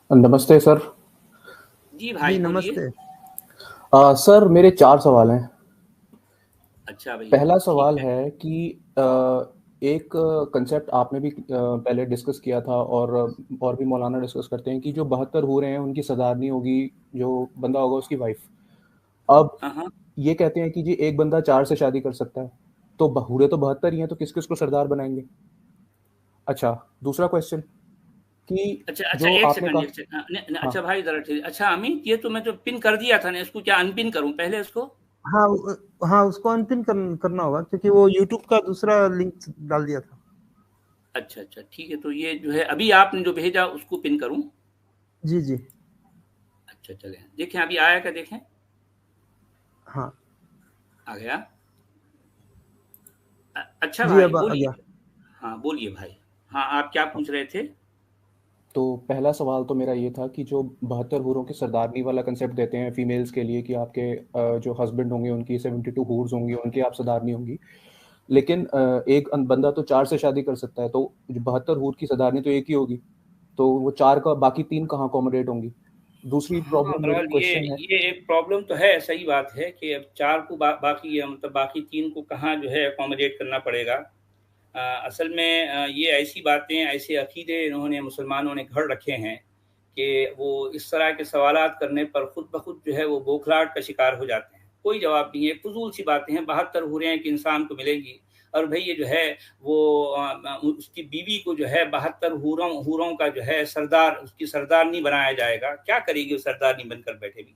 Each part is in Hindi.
नमस्ते सर। जी भाई जी बोलिए। नमस्ते। सर मेरे 4 सवाल हैं। अच्छा भैया, पहला ठीक सवाल है। है कि एक कंसेप्ट आपने भी पहले डिस्कस किया था और भी मौलाना डिस्कस करते हैं कि जो 72 हूरें हैं उनकी सरदारनी होगी, जो बंदा होगा उसकी वाइफ। अब हाँ हाँ। ये कहते हैं कि जी एक बंदा 4 से शादी कर सकता है, तो हूरें तो 72 ही हैं, तो किस-किस को सरदार बनाएँगे? अच्छा, दूसरा क्वेश्चन कि अच्छा अच्छा, जो एक आपने सेकंड कहा। एक सेकंड। हाँ, अच्छा भाई जरा ठीक। अच्छा अमित, ये तो मैं जो पिन कर दिया था ना, इसको क्या अनपिन करूं पहले इसको? हाँ हाँ, उसको अनपिन करना होगा क्योंकि वो यूट्यूब का दूसरा लिंक डाल दिया था। अच्छा अच्छा ठीक है, तो ये जो है अभी आपने जो भेजा उसको पिन करूं? जी जी। अच्छा चलें, देखें अभी आया क्या, देखें। हाँ आ गया। अच्छा जी, भाई अब आ गया। बोलिए। हाँ बोलिए भाई। हाँ, आप क्या पूछ रहे थे? तो पहला सवाल तो मेरा ये था कि जो 72 हूरों की सरदारनी वाला कंसेप्ट देते हैं फीमेल्स के लिए कि आपके जो हस्बैंड होंगे उनकी 72 हूर्स होंगी, उनकी आप सरदारनी होंगी। लेकिन एक बंदा तो 4 से शादी कर सकता है, तो जो 72 हूर की सरदारनी तो एक ही होगी। तो वो 4 का बाकी 3 कहाँ अकोमोडेट होंगी? दूसरी हाँ, प्रॉब्लम मेरी बहरहाल ये क्वेश्चन है। ये एक प्रॉब्लम तो है, सही बात है कि अब 4 को बाकी मतलब बाकी 3 को कहाँ जो है अकोमोडेट करना पड़ेगा। असल में ये ऐसी बातें, ऐसे अकीदे इन्होंने मुसलमानों ने घर रखे हैं कि वो इस तरह के सवालात करने पर खुद ब खुद जो है वो बौखलाहट का शिकार हो जाते हैं। कोई जवाब नहीं है, फ़ुज़ूल सी बातें हैं। 72 हूरें एक इंसान को मिलेंगी और भई ये जो है वो उसकी बीवी को जो है 72 हूरों का जो है सरदार, उसकी सरदारनी बनाया जाएगा। क्या करेगी वो सरदारनी बनकर बैठे भी?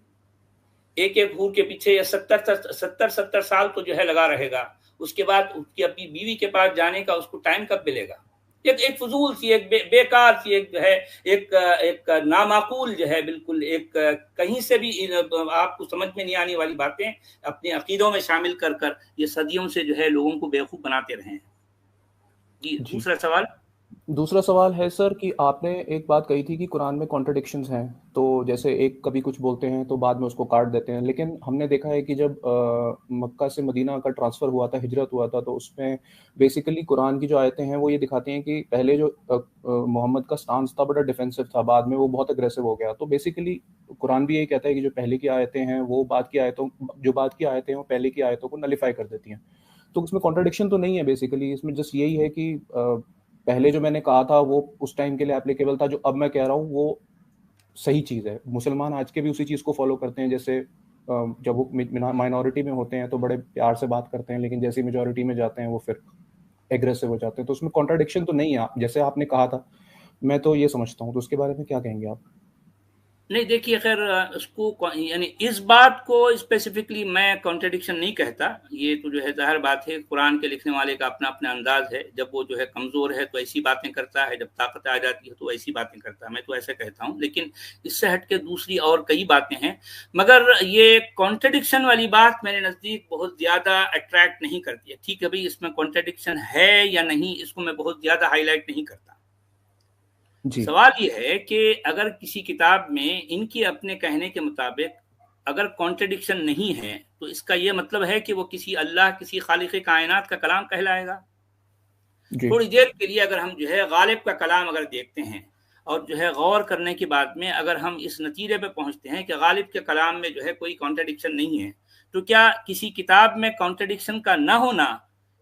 एक-एक हूर के पीछे या 70-70 साल तो जो है लगा रहेगा। उसके बाद उसकी अपनी बीवी के पास जाने का उसको टाइम कब मिलेगा? एक एक फ़ुज़ूल सी, एक बेकार सी, एक जो है एक नामाकूल जो है, बिल्कुल एक कहीं से भी आपको समझ में नहीं आने वाली बातें अपने अकीदों में शामिल कर ये सदियों से जो है लोगों को बेवकूफ़ बनाते रहे हैं। जी, जी। दूसरा सवाल? दूसरा सवाल है सर कि आपने एक बात कही थी कि कुरान में कॉन्ट्रडिक्शंस हैं। तो जैसे एक कभी कुछ बोलते हैं तो बाद में उसको काट देते हैं। लेकिन हमने देखा है कि जब मक्का से मदीना का ट्रांसफ़र हुआ था, हिजरत हुआ था, तो उसमें बेसिकली कुरान की जो आयतें हैं वो ये दिखाती हैं कि पहले जो मोहम्मद का स्टांस था बड़ा डिफेंसिव था, बाद में वो बहुत अग्रेसिव हो गया। तो बेसिकली कुरान भी यही कहता है कि जो पहले की आयतें हैं वो बाद की आयतें हैं वो पहले की आयतों को नलिफ़ाई कर देती हैं। तो उसमें कॉन्ट्रडिक्शन तो नहीं है बेसिकली, इसमें जस्ट यही है कि पहले जो मैंने कहा था वो उस टाइम के लिए एप्लीकेबल था, जो अब मैं कह रहा हूँ वो सही चीज़ है। मुसलमान आज के भी उसी चीज़ को फ़ॉलो करते हैं। जैसे जब वो माइनॉरिटी में होते हैं तो बड़े प्यार से बात करते हैं, लेकिन जैसे ही मेजॉरिटी में जाते हैं वो फिर एग्रेसिव हो जाते हैं। तो उसमें कॉन्ट्रडिक्शन तो नहीं है, जैसे आपने कहा था, मैं तो ये समझता हूँ। तो उसके बारे में क्या कहेंगे आप? नहीं देखिए, खैर उसको यानी इस बात को स्पेसिफिकली मैं कॉन्ट्रडिक्शन नहीं कहता। ये तो जो है ज़ाहिर बात है, कुरान के लिखने वाले का अपना अपना अंदाज है। जब वो जो है कमज़ोर है तो ऐसी बातें करता है, जब ताकत आ जाती है तो ऐसी बातें करता है। मैं तो ऐसे कहता हूँ, लेकिन इससे हट के दूसरी और कई बातें हैं। मगर ये कॉन्ट्रडिक्शन वाली बात मेरे नज़दीक बहुत ज़्यादा अट्रैक्ट नहीं करती है। ठीक है भाई, इसमें कॉन्ट्रडिक्शन है या नहीं, इसको मैं बहुत ज़्यादा हाईलाइट नहीं करता। जी, सवाल ये है कि अगर किसी किताब में इनके अपने कहने के मुताबिक अगर कॉन्ट्रडिक्शन नहीं है, तो इसका ये मतलब है कि वो किसी अल्लाह, किसी खालिक कायनात का कलाम कहलाएगा। जी, थोड़ी देर के लिए अगर हम जो है गालिब का कलाम अगर देखते हैं और जो है गौर करने के बाद में अगर हम इस नतीजे पे पहुंचते हैं कि गालिब के कलाम में जो है कोई कॉन्ट्रडिक्शन नहीं है, तो क्या किसी किताब में कॉन्ट्रडिक्शन का ना होना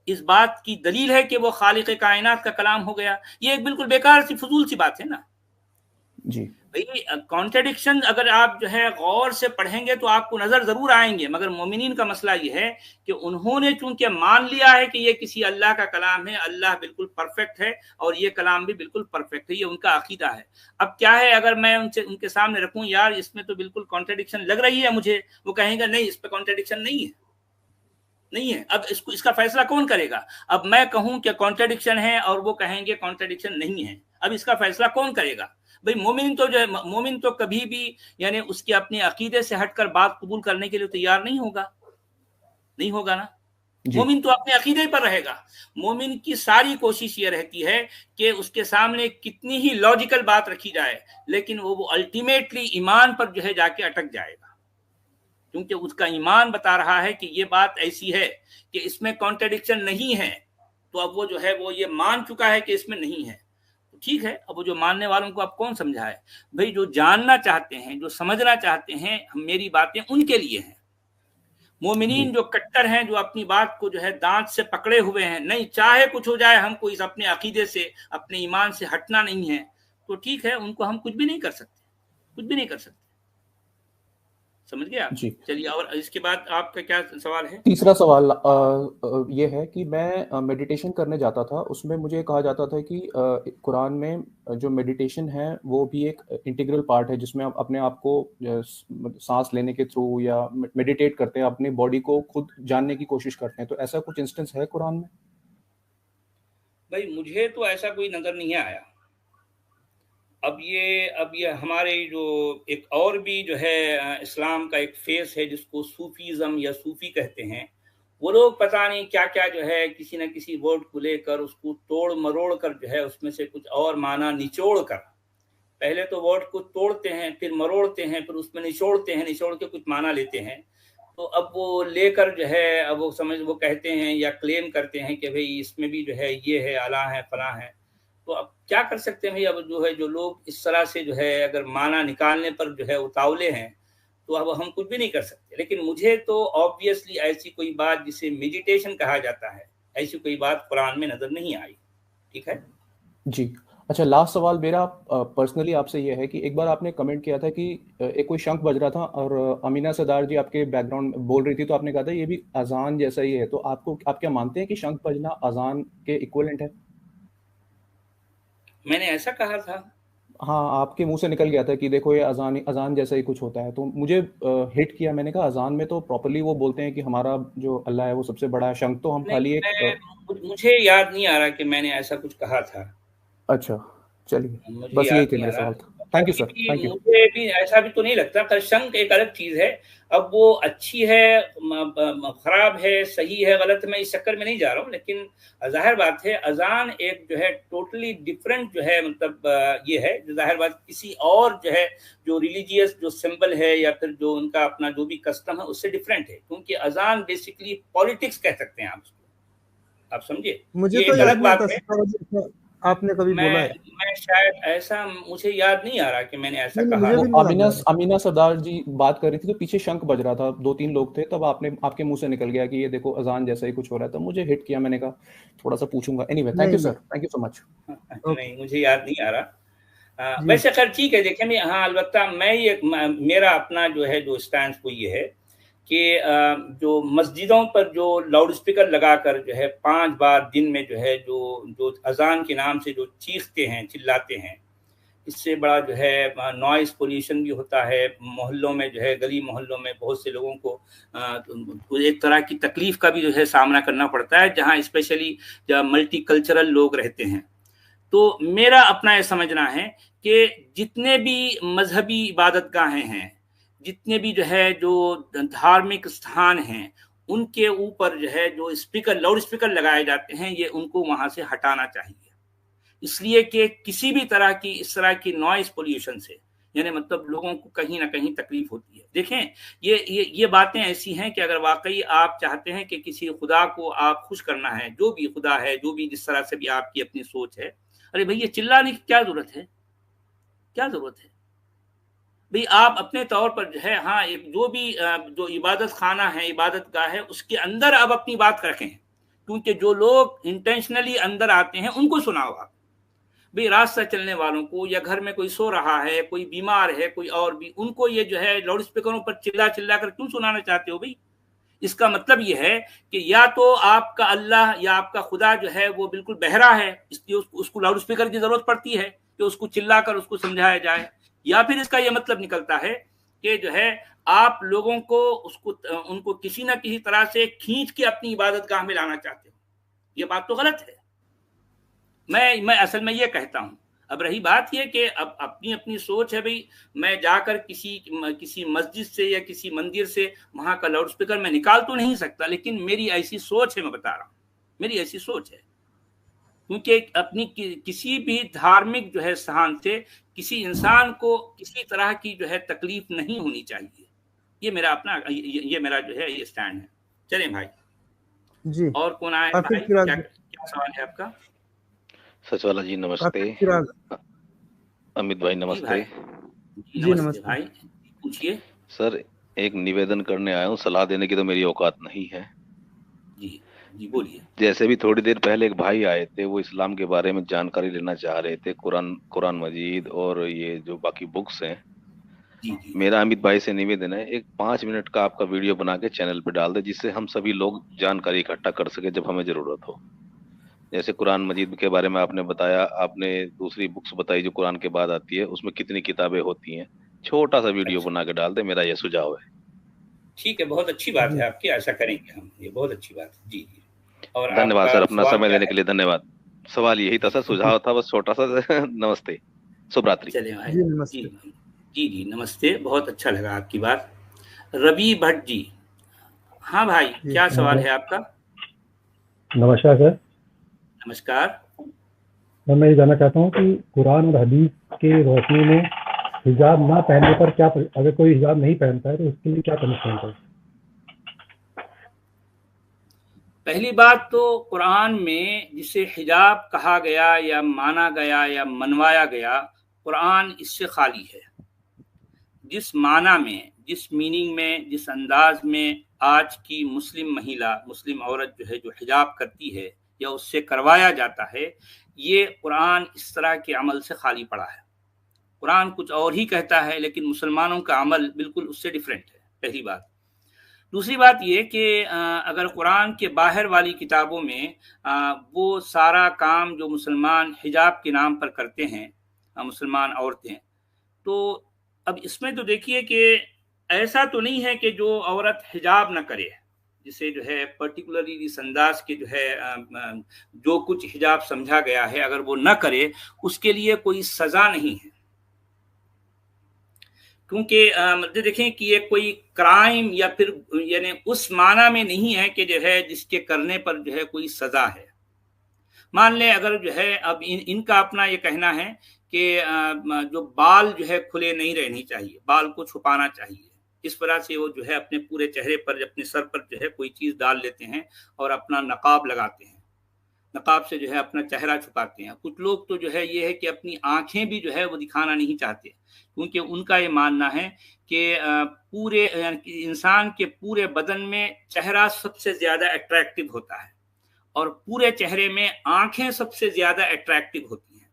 इस बात की दलील है कि वो खालिक कायनात का कलाम हो गया? ये एक बिल्कुल बेकार सी, फजूल सी बात है ना। जी, भाई कॉन्ट्रडिक्शन अगर आप जो है गौर से पढ़ेंगे तो आपको नजर जरूर आएंगे, मगर मोमिनीन का मसला ये है कि उन्होंने चूंकि मान लिया है कि ये किसी अल्लाह का कलाम है, अल्लाह बिल्कुल परफेक्ट है और ये कलाम भी बिल्कुल परफेक्ट है, ये उनका अकीदा है। अब क्या है, अगर मैं उनसे उनके सामने रखूं यार इसमें तो बिल्कुल कॉन्ट्रडिक्शन लग रही है मुझे, वो कहेंगे नहीं, इस पर कॉन्ट्रडिक्शन नहीं है, नहीं है। अब इसको, इसका फैसला कौन करेगा? अब मैं कहूं कि कॉन्ट्रडिक्शन है और वो कहेंगे कॉन्ट्रडिक्शन नहीं है, अब इसका फैसला कौन करेगा? भाई मोमिन तो जो है, मोमिन तो कभी भी यानी उसके अपने अकीदे से हटकर बात कबूल करने के लिए तैयार नहीं होगा, नहीं होगा ना। जी, मोमिन तो अपने अकीदे पर रहेगा। मोमिन की सारी कोशिश ये रहती है कि उसके सामने कितनी ही लॉजिकल बात रखी जाए, लेकिन वो अल्टीमेटली ईमान पर जो है जाके अटक जाएगा, क्योंकि उसका ईमान बता रहा है कि ये बात ऐसी है कि इसमें कॉन्ट्रडिक्शन नहीं है। तो अब वो जो है वो ये मान चुका है कि इसमें नहीं है। ठीक है, अब वो जो मानने वालों को आप कौन समझाए भाई, जो जानना चाहते हैं, जो समझना चाहते हैं, मेरी बातें उनके लिए हैं। मोमिनीन जो कट्टर हैं, जो अपनी बात को जो है दांत से पकड़े हुए हैं, नहीं चाहे कुछ हो जाए, हमको इस अपने अकीदे से, अपने ईमान से हटना नहीं है, तो ठीक है, उनको हम कुछ भी नहीं कर सकते, कुछ भी नहीं कर सकते। समझ गए आप? जी। चलिए, और इसके बाद आपका क्या सवाल है? तीसरा सवाल ये है कि मैं मेडिटेशन करने जाता था, उसमें मुझे कहा जाता था कि कुरान में जो मेडिटेशन है वो भी एक इंटीग्रल पार्ट है, जिसमें आप अपने आप को सांस लेने के थ्रू या मेडिटेट करते हैं, अपनी बॉडी को खुद जानने की कोशिश करते हैं। तो ऐसा कुछ इंस्टेंस है कुरान में? भाई मुझे तो ऐसा कोई नजर नहीं आया। अब ये हमारे जो एक और भी जो है इस्लाम का एक फेस है, जिसको सूफीज़म या सूफी कहते हैं, वो लोग पता नहीं क्या क्या जो है किसी न किसी वर्ड को लेकर उसको तोड़ मरोड़ कर जो है उसमें से कुछ और माना निचोड़ कर, पहले तो वर्ड को तोड़ते हैं, फिर मरोड़ते हैं, फिर उसमें निचोड़ते हैं, निचोड़ के कुछ माना लेते हैं। तो अब वो लेकर जो है, अब वो कहते हैं या क्लेम करते हैं कि भाई इसमें भी जो है ये है, अल्लाह है, फलां है। तो अब क्या कर सकते हैं भाई, अब जो है जो लोग इस तरह से जो है अगर माना निकालने पर जो है उतावले हैं, तो अब हम कुछ भी नहीं कर सकते। लेकिन मुझे तो ऑब्वियसली ऐसी कोई बात जिसे मेडिटेशन कहा जाता है, ऐसी कोई बात कुरान में नजर नहीं आई। ठीक है जी। अच्छा, लास्ट सवाल मेरा पर्सनली आपसे ये है कि एक बार आपने कमेंट किया था कि एक कोई शंख बज रहा था और अमीना सरदार जी आपके बैकग्राउंड में बोल रही थी, तो आपने कहा था ये भी अजान जैसा ही है। तो आप क्या मानते हैं कि शंख बजना अजान के इक्विवेलेंट है? मैंने ऐसा कहा था? हाँ, आपके मुंह से निकल गया था कि देखो ये अजान अजान जैसा ही कुछ होता है। तो मुझे हिट किया, मैंने कहा अजान में तो प्रॉपरली वो बोलते हैं कि हमारा जो अल्लाह है वो सबसे बड़ा है, शंख तो हम नहीं, खाली एक मुझे याद नहीं आ रहा कि मैंने ऐसा कुछ कहा था। अच्छा, चलिए, मुझे बस यही याद थे नहीं आ मेरे रहा। सवाल। थैंक यू अभी सर, भी थैंक यू। मुझे भी ऐसा भी तो नहीं लगता। पर शंक एक अलग चीज है। अब वो अच्छी है, खराब है, सही है, गलत, मैं इस चक्कर में नहीं जा रहा हूँ। लेकिन जाहिर बात है अजान एक जो है टोटली डिफरेंट जो है, मतलब ये है जो जाहिर बात किसी और जो है जो रिलीजियस जो सिंबल है या फिर जो उनका अपना जो भी कस्टम है उससे डिफरेंट है। क्योंकि अजान बेसिकली पॉलिटिक्स कह सकते हैं आप उसको, आप समझे। मुझे ये तो एक याद अलग नहीं बात आता है। सर, आपने कभी बोला है? मैं शायद ऐसा, मुझे याद नहीं आ रहा कि मैंने ऐसा नहीं नहीं, कहा मुझे वो भी नहीं याद अमीना आ रहा। अमीना सरदार जी बात कर रही थी, तो पीछे शंख बज रहा था, 2-3 लोग थे, तब आपके मुंह से निकल गया कि ये देखो अजान जैसा ही कुछ हो रहा है। तो मुझे हिट किया, मैंने कहा थोड़ा सा पूछूंगा। एनीवे, थैंक नहीं यू सर, नहीं। Thank you so much. Okay. नहीं, मुझे याद नहीं आ रहा। जी। वैसे खैर ठीक है, देखिए मैं, हाँ अलबत्ता मैं ये मेरा अपना जो है जो स्टैंड वो ये है कि जो मस्जिदों पर जो लाउड स्पीकर लगाकर जो है 5 बार दिन में जो है जो जो अजान के नाम से जो चीखते हैं, चिल्लाते हैं, इससे बड़ा जो है नॉइस पोल्यूशन भी होता है। मोहल्लों में जो है, गली मोहल्लों में बहुत से लोगों को एक तरह की तकलीफ का भी जो है सामना करना पड़ता है, जहाँ स्पेशली जहाँ मल्टी कल्चरल लोग रहते हैं। तो मेरा अपना ये समझना है कि जितने भी मजहबी इबादतगाहें हैं, जितने भी जो है जो धार्मिक स्थान हैं, उनके ऊपर जो है जो स्पीकर, लाउड स्पीकर लगाए जाते हैं, ये उनको वहां से हटाना चाहिए। इसलिए कि किसी भी तरह की इस तरह की नॉइस पोल्यूशन से, यानी मतलब लोगों को कहीं ना कहीं तकलीफ होती है। देखें, ये बातें ऐसी हैं कि अगर वाकई आप चाहते हैं कि किसी खुदा को आप खुश करना है, जो भी खुदा है, जो भी जिस तरह से भी आपकी अपनी सोच है, अरे भाई ये चिल्लाने की क्या जरूरत है, क्या जरूरत है भाई। आप अपने तौर पर जो है, हाँ, एक जो भी जो इबादत खाना है, इबादत गाह है, उसके अंदर आप अपनी बात रखें। क्योंकि जो लोग इंटेंशनली अंदर आते हैं उनको सुनाओ आप भाई। रास्ता चलने वालों को, या घर में कोई सो रहा है, कोई बीमार है, कोई और भी, उनको ये जो है लाउड स्पीकरों पर चिल्ला चिल्ला कर क्यों सुनाना चाहते हो भाई। इसका मतलब ये है कि या तो आपका अल्लाह या आपका खुदा जो है वो बिल्कुल बहरा है, इसलिए उसको लाउड स्पीकर की जरूरत पड़ती है कि उसको चिल्ला कर उसको समझाया जाए। या फिर इसका यह मतलब निकलता है कि जो है आप लोगों को उनको किसी ना किसी तरह से खींच के अपनी इबादत गाह में लाना चाहते हो। ये बात तो गलत है। मैं असल में ये कहता हूं। अब रही बात ये कि अब अपनी अपनी सोच है भाई। मैं जाकर किसी मस्जिद से या किसी मंदिर से वहां का लाउड स्पीकर मैं निकाल तो नहीं सकता, लेकिन मेरी ऐसी सोच है, मैं बता रहा हूं, मेरी ऐसी सोच है। क्योंकि अपनी किसी भी धार्मिक जो है स्थान से किसी इंसान को किसी तरह की जो है तकलीफ नहीं होनी चाहिए। ये मेरा अपना ये मेरा जो है ये स्टैंड है। चलें भाई, जी। और कौन आए आखिर भाई, फिर क्या क्या सवाल है आपका? सचवाला जी नमस्ते। चिराग अमित भाई जी नमस्ते। भाई, जी जी नमस्ते नमस्ते। भाई, पूछिए। सर एक निवेदन करने आया हूँ, सलाह देने की तो मेरी औकात नहीं है। जी जी बोलिए। जैसे भी थोड़ी देर पहले एक भाई आए थे, वो इस्लाम के बारे में जानकारी लेना चाह रहे थे, कुरान मजीद और ये जो बाकी बुक्स हैं। जी जी मेरा अमित भाई से निवेदन है, एक 5 मिनट का आपका वीडियो बना के चैनल पे डाल दे, जिससे हम सभी लोग जानकारी इकट्ठा कर सके जब हमें जरूरत हो। जैसे कुरान मजीद के बारे में आपने बताया, आपने दूसरी बुक्स बताई जो कुरान के बाद आती है, उसमें कितनी किताबें होती हैं। छोटा सा वीडियो अच्छा, बना के डाल दे, मेरा यह सुझाव है। ठीक है, बहुत अच्छी बात जी है आपकी, ऐसा करेंगे हम, ये बहुत अच्छी बात है। जी जी। और धन्यवाद आपका सर, अपना सवाल समय क्या देने है? के लिए धन्यवाद। सवाल यही था सर, सुझाव था बस छोटा सा। नमस्ते, शुभ रात्रि। चलिए भाई। जी जी नमस्ते। जी जी नमस्ते, बहुत अच्छा लगा आपकी बात। रवि भट्ट जी, हाँ भाई, जी क्या सवाल है आपका? नमस्कार सर। नमस्कार। सर मैं ये जानना चाहता हूँ कि कुरान और हदीस के रोशनी में हिजाब ना पहनने पर क्या, अगर कोई हिजाब नहीं पहनता है तो उसके लिए क्या पनिशमेंट है? पहली बात तो कुरान में जिसे हिजाब कहा गया या माना गया या मनवाया गया, कुरान इससे खाली है। जिस माना में, जिस मीनिंग में, जिस अंदाज में आज की मुस्लिम महिला, मुस्लिम औरत जो है, जो हिजाब करती है या उससे करवाया जाता है, ये कुरान इस तरह के अमल से खाली पड़ा है। कुरान कुछ और ही कहता है, लेकिन मुसलमानों का अमल बिल्कुल उससे डिफरेंट है, पहली बात। दूसरी बात ये कि अगर कुरान के बाहर वाली किताबों में वो सारा काम जो मुसलमान हिजाब के नाम पर करते हैं, मुसलमान औरतें, तो अब इसमें तो देखिए कि ऐसा तो नहीं है कि जो औरत हिजाब न करे, जिसे जो है पर्टिकुलरली इस अंदाज के जो है जो कुछ हिजाब समझा गया है, अगर वो न करे उसके लिए कोई सजा नहीं है। क्योंकि मतलब देखें कि ये कोई क्राइम या फिर यानी उस माना में नहीं है कि जो है जिसके करने पर जो है कोई सजा है। मान लें अगर जो है अब इनका अपना ये कहना है कि जो बाल जो है खुले नहीं रहनी चाहिए, बाल को छुपाना चाहिए। इस तरह से वो जो है अपने पूरे चेहरे पर, अपने सर पर जो है कोई चीज डाल लेते हैं और अपना नकाब लगाते हैं, नकाब से जो है अपना चेहरा छुपाते हैं। कुछ लोग तो जो है ये है कि अपनी आंखें भी जो है वो दिखाना नहीं चाहते, क्योंकि उनका ये मानना है कि पूरे इंसान के पूरे बदन में चेहरा सबसे ज्यादा अट्रैक्टिव होता है और पूरे चेहरे में आंखें सबसे ज्यादा अट्रैक्टिव होती हैं।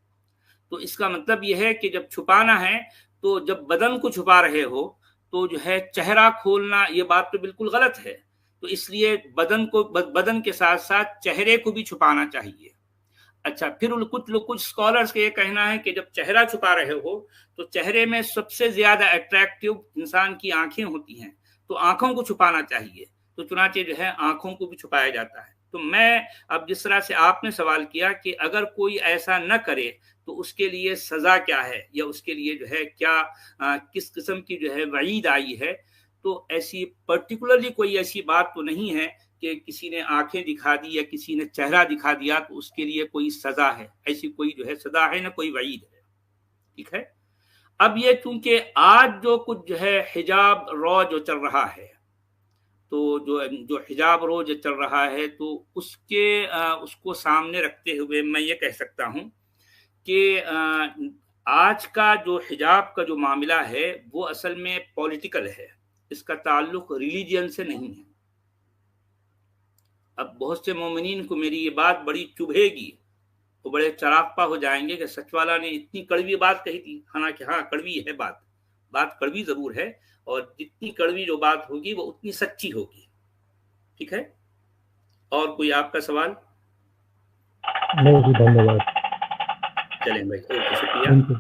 तो इसका मतलब यह है कि जब छुपाना है, तो जब बदन को छुपा रहे हो तो जो है चेहरा खोलना, ये बात तो बिल्कुल गलत है। तो इसलिए बदन के साथ साथ चेहरे को भी छुपाना चाहिए। अच्छा, फिर कुछ स्कॉलर्स का ये कहना है कि जब चेहरा छुपा रहे हो तो चेहरे में सबसे ज्यादा अट्रैक्टिव इंसान की आंखें होती हैं, तो आंखों को छुपाना चाहिए। तो चुनाचे जो है आंखों को भी छुपाया जाता है। तो मैं अब जिस तरह से आपने सवाल किया कि अगर कोई ऐसा न करे तो उसके लिए सजा क्या है, या उसके लिए जो है क्या किस किस्म की जो है वईद आई है, तो ऐसी पर्टिकुलरली कोई ऐसी बात तो नहीं है कि किसी ने आंखें दिखा दी या किसी ने चेहरा दिखा दिया तो उसके लिए कोई सजा है। ऐसी कोई जो है सजा है, ना कोई वईद है। ठीक है। अब ये चूंकि आज जो कुछ जो है हिजाब रॉ जो चल रहा है, तो जो हिजाब रो जो चल रहा है, तो उसको सामने रखते हुए मैं ये कह सकता हूँ कि आज का जो हिजाब का जो मामला है वो असल में पॉलिटिकल है, इसका ताल्लुक रिलीजियन से नहीं है। अब बहुत से मोमिनीन को मेरी ये बात बड़ी चुभेगी, वो बड़े चरागपा हो जाएंगे कि सचवाला ने इतनी कड़वी बात कही थी। हालांकि हाँ, कड़वी है बात कड़वी जरूर है, और जितनी कड़वी जो बात होगी वो उतनी सच्ची होगी। ठीक है। और कोई आपका सवाल? नहीं जी, धन्यवाद। चलें भाई, ओके, शुक्रिया। Thank you.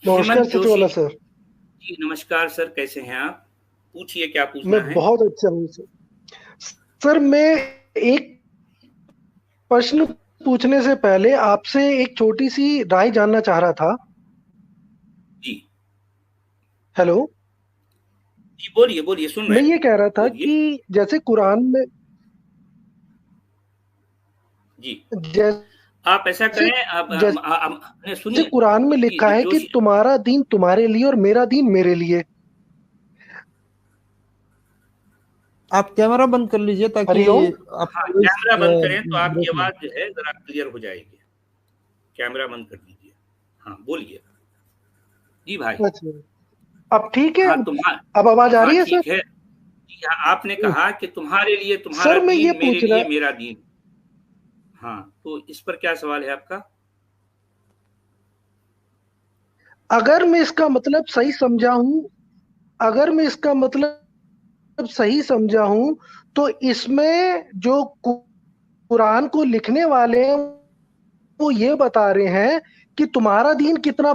नमस्कार सचिवाला सर। जी नमस्कार सर, कैसे हैं आप? पूछिए, क्या पूछना मैं है? बहुत अच्छा हूँ सर। मैं एक प्रश्न पूछने से पहले आपसे एक छोटी सी राय जानना चाह रहा था। जी हेलो जी, बोलिए बोलिए, सुन रहे मैं हैं। ये कह रहा था बोलिए। कि जैसे कुरान में जी, जैसे आप ऐसा करें, आप सुनिए। कुरान में लिखा है कि तुम्हारा दीन तुम्हारे लिए और मेरा दीन मेरे लिए। आप कैमरा बंद कर लीजिए ताकि हरिओम। आप हाँ, कैमरा बंद करें तो आपकी आवाज जो है जरा क्लियर हो जाएगी। कैमरा बंद कर दीजिए। हाँ बोलिए जी भाई। अच्छा, अब ठीक है? हाँ अब आवाज आ रही है ठीक सर? है जी हाँ, आपने कहा कि तुम्हारे लिए तुम्हारा सर मैं ये दीन, मेरे पूछ रहा, लिए मेरा दीन। हाँ, तो इस पर क्या सवाल है आपका? अगर मैं इसका मतलब सही समझा हूं, अगर मैं इसका मतलब सही समझा हूं, तो इसमें जो कुरान को लिखने वाले हैं वो ये बता रहे हैं कि तुम्हारा दीन कितना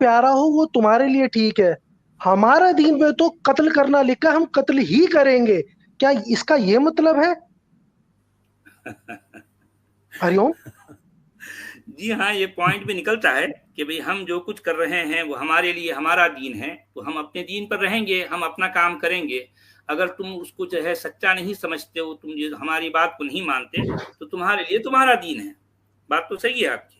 प्यारा हो वो तुम्हारे लिए ठीक है, हमारा दीन में तो कत्ल करना लिखा, हम कत्ल ही करेंगे। क्या इसका ये मतलब है? हरिओम। जी हाँ, ये पॉइंट भी निकलता है कि भाई हम जो कुछ कर रहे हैं वो हमारे लिए हमारा दीन है, तो हम अपने दीन पर रहेंगे, हम अपना काम करेंगे। अगर तुम उसको जो है सच्चा नहीं समझते हो, तुम ये हमारी बात को नहीं मानते, तो तुम्हारे लिए तुम्हारा दीन है। बात तो सही है आपकी।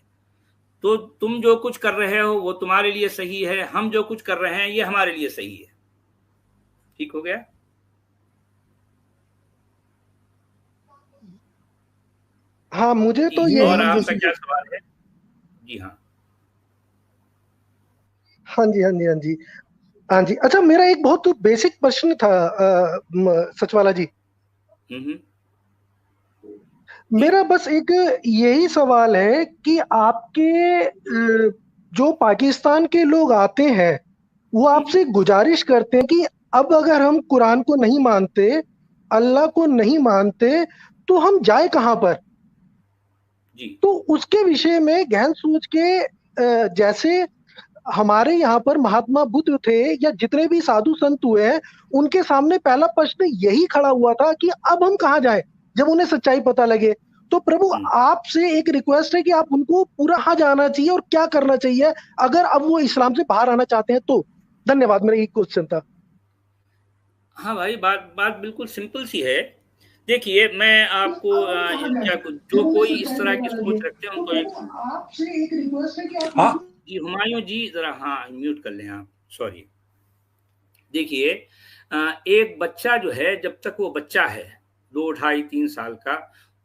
तो तुम जो कुछ कर रहे हो वो तुम्हारे लिए सही है, हम जो कुछ कर रहे हैं ये हमारे लिए सही है। ठीक हो गया? हाँ, मुझे तो जी, यही और आपका क्या सवाल है? जी हाँ। हाँ जी, हाँ जी, हाँ जी, हाँ जी। अच्छा, मेरा एक बहुत बेसिक प्रश्न था सचवाला जी। मेरा बस एक यही सवाल है कि आपके जो पाकिस्तान के लोग आते हैं वो आपसे गुजारिश करते हैं कि अब अगर हम कुरान को नहीं मानते, अल्लाह को नहीं मानते, तो हम जाए कहां पर? जी। तो उसके विषय में गहन सोच के जैसे हमारे यहाँ पर महात्मा बुद्ध थे या जितने भी साधु संत हुए हैं, उनके सामने पहला प्रश्न यही खड़ा हुआ था कि अब हम कहाँ जाएं जब उन्हें सच्चाई पता लगे। तो प्रभु आपसे एक रिक्वेस्ट है कि आप उनको पूरा कहाँ जाना चाहिए और क्या करना चाहिए अगर अब वो इस्लाम से बाहर आना चाहते हैं तो। धन्यवाद, मेरा एक क्वेश्चन था। हाँ भाई, बात बात बिल्कुल सिंपल सी है। देखिए, मैं आपको क्या जो कोई इस तरह की सोच रखते हैं उनको एक रिक्वेस्ट है कि आप जी हुमायूं जी जरा हाँ म्यूट कर लें आप, सॉरी। देखिए, एक बच्चा जो है जब तक वो बच्चा है 2, 2.5, 3 साल का,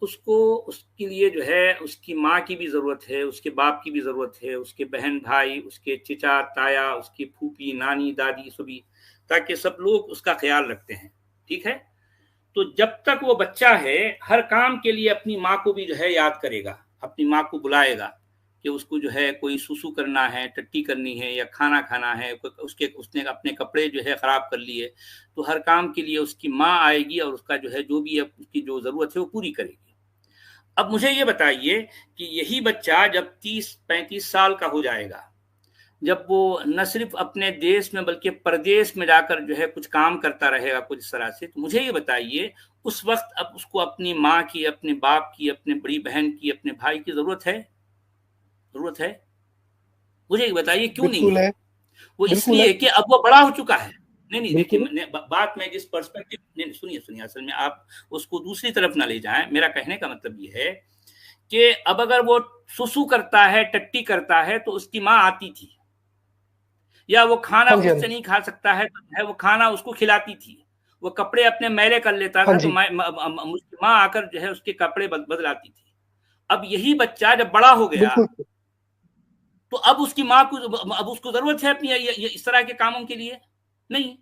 उसको उसके लिए जो है उसकी माँ की भी ज़रूरत है, उसके बाप की भी ज़रूरत है, उसके बहन भाई, उसके चिचा ताया, उसकी फूफी नानी दादी सभी, ताकि सब लोग उसका ख्याल रखते हैं। ठीक है? तो जब तक वो बच्चा है हर काम के लिए अपनी माँ को भी जो है याद करेगा, अपनी माँ को बुलाएगा कि उसको जो है कोई सुसु करना है, टट्टी करनी है या खाना खाना है, उसने अपने कपड़े जो है खराब कर लिए, तो हर काम के लिए उसकी माँ आएगी और उसका जो है जो भी है उसकी जो जरूरत है वो पूरी करेगी। अब मुझे ये बताइए कि यही बच्चा जब 30-35 साल का हो जाएगा, जब वो न सिर्फ अपने देश में बल्कि परदेश में जाकर जो है कुछ काम करता रहेगा कुछ इस तरह से, तो मुझे ये बताइए उस वक्त अब उसको अपनी माँ की, अपने बाप की, अपने बड़ी बहन की, अपने भाई की जरूरत है? जरूरत है? मुझे ये बताइए क्यों नहीं है? वो इसलिए कि अब वो बड़ा हो चुका है। नहीं देखिए, बात में जिस पर्सपेक्टिव, नहीं सुनिए, असल में आप उसको दूसरी तरफ ना ले जाएं। मेरा कहने का मतलब ये है कि अब अगर वो सुसु करता है, टट्टी करता है, तो उसकी माँ आती थी, या वो खाना उससे नहीं खा सकता है तो है वो खाना उसको खिलाती थी, वो कपड़े अपने मैले कर लेता था तो मुझकी माँ आकर जो है उसके कपड़े बदलाती थी। अब यही बच्चा जब बड़ा हो गया तो अब उसकी माँ को, अब उसको जरूरत है अपनी ये इस तरह के कामों के लिए? नहीं,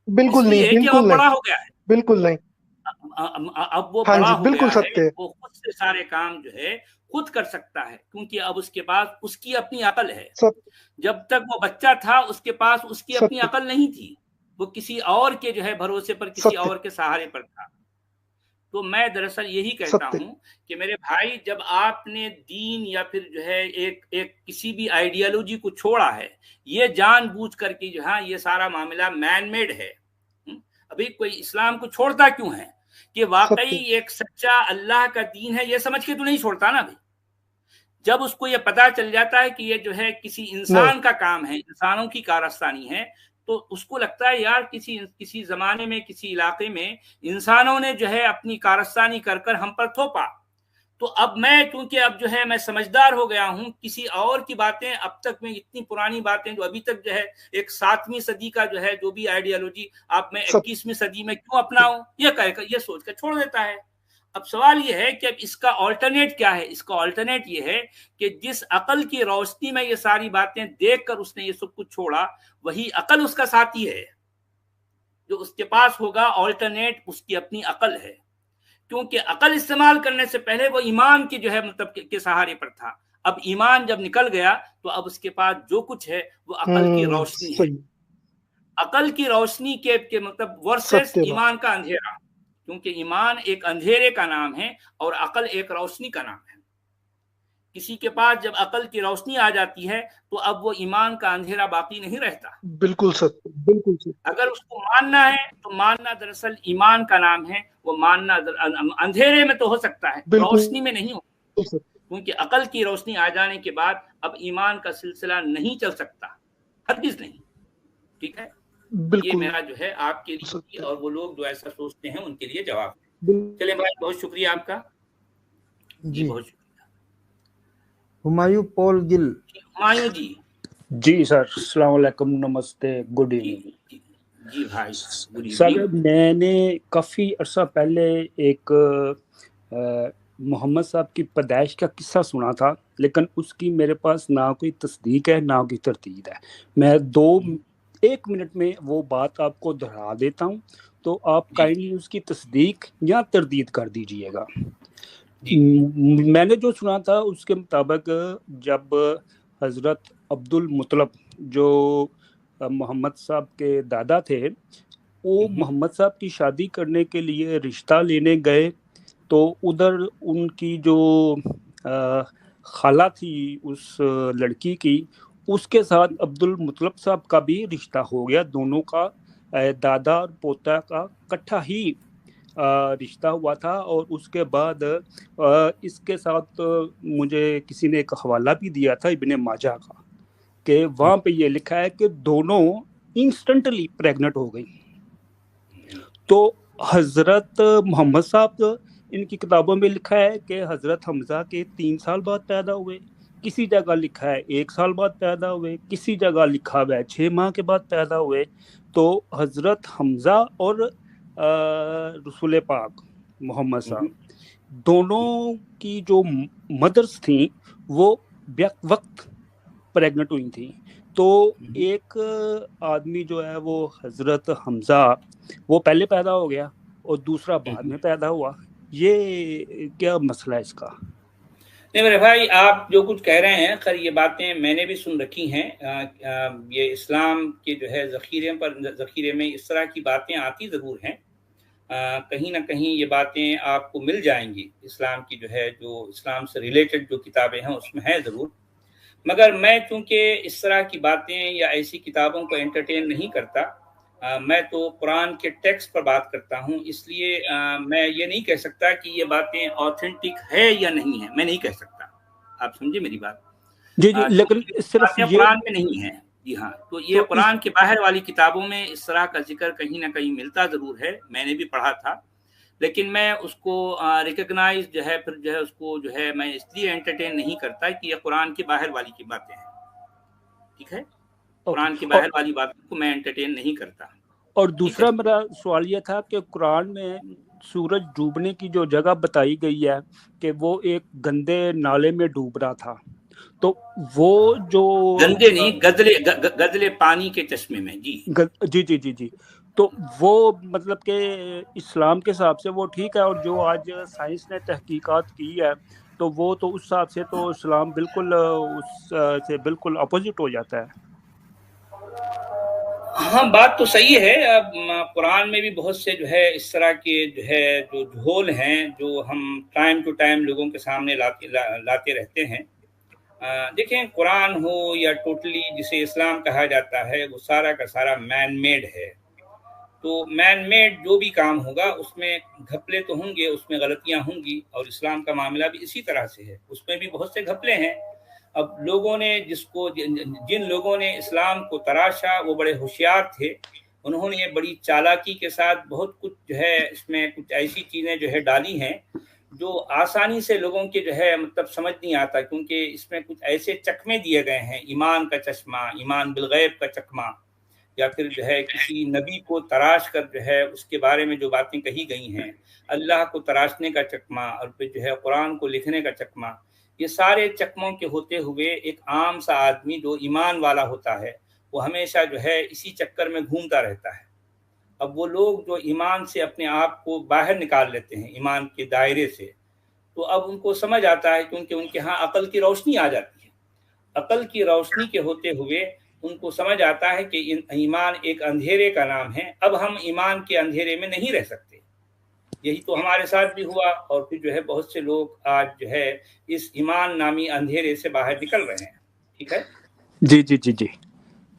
बिल्कुल नहीं, बिल्कुल नहीं, बड़ा हो गया है, बिल्कुल नहीं। अब वो बड़ा हो गया है, वो खुद से सारे काम जो है खुद कर सकता है, क्योंकि अब उसके पास उसकी अपनी अकल है। जब तक वो बच्चा था उसके पास उसकी अपनी अकल नहीं थी, वो किसी और के जो है भरोसे पर, किसी और के सहारे पर था। तो मैं दरअसल यही कहता हूं कि मेरे भाई, जब आपने दीन या फिर जो है एक किसी भी आइडियोलॉजी को छोड़ा है, ये जानबूझ करके जो है ये सारा मामला मैन मेड है। अभी कोई इस्लाम को छोड़ता क्यों है? कि वाकई एक सच्चा अल्लाह का दीन है ये समझ के तो नहीं छोड़ता ना भाई। जब उसको ये पता चल जाता है कि ये जो है किसी इंसान का काम है, इंसानों की कारस्तानी है, तो उसको लगता है यार किसी जमाने में, किसी इलाके में इंसानों ने जो है अपनी कारस्तानी कर हम पर थोपा, तो अब मैं क्योंकि अब जो है मैं समझदार हो गया हूं, किसी और की बातें अब तक में इतनी पुरानी बातें जो अभी तक जो है एक 7वीं सदी का जो है जो भी आइडियोलॉजी आप मैं 21वीं सदी में क्यों अपनाऊं, ये सोच कर छोड़ देता है। अब सवाल ये है कि अब इसका ऑल्टरनेट क्या है? इसका ऑल्टरनेट ये है कि जिस अकल की रोशनी में ये सारी बातें देखकर उसने ये सब कुछ छोड़ा, वही अकल उसका साथी है। जो उसके पास होगा ऑल्टरनेट उसकी अपनी अकल है, क्योंकि अकल इस्तेमाल करने से पहले वो ईमान की जो है मतलब के सहारे पर था। अब ईमान जब निकल गया तो अब उसके पास जो कुछ है वो अकल की रोशनी है। अकल की रोशनी के मतलब वर्सेस ईमान का अंधेरा, क्योंकि ईमान एक अंधेरे का नाम है और अकल एक रोशनी का नाम है। किसी के पास जब अकल की रोशनी आ जाती है तो अब वो ईमान का अंधेरा बाकी नहीं रहता। बिल्कुल सत्य, बिल्कुल सत्य। अगर उसको मानना है तो मानना दरअसल ईमान का नाम है। वो मानना अंधेरे में तो हो सकता है, रोशनी में नहीं हो, क्योंकि अकल की रोशनी आ जाने के बाद अब ईमान का सिलसिला नहीं चल सकता, हरगिज़ नहीं। ठीक है, ये मेरा जो है आपके लिए और वो लोग जो ऐसा सोचते हैं उनके लिए जवाब है। चलिए भाई, बहुत शुक्रिया आपका जी, बहुत शुक्रिया। हुमायूं पॉल गिल। हुमायूं जी सर, अस्सलाम वालेकुम, नमस्ते, गुड इवनिंग जी भाई। सर, मैंने काफ़ी अर्सा पहले एक मोहम्मद साहब की पैदाइश का किस्सा सुना था, लेकिन उसकी मेरे पास ना कोई तस्दीक है ना कोई तरतीब है। मैं 1 मिनट में वो बात आपको दोहरा देता हूँ, तो आप काइंडली उसकी तस्दीक या तरदीद कर दीजिएगा। मैंने जो सुना था उसके मुताबिक जब हज़रत अब्दुल मुतलब जो मोहम्मद साहब के दादा थे, वो मोहम्मद साहब की शादी करने के लिए रिश्ता लेने गए, तो उधर उनकी जो खाला थी उस लड़की की, उसके साथ अब्दुल मुतलब साहब का भी रिश्ता हो गया। दोनों का दादा और पोता का इकट्ठा ही रिश्ता हुआ था। और उसके बाद इसके साथ मुझे किसी ने एक हवाला भी दिया था इब्ने माजा का, कि वहाँ पे ये लिखा है कि दोनों इंस्टेंटली प्रेग्नेंट हो गई। तो हज़रत मोहम्मद साहब, इनकी किताबों में लिखा है कि हज़रत हमज़ा के 3 साल बाद पैदा हुए, किसी जगह लिखा है 1 साल बाद पैदा हुए, किसी जगह लिखा हुआ है 6 माह के बाद पैदा हुए। तो हज़रत हमज़ा और रसूल पाक मोहम्मद साहब दोनों की जो मदर्स थी वो वक्त प्रेग्नेंट हुई थी। तो एक आदमी जो है वो हज़रत हमज़ा वो पहले पैदा हो गया और दूसरा बाद में पैदा हुआ। ये क्या मसला है इसका? नहीं मेरे भाई, आप जो कुछ कह रहे हैं, खैर ये बातें मैंने भी सुन रखी हैं। ये इस्लाम के जो है ज़ख़ीरे में इस तरह की बातें आती ज़रूर हैं। कहीं ना कहीं ये बातें आपको मिल जाएंगी। इस्लाम की जो है, जो इस्लाम से रिलेटेड जो किताबें हैं उसमें है ज़रूर। मगर मैं चूँकि इस तरह की बातें या ऐसी किताबों को एंटरटेन नहीं करता, मैं तो कुरान के टेक्स्ट पर बात करता हूँ, इसलिए मैं ये नहीं कह सकता कि ये बातें ऑथेंटिक है या नहीं है। मैं नहीं कह सकता, आप समझे मेरी बात? जी जी, लेकिन सिर्फ ये कुरान में नहीं है। जी हाँ, तो ये कुरान के बाहर वाली किताबों में इस तरह का जिक्र कहीं ना कहीं मिलता ज़रूर है, मैंने भी पढ़ा था। लेकिन मैं उसको रिकग्नाइज जो है, फिर जो है उसको जो है मैं इसलिए एंटरटेन नहीं करता कि ये कुरान के बाहर वाली की बातें हैं। ठीक है, कुरान की बाहर वाली बातों को मैं एंटरटेन नहीं करता। और दूसरा मेरा सवाल यह था कि कुरान में सूरज डूबने की जो जगह बताई गई है कि वो एक गंदे नाले में डूब रहा था, तो वो जो गंदे नहीं, गदले पानी के चश्मे में। जी जी जी जी जी, तो वो मतलब कि इस्लाम के हिसाब से वो ठीक है। और जो आज साइंस ने तहकीकात की है तो वो तो उस हिसाब से तो इस्लाम बिल्कुल उस से बिल्कुल अपोजिट हो जाता है। हाँ, बात तो सही है। अब कुरान में भी बहुत से जो है इस तरह के जो है जो झोल हैं, जो हम टाइम टू टाइम लोगों के सामने लाते रहते हैं। देखें, कुरान हो या टोटली जिसे इस्लाम कहा जाता है, वो सारा का सारा मैन मेड है। तो मैन मेड जो भी काम होगा उसमें घपले तो होंगे, उसमें गलतियां होंगी, और इस्लाम का मामला भी इसी तरह से है, उसमें भी बहुत से घपले हैं। अब लोगों ने जिन लोगों ने इस्लाम को तराशा वो बड़े होशियार थे। उन्होंने बड़ी चालाकी के साथ बहुत कुछ जो है इसमें कुछ ऐसी चीज़ें जो है डाली हैं जो आसानी से लोगों के जो है मतलब समझ नहीं आता, क्योंकि इसमें कुछ ऐसे चकमे दिए गए हैं, ईमान का चश्मा, ईमान बिलगैब का चकमा, या फिर जो है किसी नबी को तराश कर जो है उसके बारे में जो बातें कही गई हैं, अल्लाह को तराशने का चकमा, और फिर जो है कुरान को लिखने का चकमा, ये सारे चकमों के होते हुए एक आम सा आदमी जो ईमान वाला होता है वो हमेशा जो है इसी चक्कर में घूमता रहता है। अब वो लोग जो ईमान से अपने आप को बाहर निकाल लेते हैं, ईमान के दायरे से, तो अब उनको समझ आता है, क्योंकि उनके यहाँ अकल की रोशनी आ जाती है। अकल की रोशनी के होते हुए उनको समझ आता है कि ईमान एक अंधेरे का नाम है, अब हम ईमान के अंधेरे में नहीं रह सकते। यही तो हमारे साथ भी हुआ, और फिर जो है बहुत से लोग आज जो है इस ईमान नामी अंधेरे से बाहर निकल रहे हैं। ठीक है जी जी जी जी,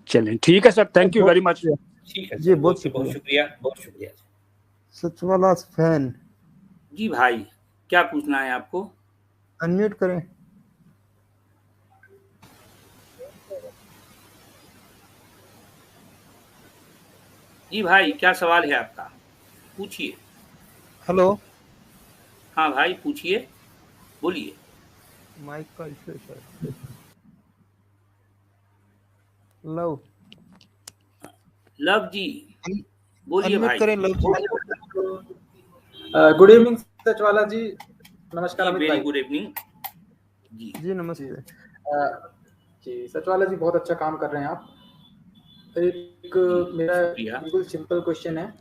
चलें, ठीक है sir, thank you very much. ठीक है जी, बहुत शुक्रिया, बहुत शुक्रिया। सचवाला फैन जी भाई, क्या पूछना है आपको? अनम्यूट करें। जी भाई, क्या सवाल है आपका, पूछिए। हेलो। हाँ भाई पूछिए, बोलिए। माइक का इशू है सर। लव जी बोलिए भाई। करें लव जी। गुड इवनिंग सचवाला जी। नमस्कार अमित भाई। वेरी गुड इवनिंग जी। जी नमस्ते जी सचवाला जी, बहुत अच्छा काम कर रहे हैं आप। एक मेरा बिल्कुल सिंपल क्वेश्चन है,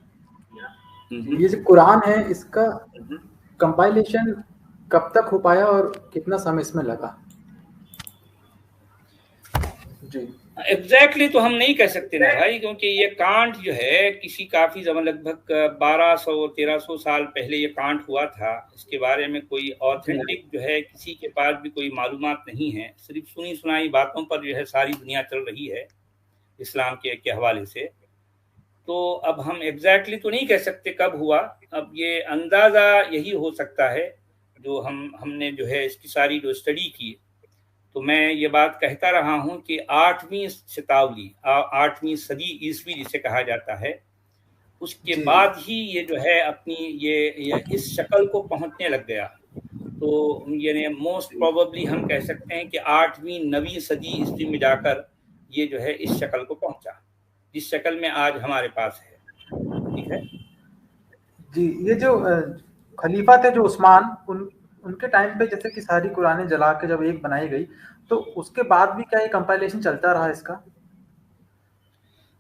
ये जो कुरान है इसका कंपाइलेशन कब तक हो पाया और कितना समय इसमें लगा? जी एग्जैक्टली तो हम नहीं कह सकते ना भाई, क्योंकि ये कांट जो है किसी काफी जमा लगभग 1200-1300 साल पहले ये कांट हुआ था। इसके बारे में कोई ऑथेंटिक जो है किसी के पास भी कोई मालूमात नहीं है, सिर्फ सुनी सुनाई बातों पर जो है सारी दुनिया चल रही है इस्लाम के हवाले से। तो अब हम एग्जैक्टली तो नहीं कह सकते कब हुआ। अब ये अंदाजा यही हो सकता है जो हमने जो है इसकी सारी जो स्टडी की, तो मैं ये बात कहता रहा हूँ कि 8वीं शताब्दी 8वीं सदी ईस्वी जिसे कहा जाता है, उसके बाद ही ये जो है अपनी ये इस शक्ल को पहुंचने लग गया। तो यानी मोस्ट प्रोबेबली हम कह सकते हैं कि 8वीं 9वीं सदी ईस्वी में जाकर ये जो है इस शक्ल को पहुंचा जिस शक्ल में आज हमारे पास है। ठीक है जी। ये जो खलीफा थे जो उस्मान, उनके टाइम पे जैसे कि सारी कुरानें जला के जब एक बनाई गई, तो उसके बाद भी क्या ये कंपाइलेशन चलता रहा इसका?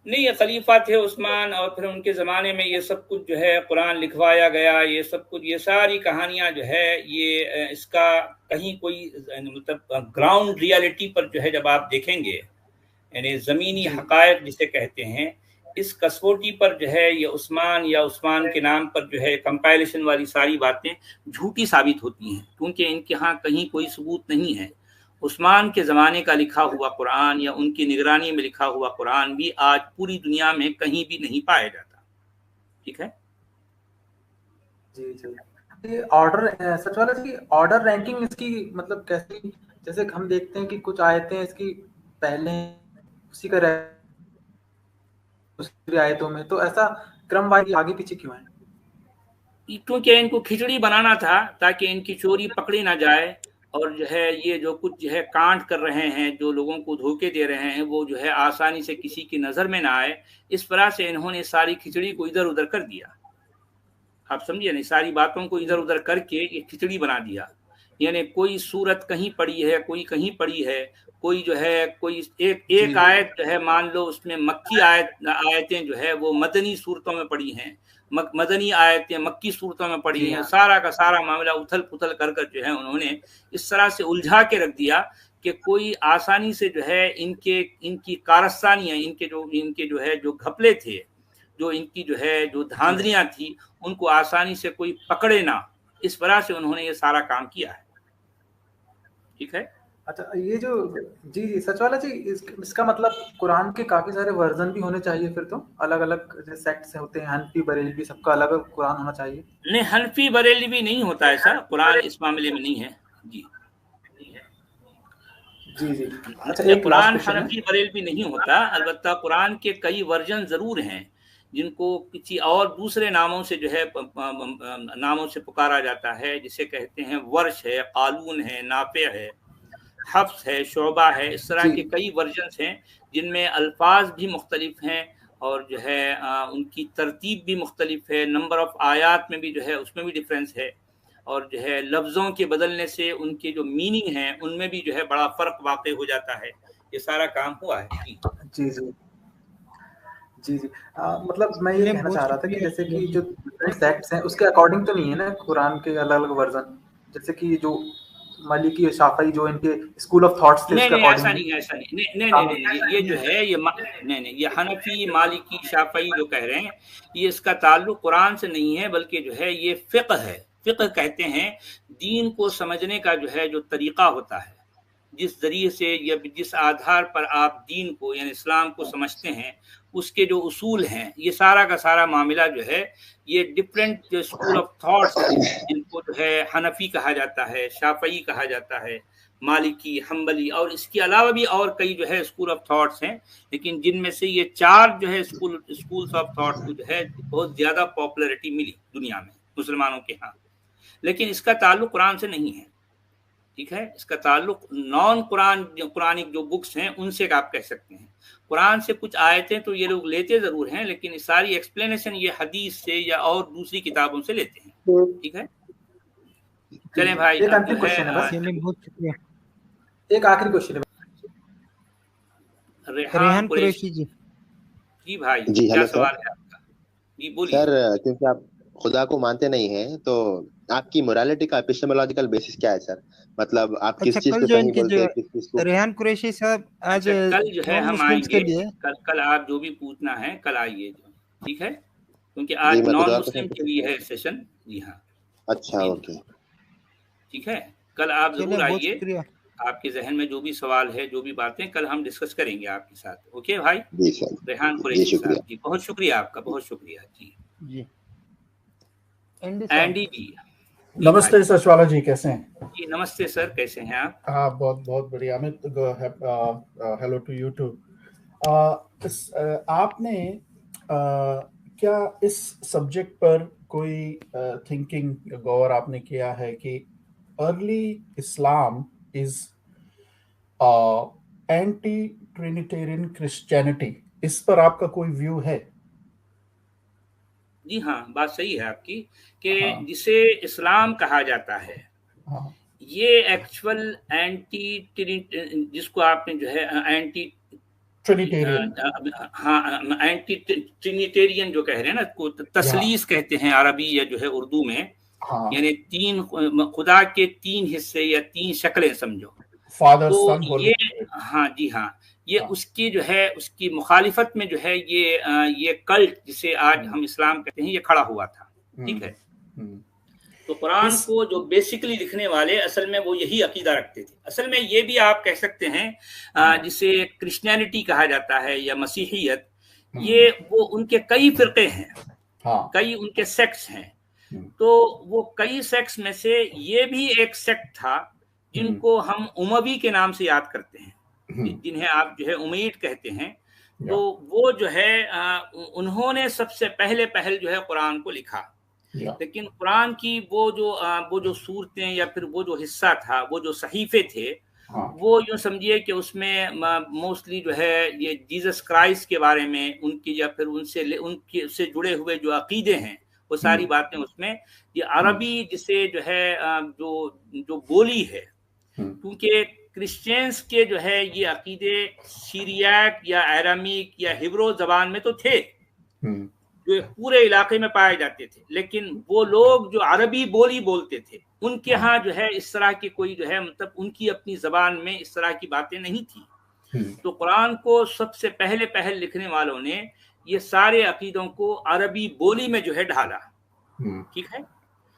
नहीं, ये खलीफा थे उस्मान, और फिर उनके ज़माने में ये सब कुछ जो है कुरान लिखवाया गया। ये सब कुछ, ये सारी कहानियाँ जो है ये इसका कहीं कोई मतलब ग्राउंड रियलिटी पर जो है जब आप देखेंगे, यानी ज़मीनी हक़ाइक़ जिसे कहते हैं, इस कसौटी पर जो है ये उस्मान या उस्मान के नाम पर जो है कंपाइलेशन वाली सारी बातें झूठी साबित होती हैं, क्योंकि इनके यहाँ कहीं कोई सबूत नहीं है। उस्मान के ज़माने का लिखा हुआ कुरान या उनकी निगरानी में लिखा हुआ कुरान भी आज पूरी दुनिया में कहीं भी नहीं पाया जाता। ठीक है जी जी। ऑर्डर सचवाला जी, ऑर्डर रैंकिंग इसकी मतलब कैसी? जैसे हम देखते हैं कि कुछ आयतें इसकी पहले उसी का दूसरी आयतों में, तो ऐसा क्रम वाइज आगे पीछे क्यों है? क्योंकि इनको खिचड़ी बनाना था ताकि इनकी चोरी पकड़ी ना जाए, और जो है ये जो कुछ जो है कांड कर रहे हैं, जो लोगों को धोखे दे रहे हैं, वो जो है आसानी से किसी की नज़र में ना आए, इस तरह से इन्होंने सारी खिचड़ी को इधर उधर कर दिया। आप समझिए नहीं, सारी बातों को इधर उधर करके ये खिचड़ी बना दिया। यानी कोई सूरत कहीं पड़ी है, कोई कहीं पड़ी है, कोई जो है कोई एक आयत जो है मान लो उसमें मक्की आयतें जो है वो मदनी सूरतों में पड़ी हैं, मदनी आयतें मक्की सूरतों में पड़ी हैं। सारा का सारा मामला उथल पुथल कर जो है उन्होंने इस तरह से उलझा के रख दिया कि कोई आसानी से जो है इनकी कारस्तानियाँ, इनके जो है जो घपले थे, जो इनकी जो है जो धांधलियाँ थी, उनको आसानी से कोई पकड़े ना, इस तरह से उन्होंने ये सारा काम किया है। ठीक है। अच्छा, ये जो जी सचवाला जी, इसका मतलब कुरान के काफी सारे वर्जन भी होने चाहिए फिर तो, अलग अलग सेक्ट्स होते हैं, हनफी बरेलवी, सबका अलग अलग कुरान होना चाहिए। नहीं, हनफी बरेलवी नहीं होता ऐसा, कुरान इस मामले में नहीं है। जी जी जी। अच्छा, एक कुरान हनफी बरेलवी नहीं होता, अलबत्ता कुरान के कई वर्जन जरूर हैं जिनको किसी और दूसरे नामों से जो है नामों से पुकारा जाता है, जिसे कहते हैं वर्ष है, कालून है, नाफे है, हफ्स है, शोबा है। इस तरह के कई वर्जन्स हैं जिनमें अल्फाज भी मुख्तलिफ हैं और जो है उनकी तरतीब भी मुख्तलिफ है, नंबर ऑफ आयात में भी जो है उसमें भी डिफरेंस है, और जो है लफ्ज़ों के बदलने से उनके जो मीनिंग हैं उनमें भी जो है बड़ा फ़र्क वाक़ई हो जाता है। ये सारा काम हुआ है। जी जी जी जी मतलब मैं ये कहना चाह रहा था कि जैसे कि जो सेक्ट्स हैं उसके अकॉर्डिंग तो नहीं है ना कुरान के अलग अलग वर्जन, जैसे कि जो मालिकी और शाफई जो इनके स्कूल ऑफ थॉट्स थे नहीं, ऐसा नहीं, ये जो है ये हनफी, मालिकी, शाफई जो कह रहे हैं ये इसका ताल्लुक कुरान से नहीं है, बल्कि जो है ये फ़िक़्ह है। फ़िक़्ह कहते हैं दीन को समझने का जो है जो तरीक़ा होता है, जिस जरिए से या जिस आधार पर आप दीन को यानी इस्लाम को समझते हैं, उसके जो उसूल हैं, ये सारा का सारा मामला जो है ये डिफरेंट जो स्कूल ऑफ थॉट्स हैं, जिनको जो है हनफी कहा जाता है, शाफई कहा जाता है, मालिकी, हम्बली, और इसके अलावा भी और कई जो है स्कूल ऑफ थॉट्स हैं, लेकिन जिनमें से ये 4 जो है स्कूल्स ऑफ थॉट्स को जो है बहुत ज़्यादा पॉपुलैरिटी मिली दुनिया में मुसलमानों के यहाँ। लेकिन इसका ताल्लुक कुरान से नहीं है, ठीक है। इसका ताल्लुक नॉन कुरानिक जो बुक्स हैं उनसे आप कह सकते हैं। कुरान से कुछ आयतें तो ये लोग लेते जरूर हैं, लेकिन सारी एक्सप्लेनेशन ये हदीस से या और दूसरी किताबों से लेते हैं, ठीक है। चलें भाई, एक आखिरी क्वेश्चन है बस, बहुत शुक्रिया। एक आखिरी क्वेश्चन है रेहान कुरैशी जी। जी भाई, जी, क्या सवाल है आपका? जी बोलिए सर। क्योंकि आप खुदा को मानते नहीं हैं तो आपकी मोरालिटी का एपिस्टेमोलॉजिकल बेसिस क्या है सर? मतलब आप किस चीज को सही बोलते हैं, किस चीज को? रेहान कुरैशी साहब आज कल जो है हम आएंगे, कल आप जो भी पूछना है कल आइए, ठीक है, क्योंकि आज नॉन मुस्लिम के लिए है सेशन। जी हाँ, अच्छा, ओके, ठीक है, कल आप जरूर आइए। आपके जहन में जो भी सवाल है, जो भी बातें, कल हम डिस्कस करेंगे आपके साथ। ओके भाई, रेहान कुरैशी साहब जी, बहुत शुक्रिया आपका, बहुत शुक्रिया जी। एंडी जी, नमस्ते सर, ज्वाला जी कैसे हैं? जी नमस्ते सर, कैसे हैं आप? हाँ, बहुत बहुत बढ़िया। Amit, hello to you too. आपने क्या इस सब्जेक्ट पर कोई थिंकिंग, गौर आपने किया है कि early Islam is anti Trinitarian Christianity? इस पर आपका कोई व्यू है? जी हाँ, बात सही है आपकी कि जिसे इस्लाम कहा जाता है, ये एक्चुअल एंटी, जिसको आपने जो है एंटी ट्रिनिटेरियन, हाँ, एंटी ट्रिनिटेरियन जो कह रहे हैं ना, को तसलीस कहते हैं अरबी या जो है उर्दू में, यानी 3 खुदा के 3 हिस्से या 3 शक्लें समझो। फादर, तो सन, ये, हाँ जी हाँ, ये उसकी जो है उसकी मुखालिफत में जो है ये कल्ट जिसे आज हम इस्लाम कहते हैं, ये खड़ा हुआ था, ठीक है। तो कुरान को जो बेसिकली लिखने वाले असल में वो यही अकीदा रखते थे। असल में ये भी आप कह सकते हैं जिसे क्रिश्चियनिटी कहा जाता है या मसीहियत, ये वो उनके कई फिरके हैं, कई उनके सेक्ट्स हैं। तो वो कई सेक्ट्स में से ये भी एक सेक्ट था जिनको हम उमवी के नाम से याद करते हैं, जिन्हें आप जो है उमैयद कहते हैं। तो वो जो है उन्होंने सबसे पहल जो है कुरान को लिखा, लेकिन कुरान की वो जो सूरतें या फिर वो जो हिस्सा था, वो जो सहीफे थे, वो यूँ समझिए कि उसमें मोस्टली जो है ये जीसस क्राइस्ट के बारे में, उनकी या फिर उनके से जुड़े हुए जो अकीदे हैं, वो सारी बातें उसमें, ये अरबी जिसे जो है जो बोली है, क्योंकि क्रिश्चियंस के जो है ये अकीदे सीरियाक या अरामिक या हिब्रू जबान में तो थे, जो पूरे इलाके में पाए जाते थे, लेकिन वो लोग जो अरबी बोली बोलते थे, उनके यहाँ जो है इस तरह की कोई जो है मतलब उनकी अपनी जबान में इस तरह की बातें नहीं थी। तो कुरान को सबसे पहल लिखने वालों ने ये सारे अकीदों को अरबी बोली में जो है ढाला, ठीक है।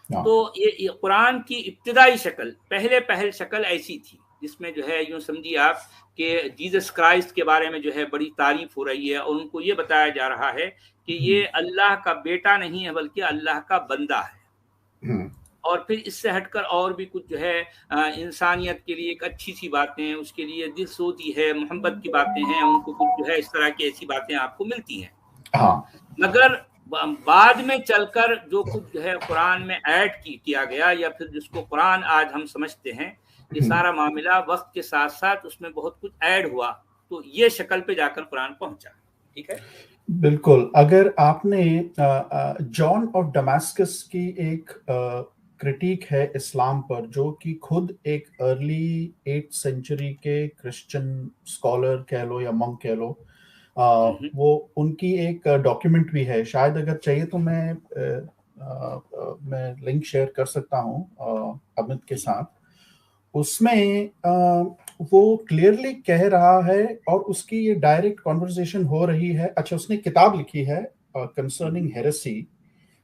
तो ये कुरान की इब्तिदाई शक्ल, पहल शक्ल ऐसी थी, जिसमें जो है यूँ समझिए आप कि जीसस क्राइस्ट के बारे में जो है बड़ी तारीफ हो रही है, और उनको ये बताया जा रहा है कि ये अल्लाह का बेटा नहीं है बल्कि अल्लाह का बंदा है। और फिर इससे हटकर और भी कुछ जो है इंसानियत के लिए एक अच्छी सी बातें, उसके लिए दिल सोती है, मोहब्बत की बातें हैं, उनको कुछ जो है इस तरह की ऐसी बातें आपको मिलती हैं। हाँ, मगर बाद में चलकर जो कुछ जो है कुरान में ऐड किया गया या फिर जिसको कुरान आज हम समझते हैं, ये सारा मामला वक्त के साथ साथ उसमें बहुत कुछ ऐड हुआ, तो ये शक्ल पे जाकर कुरान पहुंचा। ठीक है, बिल्कुल। अगर आपने जॉन ऑफ डमास्कस की एक क्रिटिक है इस्लाम पर, जो कि खुद एक अर्ली 8th सेंचुरी के क्रिश्चियन स्कॉलर कह लो या मंक कह लो, वो उनकी एक डॉक्यूमेंट भी है, शायद अगर चाहिए तो मैं लिंक शेयर कर सकता हूँ अमित के साथ। उसमें वो क्लियरली कह रहा है और उसकी ये डायरेक्ट कॉन्वर्सेशन हो रही है। अच्छा, उसने किताब लिखी है कंसर्निंग हेरेसी,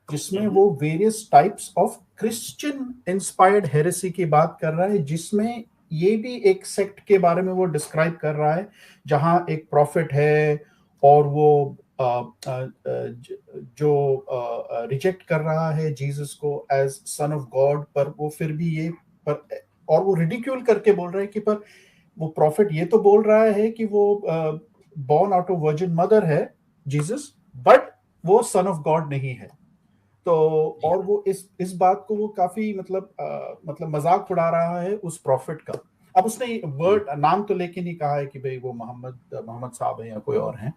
जिसमें वो various types of Christian inspired heresy की बात कर रहा है, जिसमें ये भी एक सेक्ट के बारे में वो डिस्क्राइब कर रहा है जहां एक प्रॉफिट है और वो जो रिजेक्ट कर रहा है जीसस को एज सन ऑफ गॉड, पर वो फिर भी ये पर और वो रिडिक्यूल करके बोल रहा है कि पर वो प्रॉफिट ये तो बोल रहा है कि वो born out of virgin mother है जीसस, बट वो सन ऑफ गॉड नहीं है। तो और वो इस बात को वो काफी मतलब मजाक उड़ा रहा है उस प्रॉफिट का। अब उसने वर्ड नाम तो लेके नहीं कहा है कि भाई वो मोहम्मद साहब है या कोई और है,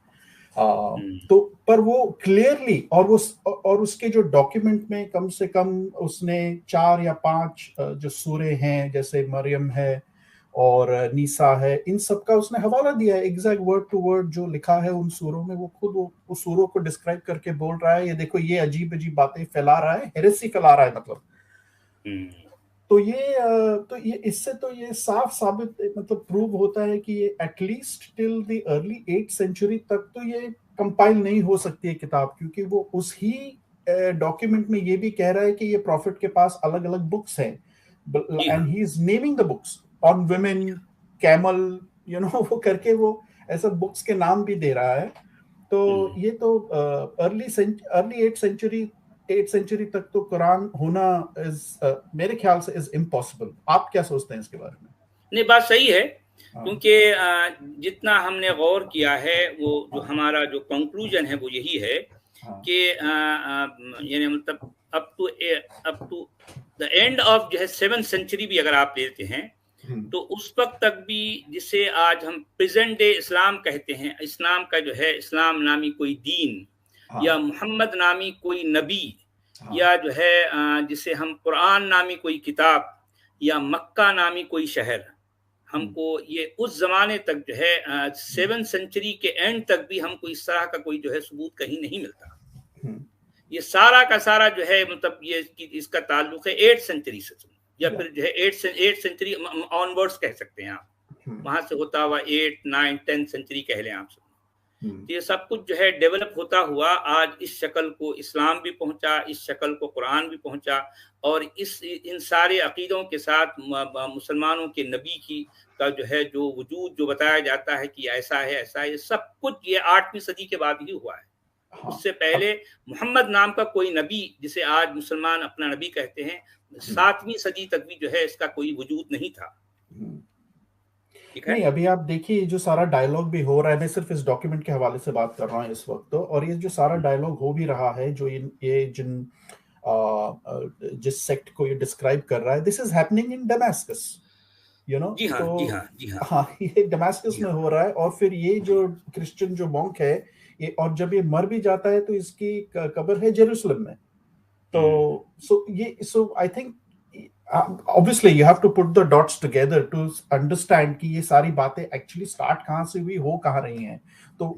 तो पर वो क्लियरली और उसके जो डॉक्यूमेंट में कम से कम उसने 4 या 5 जो सूरे हैं, जैसे मरियम है और नीसा है, इन सब का उसने हवाला दिया है, एग्जैक्ट वर्ड टू वर्ड जो लिखा है उन सूरों में। वो खुद उस सूरों को डिस्क्राइब करके बोल रहा है, ये देखो ये अजीब अजीब बातें फैला रहा है, हेरेसी फैला रहा है मतलब। तो ये इससे तो ये साफ साबित मतलब प्रूव होता है कि ये at least till the early 8th century तक तो ये कंपाइल नहीं हो सकती है किताब, क्योंकि वो उस ही डॉक्यूमेंट में ये भी कह रहा है कि ये प्रॉफिट के पास अलग अलग बुक्स हैं, and he is naming the books on women, camel, वो करके वो ऐसा बुक्स के नाम भी दे रहा है। तो ये तो अर्ली 8th सेंचुरी तक तो कुरान होना मेरे ख्याल से इज इम्पॉसिबल। आप क्या सोचते हैं इसके बारे में? नहीं, बात सही है, क्योंकि जितना हमने गौर किया है, वो जो हमारा जो कंक्लूजन है वो यही है कि यानी मतलब up to the end of जो है 7th सेंचुरी भी अगर आप लेते हैं तो उस वक्त तक भी, जिसे आज हम प्रेजेंट डे इस्लाम कहते हैं, इस्लाम का जो है इस्लाम नामी कोई दीन या मोहम्मद नामी कोई नबी या जो है जिसे हम कुरान नामी कोई किताब या मक्का नामी कोई शहर, हमको ये उस जमाने तक जो है 7th सेंचुरी के एंड तक भी हमको इस तरह का कोई जो है सबूत कहीं नहीं मिलता। ये सारा का सारा जो है मतलब ये इसका ताल्लुक है 8th सेंचुरी से, या फिर जो है 8th सेंचुरी ऑनवर्ड्स कह सकते हैं आप, वहां से होता हुआ 8th 9th 10th सेंचुरी कह लें आप सब। तो ये सब कुछ जो है डेवलप होता हुआ आज इस शक्ल को इस्लाम भी पहुंचा, इस शक्ल को कुरान भी पहुंचा, और इन सारे अकीदों के साथ मुसलमानों के नबी की का जो है जो वजूद जो बताया जाता है कि ऐसा है ऐसा है, ये सब कुछ ये 8वीं सदी के बाद ही हुआ है। उससे पहले मोहम्मद नाम का कोई नबी, जिसे आज मुसलमान अपना नबी कहते हैं, 7वीं सदी तक भी जो है इसका कोई वजूद नहीं था। नहीं, अभी आप देखिए जो सारा डायलॉग भी हो रहा है, मैं सिर्फ इस डॉक्यूमेंट के हवाले से बात कर रहा हूँ इस वक्त तो, और ये जो सारा डायलॉग हो भी रहा है, जो ये जिस सेक्ट को ये डिस्क्राइब कर रहा है, this is happening in Damascus, जी हाँ, तो जी हाँ, जी हाँ, हाँ, ये डमास्कस में हो रहा है। और फिर ये जो क्रिश्चियन जो मॉन्क है ये, और जब ये मर भी जाता है तो इसकी कब्र है जेरूसलम में। तो so I think obviously you have to put the dots together to understand कि ये सारी बातें एक्चुअली स्टार्ट कहाँ से हुई, हो कहाँ रही हैं। तो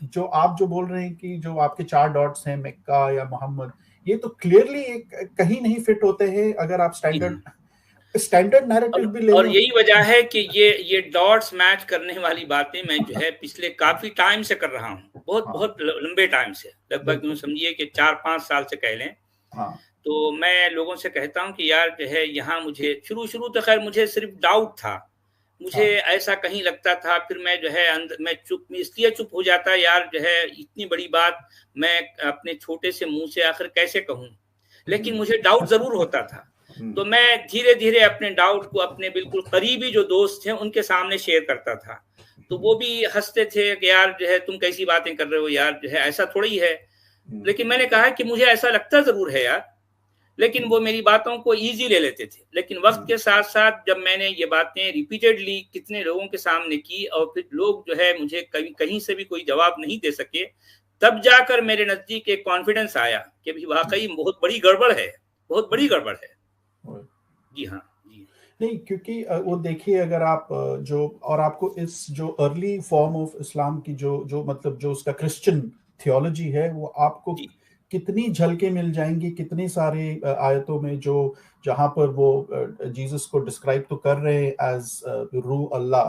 जो आप जो बोल रहे हैं कि जो आपके 4 डॉट्स हैं, मक्का या मोहम्मद, ये तो क्लियरली कहीं नहीं फिट होते हैं अगर आप स्टैंडर्ड नैरेटिव भी ले। और यही वजह है कि ये डॉट्स मैच करने वाली बातें मैं जो है पिछले काफी टाइम से कर रहा हूँ, बहुत लंबे टाइम से, लगभग समझिए कि 4-5 साल से कह लें। तो मैं लोगों से कहता हूं कि यार जो है यहाँ मुझे शुरू तो खैर मुझे सिर्फ डाउट था, मुझे ऐसा कहीं लगता था, फिर मैं जो है मैं इसलिए चुप हो जाता, यार जो है इतनी बड़ी बात मैं अपने छोटे से मुंह से आखिर कैसे कहूँ, लेकिन मुझे डाउट जरूर होता था। तो मैं धीरे धीरे अपने डाउट को अपने बिल्कुल करीबी जो दोस्त थे उनके सामने शेयर करता था। तो वो भी हंसते थे कि यार जो है तुम कैसी बातें कर रहे हो यार, जो है ऐसा थोड़ी ही है। लेकिन मैंने कहा कि मुझे ऐसा लगता जरूर है यार, लेकिन वो मेरी बातों को इजी ले लेते थे। लेकिन वक्त के साथ साथ जब मैंने ये बातें रिपीटेडली कितने लोगों के सामने की और फिर लोग जो है मुझे कहीं से भी कोई जवाब नहीं दे सके, तब जाकर मेरे नजदीक एक कॉन्फिडेंस आया कि भी वाकई बहुत बड़ी गड़बड़ है, बहुत बड़ी गड़बड़ है। जी हाँ, जी नहीं, क्योंकि वो देखिए अगर आप जो और आपको इस जो अर्ली फॉर्म ऑफ इस्लाम की जो मतलब जो उसका क्रिश्चियन थियोलॉजी है, वो आपको कितनी झलकें मिल जाएंगी, कितनी सारी आयतों में जो जहां पर वो जीसस को डिस्क्राइब तो कर रहे हैं एज रूह अल्लाह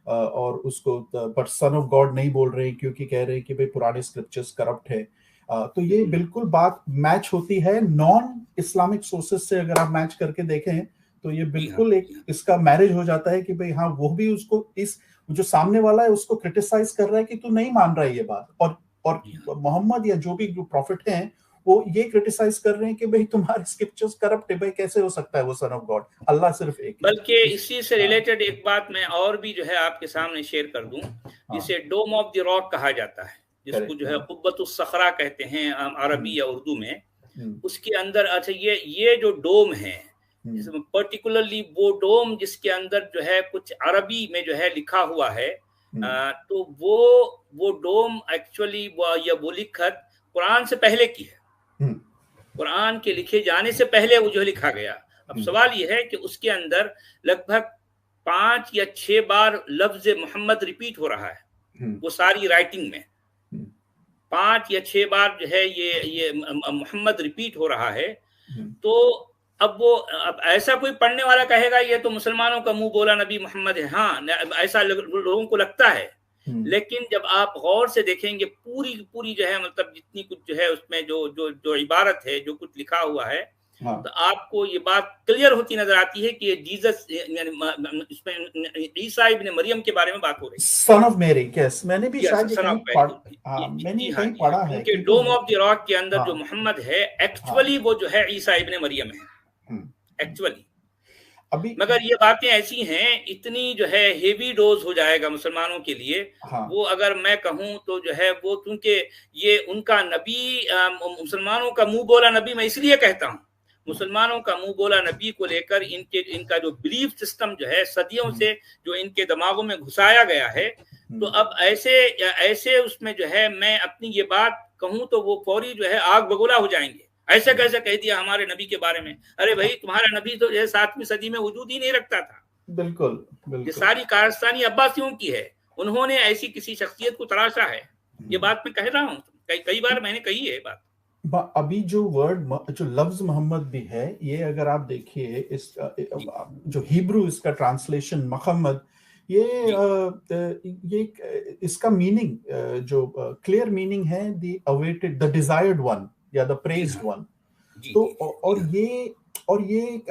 और उसको बट सन ऑफ गॉड नहीं बोल रहे हैं, क्योंकि कह रहे हैं कि भाई पुराने स्क्रिप्चर्स करप्ट है। तो ये बिल्कुल बात मैच होती है नॉन इस्लामिक सोर्सेस से। अगर आप मैच करके देखें तो ये बिल्कुल एक इसका मैरिज हो जाता है कि भाई हाँ, वो भी उसको इस जो सामने वाला है उसको क्रिटिसाइज कर रहा है कि तू नहीं मान रहा है ये बात, और मोहम्मद या जो भी जो प्रॉफिट हैं वो ये क्रिटिसाइज कर रहे हैं कि भाई तुम्हारे स्क्रिप्चर्स करप्ट है, भाई कैसे हो सकता है वो सन ऑफ गॉड, अल्लाह सिर्फ एक। बल्कि इसी से रिलेटेड एक बात मैं और भी जो है आपके सामने शेयर कर दूं, जिसे डोम ऑफ द रॉक कहा जाता है, जिसको जो है कुब्बतुस सखरा कहते हैं अरबी या उर्दू में। उसके अंदर अच्छा ये जो डोम है, जिसमें पर्टिकुलरली वो डोम जिसके अंदर जो है कुछ अरबी में जो है लिखा हुआ है, तो वो डोम एक्चुअली वो लिखत कुरान से पहले की है, कुरान के लिखे जाने से पहले वो जो लिखा गया। अब सवाल ये है कि उसके अंदर लगभग 5 या 6 बार लफ्ज मोहम्मद रिपीट हो रहा है, वो सारी राइटिंग में 5 या 6 बार जो है ये मोहम्मद रिपीट हो रहा है। तो अब ऐसा कोई पढ़ने वाला कहेगा ये तो मुसलमानों का मुंह बोला नबी मोहम्मद है, हाँ ऐसा लोगों को लगता है। लेकिन जब आप गौर से देखेंगे पूरी जो है मतलब जितनी कुछ जो है उसमें जो इबारत है, जो कुछ लिखा हुआ है, तो आपको ये बात क्लियर होती नजर आती है कि जीसस इसमें ईसा इब्न मरियम के बारे में बात हो रही है, सन ऑफ मैरी। यस, मैंने भी शायद कहीं पढ़ा है कि डोम ऑफ द रॉक के अंदर जो मोहम्मद है एक्चुअली वो जो है ईसा इब्न मरियम है एक्चुअली। अभी मगर ये बातें ऐसी हैं, इतनी जो है हेवी डोज हो जाएगा मुसलमानों के लिए। वो अगर मैं कहूँ तो जो है वो, क्योंकि ये उनका नबी मुसलमानों का मुंह बोला नबी, मैं इसलिए कहता हूँ मुसलमानों का मुंह बोला नबी को लेकर इनका जो बिलीफ सिस्टम जो है सदियों से जो इनके दिमागों में घुसाया गया है, तो अब ऐसे उसमें जो है मैं अपनी ये बात कहूँ तो वो फौरी जो है आग बगोला हो जाएंगे। ऐसे कैसे कह दिया हमारे नबी के बारे में? अरे भाई तुम्हारा नबी तो जो 7वीं सदी में वजूद ही नहीं रखता था। बिल्कुल ये सारी कारस्तानी अब्बासियों की है, उन्होंने ऐसी किसी शख्सियत को तराशा है। ये बात मैं कह रहा हूँ, कई बार मैंने कही है बात। अभी जो लफ्ज मोहम्मद भी है, ये अगर आप देखिए इस जो हिब्रू इसका ट्रांसलेशन मोहम्मद, ये इसका मीनिंग जो क्लियर मीनिंग है the awaited, the desired one या द प्रेज्ड वन। तो और ये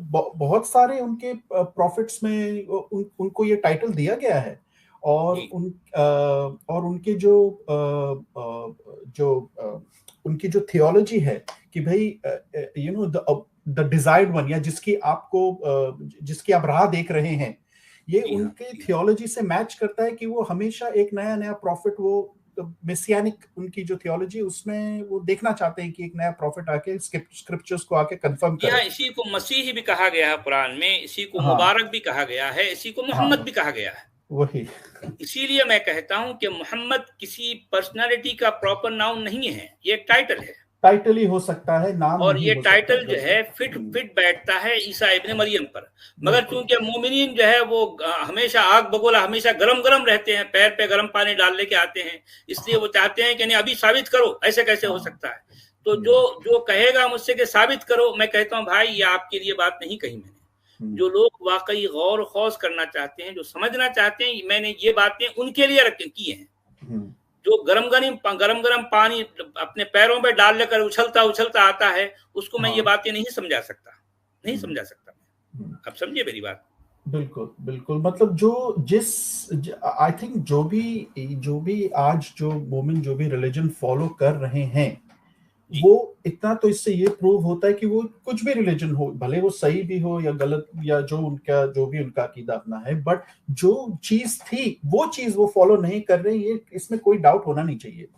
बहुत सारे उनके प्रॉफिट्स में उनको ये टाइटल दिया गया है, और उनके उनकी जो थियोलॉजी है कि भाई you know the desired one, या जिसकी आप राह देख रहे हैं, ये उनके थियोलॉजी से मैच करता है कि वो हमेशा एक नया प्रॉफिट, वो मेसियानिक उनकी जो थियोलॉजी उसमें वो देखना चाहते हैं कि एक नया प्रॉफिट आके स्क्रिप्चर्स को आके कंफर्म करे। इसी को मसीह भी कहा गया है कुरान में, इसी को मुबारक भी कहा गया है, इसी को मोहम्मद भी कहा गया है। वही इसीलिए मैं कहता हूं कि मोहम्मद किसी पर्सनालिटी का प्रॉपर नाउन नहीं है, ये एक टाइटल है। टाइटल ही हो सकता है, नाम और ये टाइटल जो है फिट बैठता है ईसा इब्न मरियम पर। मगर क्योंकि मोमिनीन जो है वो हमेशा आग बगोला, हमेशा गरम रहते हैं, पैर पे गरम पानी डाल लेके आते हैं, इसलिए वो चाहते हैं कि नहीं अभी साबित करो, ऐसे कैसे हो सकता है। तो जो कहेगा मुझसे कि साबित करो, मैं कहता हूँ भाई ये आपके लिए बात नहीं कही मैंने। जो लोग वाकई गौर खौज करना चाहते हैं, जो समझना चाहते हैं, मैंने ये बातें उनके लिए की हैं। जो गरम पानी अपने पैरों में डाल लेकर उछलता आता है, उसको मैं ये बातें नहीं समझा सकता। अब समझिए मेरी बात। बिल्कुल मतलब आई थिंक जो भी आज जो मोमिन जो भी रिलीजन फॉलो कर रहे हैं, वो इतना तो इससे ये प्रूव होता है कि वो कुछ भी रिलीजन हो, भले वो सही भी हो या गलत, या जो भी उनका अकीदा अपना है, बट जो चीज थी वो चीज वो फॉलो नहीं कर रहे, ये इसमें कोई डाउट होना नहीं चाहिए।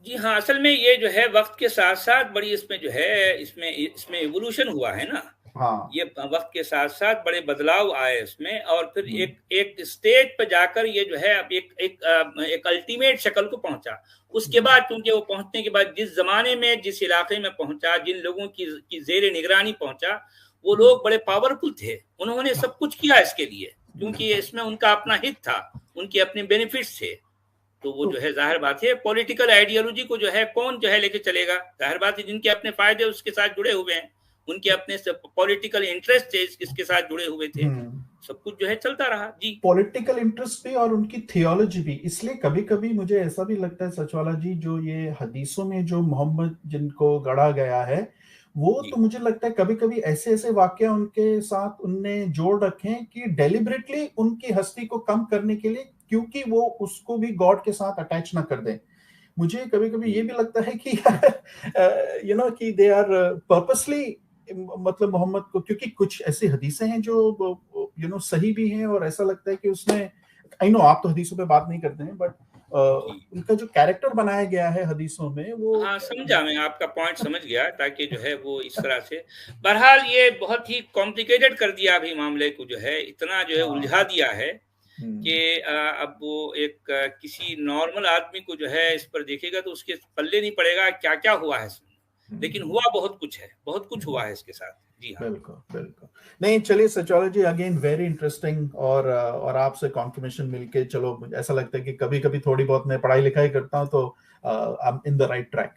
जी हाँ, असल में ये जो है वक्त के साथ साथ बड़ी इसमें जो है इसमें इवोल्यूशन हुआ है ना। हाँ, ये वक्त के साथ साथ बड़े बदलाव आए इसमें, और फिर एक स्टेज पर जाकर ये जो है अब एक अल्टीमेट शक्ल को पहुंचा। उसके बाद क्योंकि वो पहुंचने के बाद जिस जमाने में जिस इलाके में पहुंचा, जिन लोगों की जेर निगरानी पहुंचा, वो लोग बड़े पावरफुल थे, उन्होंने सब कुछ किया इसके लिए, क्योंकि इसमें उनका अपना हित था, उनके अपने बेनिफिट्स थे। तो वो जो है जाहिर बात है पॉलिटिकल आइडियोलॉजी को जो है कौन जो है लेके चलेगा, जाहिर बात है जिनके अपने फायदे उसके साथ जुड़े हुए हैं, उनके अपने पॉलिटिकल इंटरेस्ट थे इसके साथ जुड़े हुए थे, सब कुछ जो है चलता रहा। जी, पॉलिटिकल इंटरेस्ट भी और उनकी थियोलॉजी भी। इसलिए कभी कभी मुझे ऐसा भी लगता है सचवाला जी, जो ये हदीसों में जो मोहम्मद जिनको गढ़ा गया है, वो तो मुझे लगता है कभी कभी ऐसे ऐसे वाक्य उनके साथ उनने जोड़ रखे हैं कि डेलिबरेटली उनकी हस्ती को कम करने के लिए, क्योंकि वो उसको भी गॉड के साथ अटैच ना कर दें। मुझे कभी कभी ये भी लगता है कि कि दे आर पर्पसली, मतलब मोहम्मद को, क्योंकि कुछ ऐसी हदीसें हैं जो सही भी हैं, और ऐसा लगता है कि उसने, आई नो आप तो हदीसों पे बात नहीं करते हैं, बट उनका जो कैरेक्टर बनाया गया है हदीसों में वो, हाँ समझा, मैं आपका पॉइंट समझ गया, ताकि जो है वो इस तरह से, बहरहाल ये बहुत ही कॉम्प्लिकेटेड कर दिया अभी मामले को, जो है इतना जो है उलझा दिया है कि अब वो एक किसी नॉर्मल आदमी को जो है इस पर देखेगा तो उसके पल्ले नहीं पड़ेगा क्या क्या हुआ है इसमें, लेकिन हुआ बहुत कुछ है, बहुत कुछ हुआ है इसके साथ। जी हाँ, बिल्कुल बिल्कुल। नहीं, चलिए सोशियोलॉजी अगेन वेरी इंटरेस्टिंग, और आपसे कॉन्फर्मेशन मिलके चलो ऐसा लगता है कि कभी कभी थोड़ी बहुत मैं पढ़ाई लिखाई करता हूँ तो I am in the right track,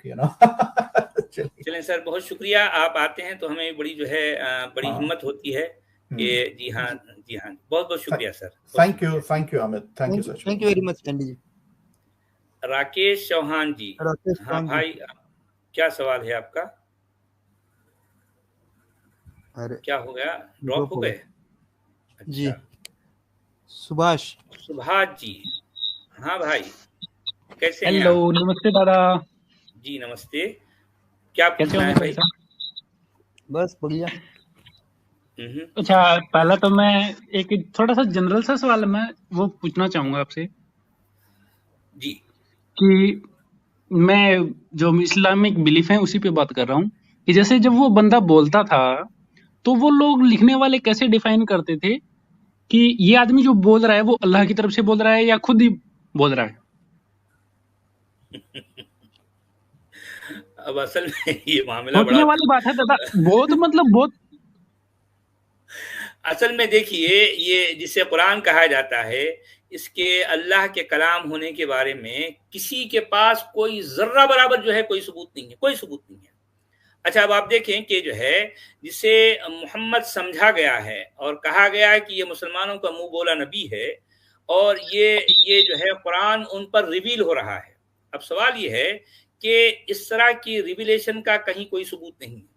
चलिए सर, बहुत शुक्रिया, आप आते हैं तो हमें बड़ी जो है बड़ी हिम्मत होती है कि जी हाँ, जी हाँ, बहुत बहुत शुक्रिया sir. Thank you Amit, thank you very much Candy ji. Rakesh Chauhan ji, हाँ भाई, क्या सवाल है आपका? अरे क्या हो गया, ड्रॉप हो गए? अच्छा। जी, सुभाष जी, हाँ भाई, कैसे हैं? हेलो, नमस्ते दादा जी, नमस्ते, क्या कैसे हो भाई? बस बढ़िया। अच्छा, पहला तो मैं एक थोड़ा सा जनरल सा सवाल मैं वो पूछना चाहूंगा आपसे जी, कि मैं जो इस्लामिक बिलीफ है उसी पे बात कर रहा हूँ कि जैसे जब वो बंदा बोलता था तो वो लोग लिखने वाले कैसे डिफाइन करते थे कि ये आदमी जो बोल रहा है वो अल्लाह की तरफ से बोल रहा है या खुद ही बोल रहा है? अब असल में ये मामला सोचने वाली बात है दादा, बहुत असल में देखिए, ये जिसे कुरान कहा जाता है, इसके अल्लाह के कलाम होने के बारे में किसी के पास कोई जर्रा बराबर जो है कोई सबूत नहीं है, कोई सबूत नहीं है। अच्छा, अब आप देखें कि जो है जिसे मोहम्मद समझा गया है और कहा गया है कि ये मुसलमानों का मुंह बोला नबी है, और ये जो है कुरान उन पर रिवील हो रहा है। अब सवाल ये है कि इस तरह की रिविलेशन का कहीं कोई सबूत नहीं है।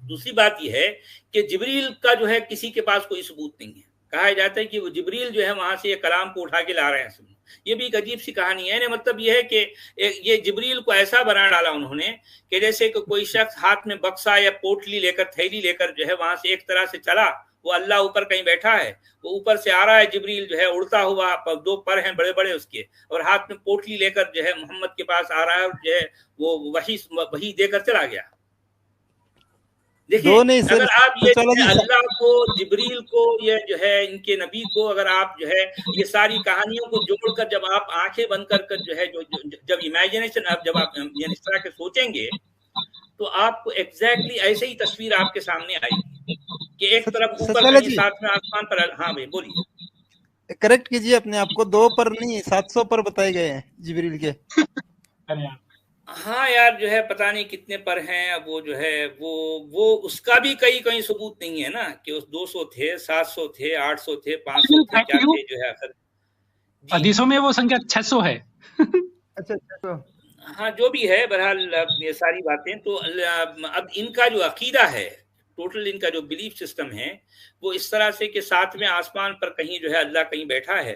दूसरी बात यह है कि जिब्रील का जो है किसी के पास कोई सबूत नहीं है। कहा जाता है कि वो जिब्रील जो है वहां से ये कलाम को उठा के ला रहे हैं। ये भी एक अजीब सी कहानी है। मतलब ये है कि ये जिब्रील को ऐसा बना डाला उन्होंने कि जैसे कि कोई शख्स हाथ में बक्सा या पोटली लेकर, थैली लेकर जो है वहां से एक तरह से चला, वो अल्लाह ऊपर कहीं बैठा है, वो ऊपर से आ रहा है जिब्रील जो है उड़ता हुआ, 2 पर हैं बड़े बड़े उसके, और हाथ में पोटली लेकर जो है मोहम्मद के पास आ रहा है, और जो है वो वही देकर चला गया। देखिए, अगर आप ये अल्लाह को, जिब्रील को, ये जो है इनके नबी को, अगर आप जो है ये सारी कहानियों को जोड़कर जब आप आंखें बंद कर जो है जब इमेजिनेशन, आप जब आप इस तरह के सोचेंगे तो आपको एग्जैक्टली ऐसे ही तस्वीर आपके सामने आएगी कि एक तरफ ऊपर कहीं साथ में आसमान पर। हाँ भाई बोलिए। करेक्ट कीजिए अपने आप को, 2 पर नहीं 700 पर बताए गए हैं जिब्रील के। हाँ यार, जो है पता नहीं कितने पर हैं। अब वो जो है वो उसका भी कहीं सबूत नहीं है ना, कि उस 200 थे, 700 थे, 800 थे, 500 थे, क्या थे जो है असल हदीसों में वो संख्या 600 है। अच्छा, हाँ जो भी है, बहरहाल ये सारी बातें तो अब इनका जो अकीदा है, टोटल इनका जो बिलीफ सिस्टम है, वो इस तरह से कि 7वें आसमान पर कहीं जो है अल्लाह कहीं बैठा है,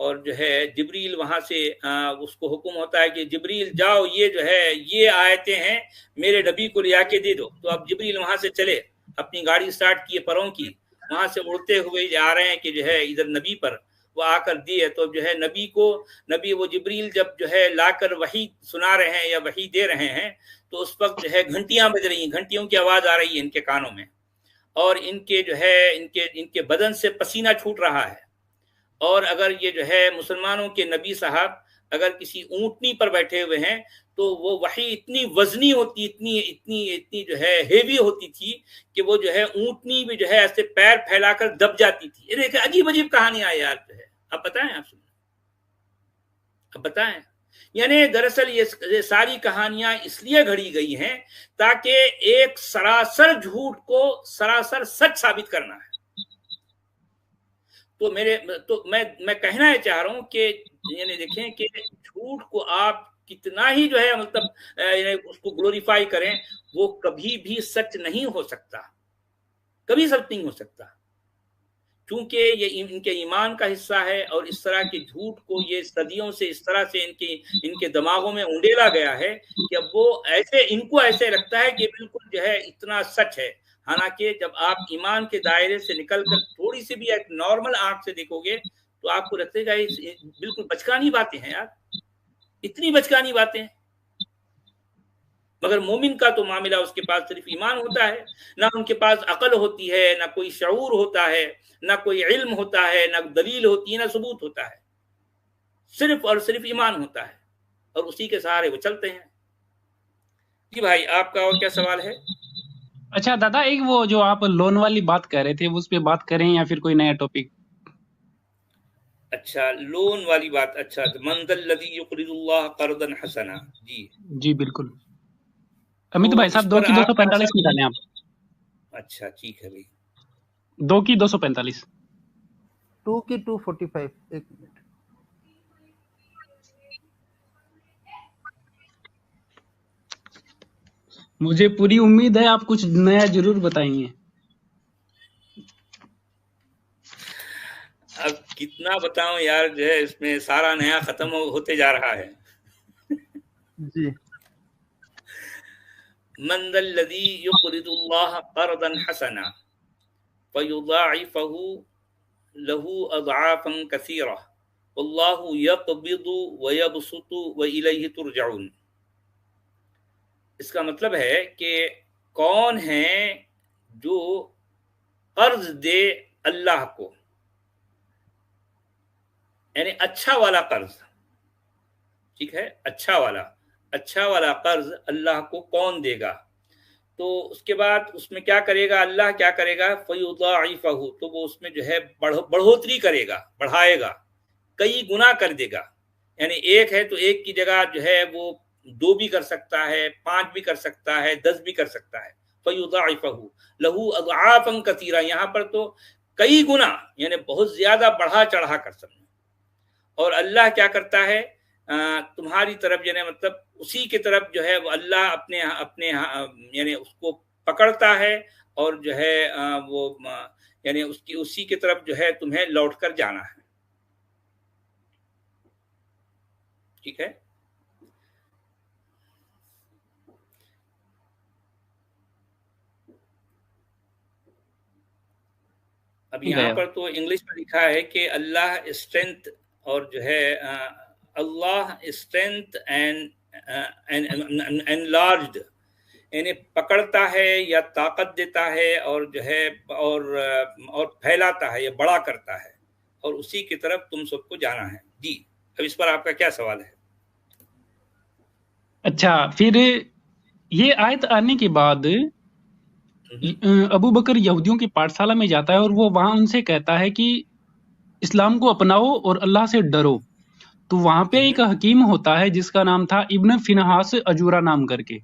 और जो है जिब्रील वहां से उसको हुक्म होता है कि जिब्रील जाओ, ये जो है ये आयतें हैं, मेरे नबी को ले आके दे दो। तो अब जिब्रील वहां से चले, अपनी गाड़ी स्टार्ट किए परों की, वहां से उड़ते हुए आ रहे हैं कि जो है इधर नबी पर वो आकर दिए। तो जो है नबी वो जिब्रील जब जो है लाकर वही सुना रहे हैं या वही दे रहे हैं, तो उस वक्त जो है घंटियां बज रही हैं, घंटियों की आवाज आ रही है इनके कानों में, और इनके जो है इनके बदन से पसीना छूट रहा है। और अगर ये जो है मुसलमानों के नबी साहब अगर किसी ऊंटनी पर बैठे हुए हैं तो वो वही इतनी वजनी होती, इतनी इतनी इतनी जो है हेवी होती थी कि वो जो है ऊंटनी भी जो है ऐसे पैर फैलाकर दब जाती थी। ये देखिए अजीब अजीब कहानियां यार जो है। अब बताएं, आप सुन, अब बताएं। यानी दरअसल ये सारी कहानियां इसलिए घड़ी गई हैं ताकि एक सरासर झूठ को सरासर सच साबित करना है। तो मैं कहना चाह रहा हूं कि यानी देखें कि झूठ को आप कितना ही जो है मतलब उसको ग्लोरीफाई करें, वो कभी भी सच नहीं हो सकता, कभी सच नहीं हो सकता, क्योंकि ये इनके ईमान का हिस्सा है। और इस तरह के झूठ को ये सदियों से इस तरह से इनके दिमागों में उंडेला गया है कि अब वो इनको ऐसे लगता है कि बिल्कुल जो है इतना सच है। हालांकि जब आप ईमान के दायरे से निकलकर थोड़ी सी भी एक नॉर्मल आंख से देखोगे तो आपको लगेगा बिल्कुल बचकानी बातें हैं यार, इतनी बचकानी बातें। मगर मोमिन का तो मामला, उसके पास सिर्फ ईमान होता है, ना उनके पास अकल होती है, ना कोई शऊर होता है, ना कोई इल्म होता है, ना दलील होती है, ना सबूत होता है, सिर्फ और सिर्फ ईमान होता है, और उसी के सहारे वो चलते हैं। जी भाई, आपका और क्या सवाल है? अच्छा दादा, एक वो जो आप लोन वाली बात कर रहे थे उस पे बात करें या फिर कोई नया टॉपिक? अच्छा, लोन वाली बात। अच्छा, मंदल लदी युक़रिदुल्लाह क़र्दन हसना। जी बिल्कुल। अमित भाई साहब 2 की 245 निकालें आप। अच्छा ठीक है भाई, 2 की 245, 2 की 245। एक मिनट, मुझे पूरी उम्मीद है आप कुछ नया जरूर बताएंगे। अब कितना बताऊं यार, जो है इसमें सारा नया खत्म होते जा रहा है। जी। मंदल लदी युक़रिदुल्लाह क़र्दन हसना फ़युज़ाइफ़हु लहू अज़आफ़न कसीरा वल्लाहु यक़बिदु व यबसुतु व इलैहि तुरजऊन। इसका मतलब है कि कौन है जो कर्ज दे अल्लाह को, यानी अच्छा वाला कर्ज, ठीक है, अच्छा वाला कर्ज अल्लाह को कौन देगा। तो उसके बाद उसमें क्या करेगा अल्लाह, क्या करेगा, फ़युज़ाइफ़हु, तो वो उसमें जो है बढ़ोतरी करेगा, बढ़ाएगा, कई गुना कर देगा। यानी एक है तो एक की जगह जो है वो 2 भी कर सकता है, 5 भी कर सकता है, 10 भी कर सकता है। फ़युज़ाइफ़हु लहू अज़आफ़न कसीरा, यहाँ पर तो कई गुना, यानी बहुत ज्यादा बढ़ा चढ़ा कर सकते। और अल्लाह क्या करता है, तुम्हारी तरफ यानी मतलब उसी की तरफ जो है वो अल्लाह अपने यानी उसको पकड़ता है और जो है वो यानी उसी की तरफ जो है तुम्हें लौटकर जाना है। ठीक है, अब यहाँ पर तो इंग्लिश में लिखा है कि अल्लाह स्ट्रेंथ, और जो है अल्लाह स्ट्रेंथ एंड एनलार्ज्ड, यानी पकड़ता है या ताकत देता है और जो है और फैलाता है या बड़ा करता है, और उसी की तरफ तुम सबको जाना है। जी, अब इस पर आपका क्या सवाल है? अच्छा, फिर ये आयत आने के बाद अबू बकर यहूदियों की पाठशाला में जाता है और वो वहां उनसे कहता है कि इस्लाम को अपनाओ और अल्लाह से डरो। तो वहां पे एक हकीम होता है जिसका नाम था इब्न फिनहास अजूरा नाम करके।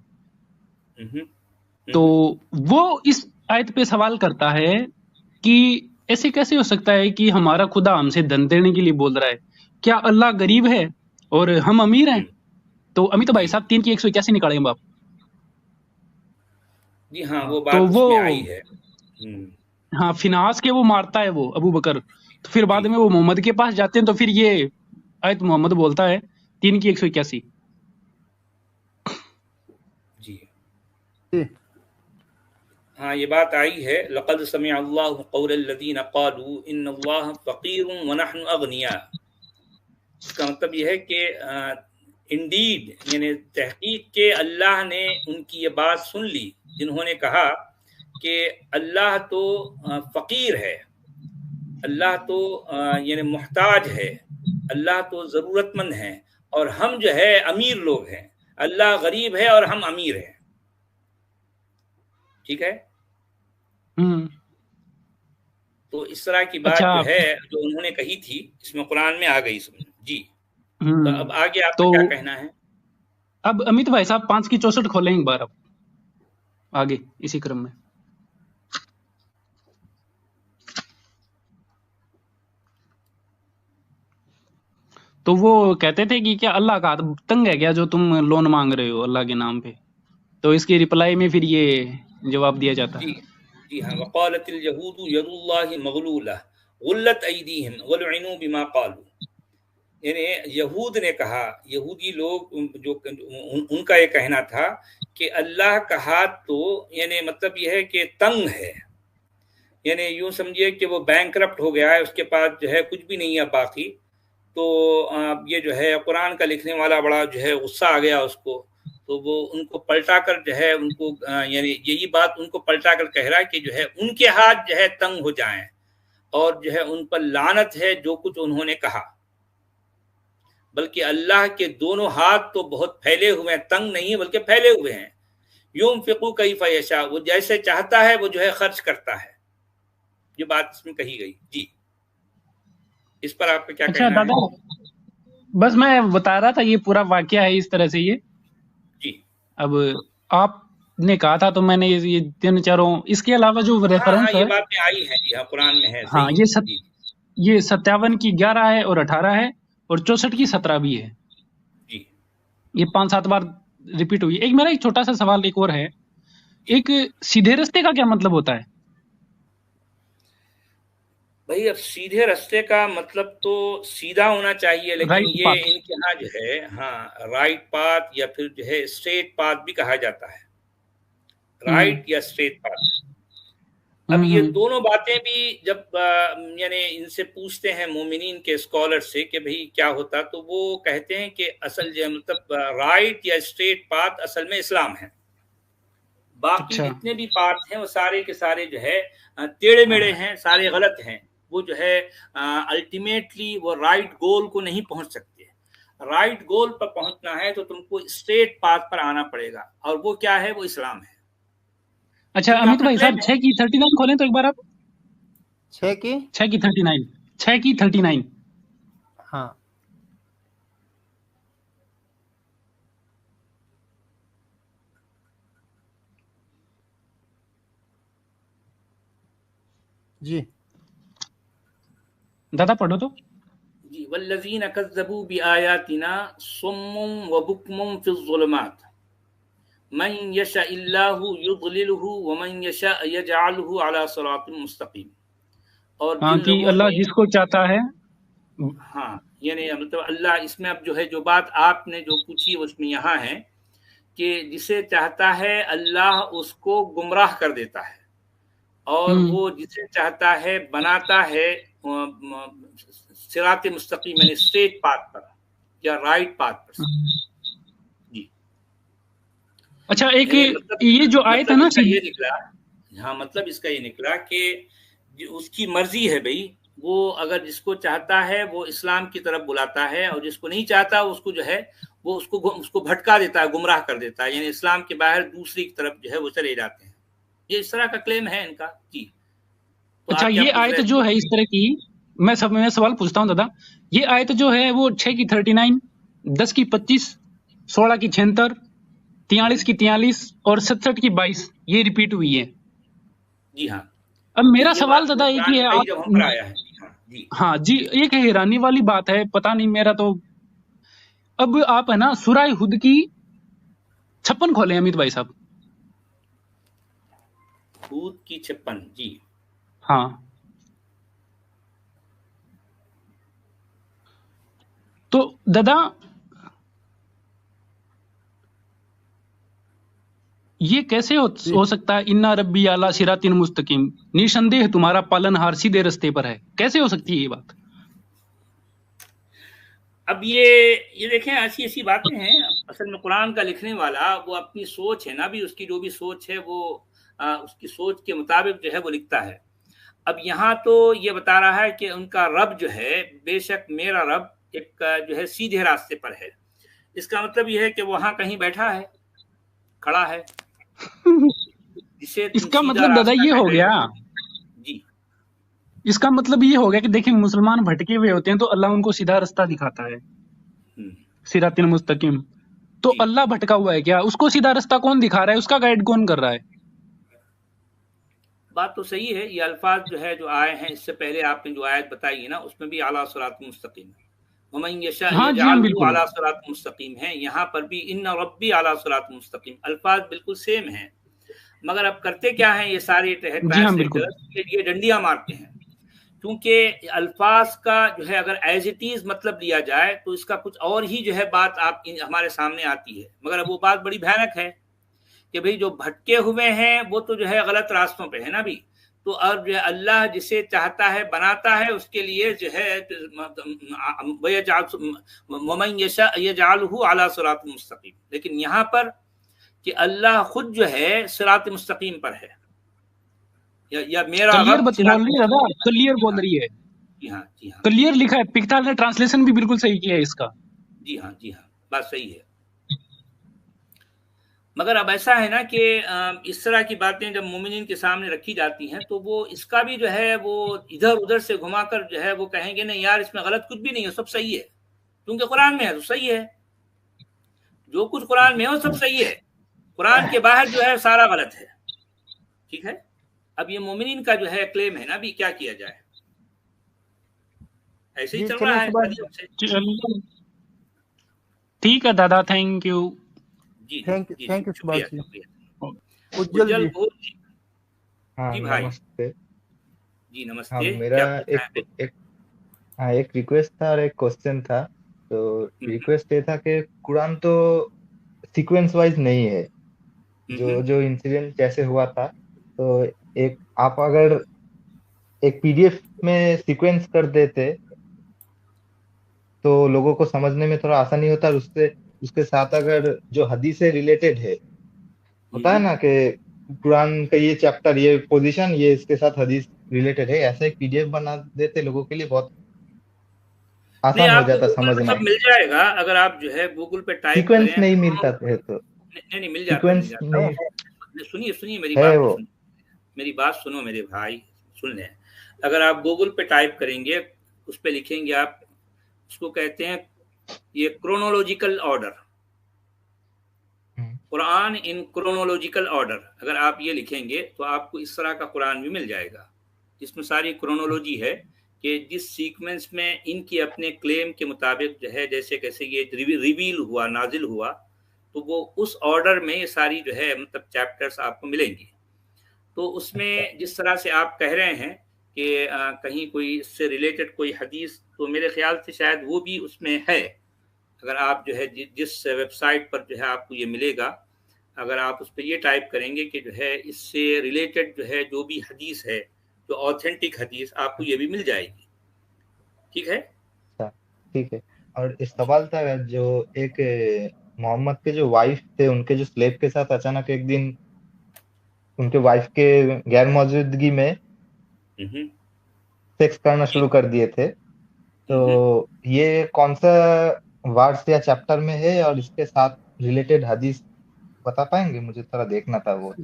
तो वो इस आयत पे सवाल करता है कि ऐसे कैसे हो सकता है कि हमारा खुदा हमसे धन देने के लिए बोल रहा है, क्या अल्लाह गरीब है और हम अमीर हैं? तो अमित भाई साहब 3 की 181 निकालेंगे आप। जी हाँ, वो बात तो उसमें आई है। हाँ, फिनास के वो मारता है वो अबू बकर। तो फिर बाद में वो मोहम्मद के पास जाते हैं, तो फिर ये आयत मोहम्मद बोलता है 3 की 181। जी हाँ, ये बात आई है, लक़द समिअ अल्लाहु क़ौलल लज़ीना क़ालू इन्नल्लाह फ़क़ीरुन व नहनु अग़निया। इसका मतलब ये है कि इंडीड यानी तहकीक के अल्लाह ने उनकी ये बात सुन ली जिन्होंने कहा कि अल्लाह तो फ़कीर है, अल्लाह तो यानी मुहताज है, अल्लाह तो ज़रूरतमंद है और हम जो है अमीर लोग हैं। अल्लाह गरीब है और हम अमीर हैं। ठीक है। तो इस तरह की बात जो है जो उन्होंने कही थी इसमें कुरान में आ गई समझ। जी तो अब आगे आपका क्या कहना है? अब अमित भाई साहब 5 की 64 खोलें एक बार, अब आगे इसी क्रम में। तो वो कहते थे कि क्या अल्लाह का हाथ तंग है क्या जो तुम लोन मांग रहे हो अल्लाह के नाम पे? तो इसकी रिप्लाई में फिर ये जवाब दिया जाता है। जी हाँ, वक़ालतिल यहूदु यदुल्लाहि मग़लूला गुल्लत अयदीहिम वलुइनु बिमा क़ालू। यानी यहूद ने कहा, यहूदी लोग जो उनका ये कहना था कि अल्लाह का हाथ तो यानी मतलब यह है कि तंग है, यानी यूं समझिए कि वो बैंकरप्ट हो गया है, उसके पास जो है कुछ भी नहीं है बाकी। तो ये जो है कुरान का लिखने वाला बड़ा जो है गुस्सा आ गया उसको, तो वो उनको पलटा कर जो है उनको यानी यही बात उनको पलटा कर कह रहा है कि जो है उनके हाथ जो है तंग हो जाएं और जो है उन पर लानत है जो कुछ उन्होंने कहा। बल्कि अल्लाह के दोनों हाथ तो बहुत फैले हुए हैं, तंग नहीं बल्कि फैले हुए हैं। युनफ़िक़ु कैफ़ा यशा, वो जैसे चाहता है वो जो है खर्च करता है। ये बात इसमें कही गई। जी इस पर आपका क्या कहना दादा है? बस मैं बता रहा था ये पूरा वाकया है इस तरह से ये। जी अब आपने कहा था तो मैंने ये 3-4 इसके अलावा जो रेफरेंस है ये बातें आई हैं। जी हाँ, कुरान में है। हाँ, ये 57 की 11 है और 18 है और 64 की 17 भी है। जी ये 5-7 बार रिपीट हुई। एक मेरा एक छोटा सा सवाल एक और है, एक सीधे रास्ते का क्या मतलब होता है भाई? अब सीधे रास्ते का मतलब तो सीधा होना चाहिए, लेकिन ये इनके यहाँ जो है हाँ राइट पाथ या फिर जो है स्ट्रेट पाथ भी कहा जाता है, राइट या स्ट्रेट पाथ। अब ये दोनों बातें भी जब यानी इनसे पूछते हैं मोमिनीन के स्कॉलर से कि भाई क्या होता, तो वो कहते हैं कि असल जो मतलब राइट या स्ट्रेट पाथ असल में इस्लाम है। बाकी जितने भी पाथ हैं वो सारे के सारे जो है टेढ़े मेढ़े हैं, सारे गलत हैं। वो जो है अल्टीमेटली वो राइट गोल को नहीं पहुंच सकते। राइट गोल पर पहुंचना है तो तुमको स्ट्रेट पाथ पर आना पड़ेगा, और वो क्या है? वो इस्लाम है। अच्छा अमित भाई साहब 6 की 39 खोलें तो एक बार आप। 6 की 39 6 की 39। हाँ जी दादा पढ़ो तो। जी वल्लज़ीना कज़्ज़बू बिआयातिना सुम्मुम व बुक्मुम फ़िज़्ज़ुलुमात मन यशाइल्लाहु युज़लिलहु व मन यशा यजअलहु अला सिरातिन मुस्तक़ीम। और हाँ कि अल्लाह जिसको चाहता है, हाँ यानी मतलब अल्लाह इसमें अब जो है जो बात आपने जो पूछी उसमें यहाँ है कि जिसे चाहता है अल्लाह उसको गुमराह कर देता है, और वो जिसे चाहता है बनाता है सिरात मुस्तकीम यानी स्ट्रेट पाथ पर या राइट पाथ पर। जी अच्छा एक मतलब, ये जो आयत है ना ये निकला, हाँ मतलब इसका ये निकला कि उसकी मर्जी है भाई, वो अगर जिसको चाहता है वो इस्लाम की तरफ बुलाता है, और जिसको नहीं चाहता उसको जो है वो उसको भटका देता है, गुमराह कर देता है, यानी इस्लाम के बाहर दूसरी तरफ जो है वो चले जाते हैं। ये इस तरह का क्लेम है इनका। जी तो अच्छा ये आयत जो है इस तरह की, मैं सवाल पूछता हूँ दादा, ये आयत जो है वो 6 की 39, 10 की 25, 16 की 76, 43 की 43 और 67 की 22 ये रिपीट हुई है। जी हाँ। अब मेरा सवाल दादा एक ही है, हाँ जी एक हैरानी वाली बात है, पता नहीं मेरा तो, अब आप है ना सूरह हुद की 56 खोले अमित भाई साहब। हुद की 56 जी हाँ तो दादा ये कैसे हो सकता है? इन्ना रब्बी आला सिरातिन मुस्तकीम, निसंदेह तुम्हारा पालनहार सीधे रास्ते पर है, कैसे हो सकती है ये बात? अब ये देखें, ऐसी ऐसी बातें हैं। असल में कुरान का लिखने वाला वो अपनी सोच है ना भी, उसकी जो भी सोच है वो उसकी सोच के मुताबिक जो है वो लिखता है। अब यहाँ तो ये बता रहा है कि उनका रब जो है, बेशक मेरा रब एक जो है सीधे रास्ते पर है। इसका मतलब ये है कि वहां कहीं बैठा है, खड़ा है, जिसे इसका मतलब दादा ये हो गया जी, इसका मतलब ये हो गया कि देखिए मुसलमान भटके हुए होते हैं तो अल्लाह उनको सीधा रास्ता दिखाता है, सिरातिल मुस्तकीम। तो अल्लाह भटका हुआ है क्या? उसको सीधा रास्ता कौन दिखा रहा है? उसका गाइड कौन कर रहा है? बात तो सही है। ये अल्फाज जो है जो आए हैं, इससे पहले आपने जो आयत बताई है ना, उसमें भी आला सिरातुल मुस्तकीम है, वमन यशा यजअलहु आला सिरातुल मुस्तकीम है। यहाँ पर भी इन्ना रब्बी आला सिरातुल मुस्तकीम, अल्फाज बिल्कुल सेम है। मगर अब करते क्या है ये सारे ट्रांसलेटर्स, ये डंडियां मारते हैं। क्योंकि अल्फाज का जो है अगर एज इट इज मतलब लिया जाए तो इसका कुछ और ही जो है बात आप हमारे सामने आती है। मगर अब वो बात बड़ी भयानक है कि भाई जो भटके हुए हैं वो तो जो है गलत रास्तों पे है ना भी। तो अब जो है अल्लाह जिसे चाहता है बनाता है, उसके लिए जो है वमन यशा यजअलहु अला सिरातिल मुस्तकीम। लेकिन यहाँ पर कि अल्लाह खुद जो है सिरात मुस्तकीम पर है, या मेरा क्लियर बोल रही है दादा, क्लियर बोल रही है। जी हाँ, जी हाँ, क्लियर लिखा है। पिक्ताल ने ट्रांसलेशन भी बिल्कुल सही किया है इसका। जी हाँ, जी हाँ, बात सही है। मगर अब ऐसा है ना कि इस तरह की बातें जब मोमिनीन के सामने रखी जाती हैं तो वो इसका भी जो है वो इधर उधर से घुमाकर जो है वो कहेंगे नहीं यार इसमें गलत कुछ भी नहीं है, सब सही है, क्योंकि कुरान में है तो सही है। जो कुछ कुरान में हो सब सही है, कुरान के बाहर जो है सारा गलत है। ठीक है। अब ये मोमिनीन का जो है क्लेम है ना, अभी क्या किया जाए, ऐसे ही चल रहा है। ठीक है दादा, थैंक यू। जी थैंक यू सुभाष जी। उज्जवल जी, हाँ जी भाई, नमस्ते जी नमस्ते। हाँ मेरा एक रिक्वेस्ट था और एक क्वेश्चन था। तो रिक्वेस्ट ये था कि कुरान तो सीक्वेंस वाइज नहीं है, जो इंसिडेंट जैसे हुआ था, तो एक आप अगर एक पीडीएफ में सीक्वेंस कर देते तो लोगों को समझने में थोड़ा आसानी होता, और उसके साथ अगर जो हदीस से रिलेटेड है, होता है ना कि कुरान का ये चैप्टर, ये पोजीशन, ये इसके साथ हदीस रिलेटेड है, ऐसा एक पीडीएफ बना देते लोगों के लिए बहुत आसान हो जाता समझना। सब मिल जाएगा अगर आप जो है गूगल पे टाइप सीक्वेंस नहीं मिलता है तो नहीं मिल जाता है। सुनिए मेरी बात सुनो मेरे भाई, सुन लें। अगर आप गूगल पे टाइप करेंगे, उस पे लिखेंगे आप, उसको कहते हैं ये chronological order, Quran in chronological order. अगर आप ये लिखेंगे तो आपको इस तरह का कुरान भी मिल जाएगा, जिसमें सारी क्रोनोलॉजी है कि जिस सीक्वेंस में इनकी अपने क्लेम के मुताबिक जो है जैसे कैसे ये रिवील हुआ, नाजिल हुआ, तो वो उस ऑर्डर में ये सारी जो है मतलब चैप्टर्स आपको मिलेंगे। तो उसमें जिस तरह से आप कह रहे हैं कि कहीं कोई इससे रिलेटेड कोई हदीस, तो मेरे ख्याल से शायद वो भी उसमें है। अगर आप जो है जिस वेबसाइट पर जो है आपको ये मिलेगा, अगर आप उस पर ये टाइप करेंगे कि जो है इससे रिलेटेड जो है जो भी हदीस है, जो ऑथेंटिक हदीस, आपको ये भी मिल जाएगी। ठीक है, ठीक है। और इस सवाल था, जो एक मोहम्मद के जो वाइफ थे, उनके जो स्लेव के साथ अचानक एक दिन उनके वाइफ के गैर मौजूदगी में सेक्स करना शुरू कर दिए थे, तो ये कौन सा वर्स या चैप्टर में है और इसके साथ रिलेटेड हदीस बता पाएंगे? मुझे थोड़ा देखना था वो।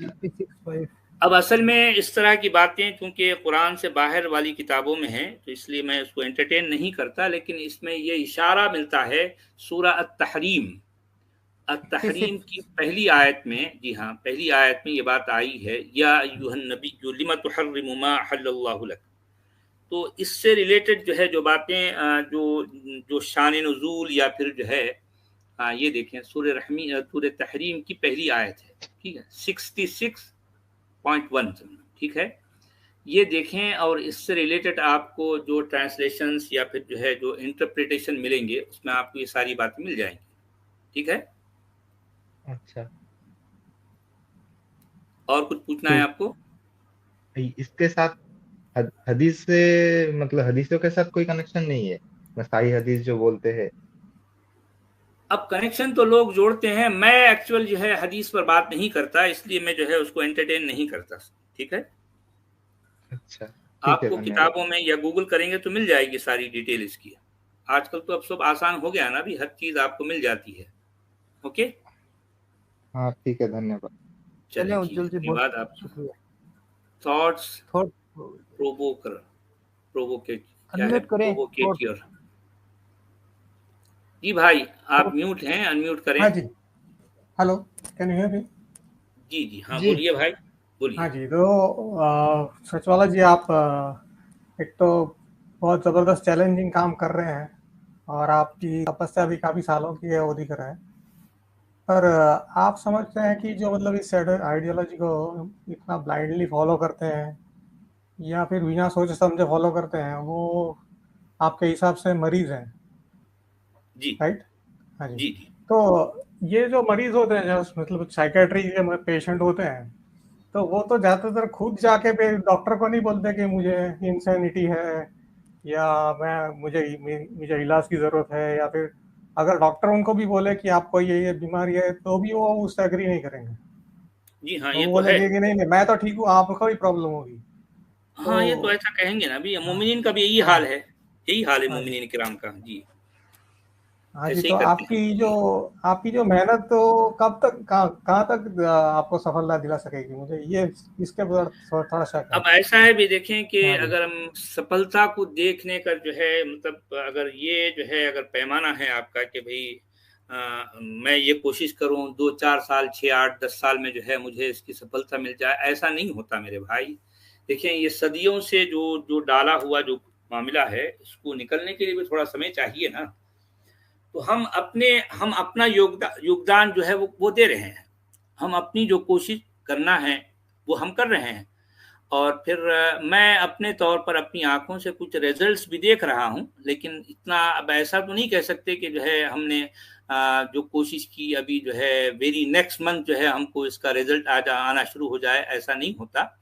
अब असल में इस तरह की बातें क्योंकि कुरान से बाहर वाली किताबों में हैं, तो इसलिए मैं उसको एंटरटेन नहीं करता। लेकिन इसमें ये इशारा मिलता है सूरा अत-तहरीम की पहली आयत में। जी हाँ, पहली आयत में ये बात आई है, या अय्युहन नबिय्यु लिमा तुहर्रिमु मा अहल्लल्लाहु लक। तो इससे रिलेटेड जो है जो बातें जो शान नुज़ूल या फिर जो है ये देखें, सूरह तहरीम की पहली आयत है, ठीक है, 66.1, ठीक है। ये देखें और इससे रिलेटेड आपको जो ट्रांसलेशंस या फिर जो है जो इंटरप्रिटेशन मिलेंगे उसमें आपको ये सारी बातें मिल जाएंगी। ठीक है, अच्छा, और कुछ पूछना है आपको? इसके साथ हदीस से मतलब हदीसों के साथ कोई कनेक्शन नहीं है, सही हदीस जो बोलते हैं? अब कनेक्शन तो लोग जोड़ते हैं, मैं एक्चुअल जो है हदीस पर बात नहीं करता, इसलिए मैं जो है उसको एंटरटेन नहीं करता। ठीक है, अच्छा, आपको किताबों में या गूगल करेंगे तो मिल जाएगी सारी डिटेल इसकी। आजकल तो अब सब आसान हो गया ना, भी हर चीज आपको मिल जाती है। ओके, हाँ ठीक है, धन्यवाद। चलिए उज्जवल जी, धन्यवाद आपका। थॉट्स प्रोवोकेट क्या है? प्रोवोकेटियर। जी भाई, आप म्यूट हैं, अनम्यूट करें। हाँ जी, hello, can you hear me? जी जी, हाँ बोलिए भाई, बोलिए। हाँ जी, तो सचवाला जी, आप एक तो बहुत ज़बरदस्त चैलेंजिंग काम कर रहे हैं और आपकी तपस्या भी काफ़ी सालों की है, वो दिख रहा है। पर आप समझते हैं कि जो मतलब इस आइडियोलॉजी को इतना ब्लाइंडली फॉलो करते हैं या फिर बिना सोचे समझे फॉलो करते हैं, वो आपके हिसाब से मरीज हैं? जी, राइट, हाँ जी। जी। तो ये जो मरीज होते हैं, जो मतलब साइकेट्री के पेशेंट होते हैं, तो वो तो ज़्यादातर खुद जाके डॉक्टर को नहीं बोलते कि मुझे इंसैनिटी है या मुझे इलाज की ज़रूरत है, या फिर अगर डॉक्टर उनको भी बोले कि आपको ये बीमारी है तो भी वो उससे एग्री नहीं करेंगे। जी हाँ, तो ये वो तो है। बोलेंगे कि नहीं मैं तो ठीक हूँ, आपको ही प्रॉब्लम होगी। हाँ, ये तो ऐसा कहेंगे ना भी, मोमिनीन का भी यही हाल है, यही हाल है मोमिनीन किराम का। जी हाँ जी, तो आपकी जो मेहनत तो कब तक कहाँ तक आपको सफलता दिला सकेगी? मुझे ये इसके थोड़ा शक है। अब ऐसा है भी, देखें कि अगर हम सफलता को देखने का जो है मतलब अगर ये जो है अगर पैमाना है आपका कि भाई मैं ये कोशिश करूं 2-4 साल 6-8-10 साल में जो है मुझे इसकी सफलता मिल जाए, ऐसा नहीं होता मेरे भाई। देखें, ये सदियों से जो डाला हुआ जो मामला है, इसको निकलने के लिए भी थोड़ा समय चाहिए ना। तो हम अपना योगदान जो है वो दे रहे हैं। हम अपनी जो कोशिश करना है वो हम कर रहे हैं, और फिर मैं अपने तौर पर अपनी आंखों से कुछ रिजल्ट्स भी देख रहा हूं, लेकिन इतना अब ऐसा तो नहीं कह सकते कि जो है हमने जो कोशिश की अभी जो है वेरी नेक्स्ट मंथ जो है हमको इसका रिजल्ट आना शुरू हो जाए, ऐसा नहीं होता।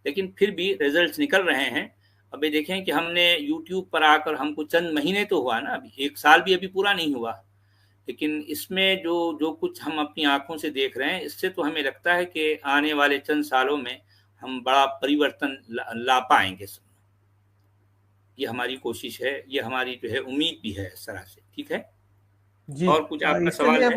लेकिन फिर भी रिजल्ट्स निकल रहे हैं। अभी देखें कि हमने YouTube पर आकर हमको चंद महीने तो हुआ ना, अभी 1 साल भी अभी पूरा नहीं हुआ, लेकिन इसमें जो कुछ हम अपनी आंखों से देख रहे हैं, इससे तो हमें लगता है कि आने वाले चंद सालों में हम बड़ा परिवर्तन ला पाएंगे। ये हमारी कोशिश है, ये हमारी जो है उम्मीद भी है इस तरह से। ठीक है जी, और कुछ आपका सवाल है?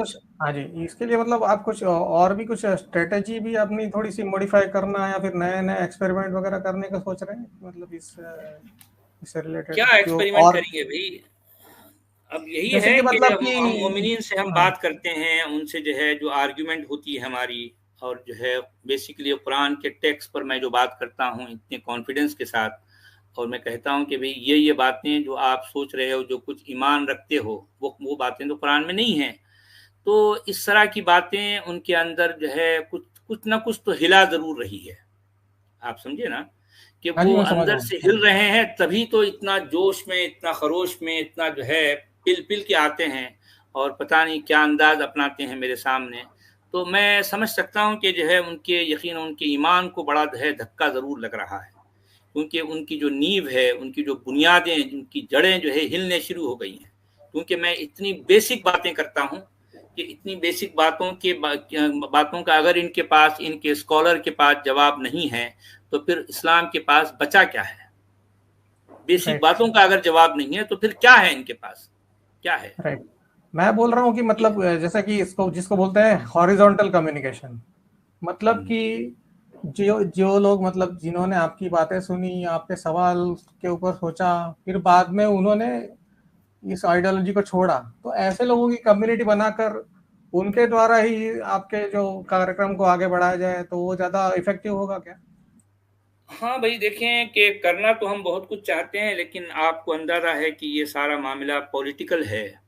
हाँ जी, इसके लिए मतलब आप कुछ और भी कुछ स्ट्रेटेजी भी अपनी थोड़ी सी मॉडिफाई करना या फिर नए एक्सपेरिमेंट वगैरह करने का सोच रहे हैं, मतलब इससे रिलेटेड क्या एक्सपेरिमेंट करेंगे भाई? अब यही है कि मतलब हम मोमिनीन से हम बात करते हैं, उनसे जो है जो आर्ग्यूमेंट होती है हमारी, और जो है बेसिकली कुरान के टेक्स्ट पर मैं जो बात करता हूँ इतने कॉन्फिडेंस के साथ, और मैं कहता हूँ कि भाई ये बातें जो आप सोच रहे हो, जो कुछ ईमान रखते हो, वो बातें तो कुरान में नहीं हैं। तो इस तरह की बातें उनके अंदर जो है कुछ ना कुछ तो हिला जरूर रही है। आप समझे ना कि वो अंदर से हिल रहे हैं, तभी तो इतना जोश में, इतना खरोश में, इतना जो है पिल के आते हैं और पता नहीं क्या अंदाज अपनाते हैं मेरे सामने। तो मैं समझ सकता हूँ कि जो है उनके यकीन, उनके ईमान को बड़ा जो है धक्का ज़रूर लग रहा है, क्योंकि उनकी जो नींव है, उनकी जो बुनियादें, उनकी जड़ें जो है हिलने शुरू हो गई हैं। क्योंकि मैं इतनी बेसिक बातें करता हूँ कि इतनी बेसिक बातों का अगर इनके स्कॉलर के पास जवाब नहीं है, तो फिर इस्लाम के पास बचा क्या है? बेसिक बातों का अगर जवाब नहीं है तो फिर क्या है इनके पास, क्या है? राइट, मैं बोल रहा हूँ कि मतलब जैसा कि जिसको बोलते हैं हॉरिजॉन्टल कम्युनिकेशन, मतलब कि जो लोग मतलब जिन्होंने आपकी बातें सुनी, आपके सवाल के ऊपर सोचा, फिर बाद में उन्होंने इस आइडियोलॉजी को छोड़ा, तो ऐसे लोगों की कम्युनिटी बनाकर उनके द्वारा ही आपके जो कार्यक्रम को आगे बढ़ाया जाए तो वो ज़्यादा इफेक्टिव होगा क्या? हाँ भाई, देखें कि करना तो हम बहुत कुछ चाहते हैं, लेकिन आपको अंदाजा है कि ये सारा मामला पॉलिटिकल है,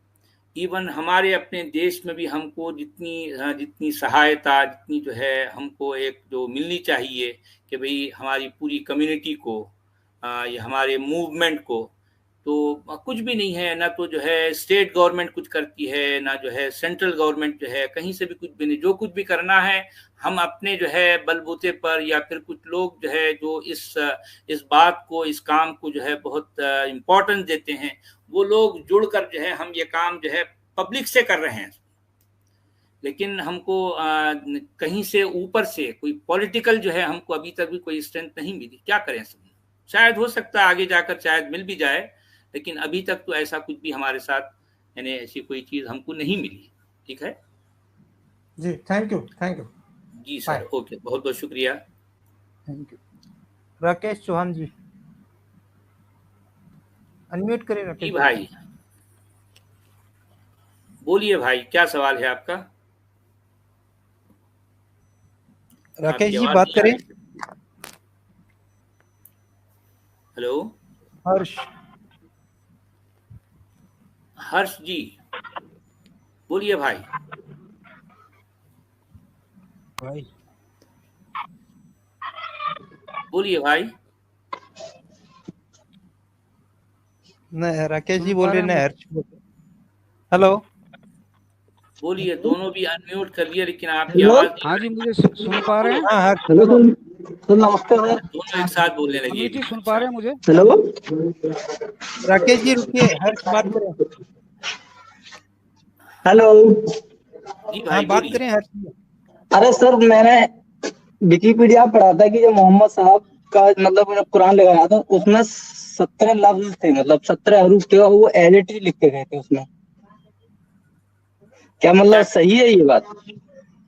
इवन हमारे अपने देश में भी हमको जितनी सहायता, जितनी जो है हमको एक जो मिलनी चाहिए कि भाई हमारी पूरी कम्युनिटी को या हमारे मूवमेंट को, तो कुछ भी नहीं है। ना तो जो है स्टेट गवर्नमेंट कुछ करती है, ना जो है सेंट्रल गवर्नमेंट जो है, कहीं से भी कुछ भी नहीं। जो कुछ भी करना है हम अपने जो है बलबूते पर, या फिर कुछ लोग जो है जो इस बात को, इस काम को जो है बहुत इम्पोर्टेंस देते हैं, वो लोग जुड़कर जो है हम ये काम जो है पब्लिक से कर रहे हैं। लेकिन हमको कहीं से ऊपर से कोई पॉलिटिकल जो है हमको अभी तक भी कोई स्ट्रेंथ नहीं मिली। क्या करें सब? शायद हो सकता है आगे जाकर शायद मिल भी जाए, लेकिन अभी तक तो ऐसा कुछ भी हमारे साथ यानी ऐसी कोई चीज हमको नहीं मिली। ठीक है जी, थैंक यू जी सर, ओके, बहुत बहुत शुक्रिया, thank you. Rakesh Chauhan ji unmute करें। राकेश जी भाई बोलिए भाई, क्या सवाल है आपका? राकेश जी बात करें। हेलो हर्ष जी बोलिए भाई। बोलिए भाई। नहीं, राकेश जी बोल रहे हैं, हर्ष। हेलो बोलिए, दोनों भी अनम्यूट कर लिए, लेकिन आपकी आवाज। हाँ जी, मुझे सुन पा रहे हैं? हाँ हेलो सर, नमस्ते सर। दोनों एक साथ बोलने लगे जी, सुन पा रहे हैं मुझे? हेलो राकेश जी रुकिए, हर्ष बात करें। हेलो जी भाई हाँ बात करें हर्ष जी। अरे सर, मैंने विकिपीडिया पढ़ा था कि जब मोहम्मद साहब का मतलब जब कुरान लगाया था उसमें 17 लफ्ज थे, मतलब 17 हरूफ थे, और वो एज इट इज लिखे गए थे उसमें। क्या मतलब सही है ये बात?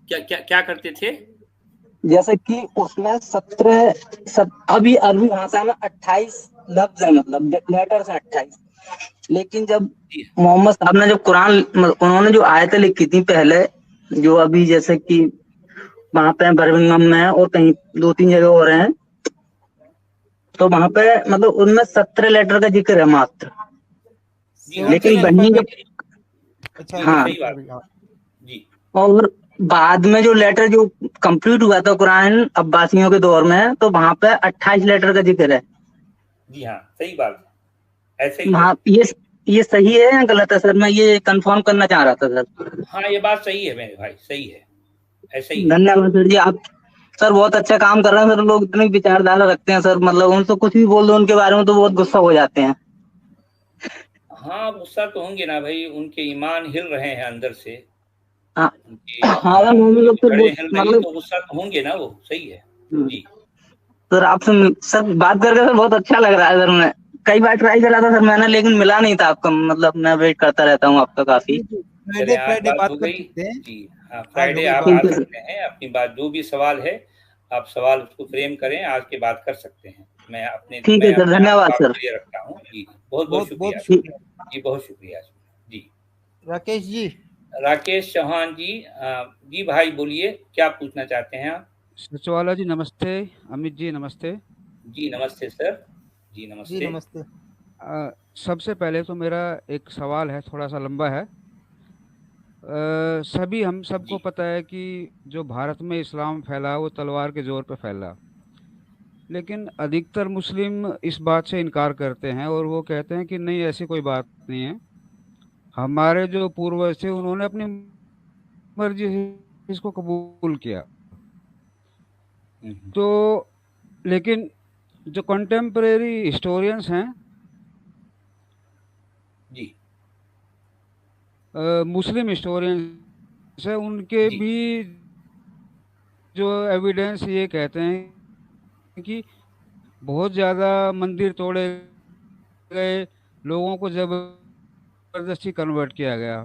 क्या करते थे? जैसे कि उसमें 17 अभी अरबी भाषा में 28 लफ्ज है, मतलब लेटर्स है 28। लेकिन जब मोहम्मद साहब ने जब कुरान, उन्होंने जो आयतें लिखी थी पहले, जो अभी जैसे कि वहां पे बर्मिंघम में है और कहीं 2-3 जगह हो रहे हैं, तो वहां पे मतलब उनमें 17 लेटर का जिक्र है मात्र। लेकिन वही जब हाँ जी, और बाद में जो लेटर जो कंप्लीट हुआ था कुरान अब्बासियों के दौर में, तो वहां पे 28 लेटर का जिक्र है। जी हाँ, सही बात है, ऐसे ही। हाँ, ये सही है या गलत है सर? मैं ये कंफर्म करना चाह रहा था सर। हाँ, ये बात सही है मेरे भाई, सही है, ऐसे ही। धन्यवाद सर जी, आप सर बहुत अच्छा काम कर रहे हैं सर। लोग इतनी विचारधारा रखते हैं सर, मतलब उनसे कुछ भी बोल दो उनके बारे में तो बहुत गुस्सा हो जाते हैं। हाँ, गुस्सा तो होंगे ना भाई, उनके ईमान हिल रहे हैं अंदर से। हाँ लोग तो मतलब गुस्सा तो होंगे ना, वो सही है जी। सर आपसे सर बात करके सर बहुत अच्छा लग रहा है सर। मैं कई बार ट्राई करा था सर मैंने, लेकिन मिला नहीं था आपका, मतलब मैं वेट करता रहता हूँ आपका काफी। फ्राइडे बात कर सकते हैं जी हाँ, फ्राइडे आप आ सकते हैं, अपनी बात जो भी सवाल है आप सवाल उसको फ्रेम करें, आज के बात कर सकते हैं। मैं अपने ठीक है सर, धन्यवाद सर। रखता हूँ जी, बहुत बहुत शुक्रिया जी, बहुत शुक्रिया जी। राकेश चौहान जी जी भाई बोलिए, क्या पूछना चाहते हैं आप? सचवाला जी नमस्ते। अमित जी नमस्ते। जी नमस्ते सर। जी नमस्ते। जी नमस्ते। सबसे पहले तो मेरा एक सवाल है, थोड़ा सा लंबा है। हम सबको पता है कि जो भारत में इस्लाम फैला वो तलवार के जोर पे फैला, लेकिन अधिकतर मुस्लिम इस बात से इनकार करते हैं और वो कहते हैं कि नहीं, ऐसी कोई बात नहीं है। हमारे जो पूर्वज थे उन्होंने अपनी मर्जी से इसको कबूल किया। तो लेकिन जो कंटेम्परेरी हिस्टोरियंस हैं जी, मुस्लिम हिस्टोरियंस है, उनके भी जो एविडेंस ये कहते हैं कि बहुत ज़्यादा मंदिर तोड़े गए, लोगों को जबरदस्ती कन्वर्ट किया गया।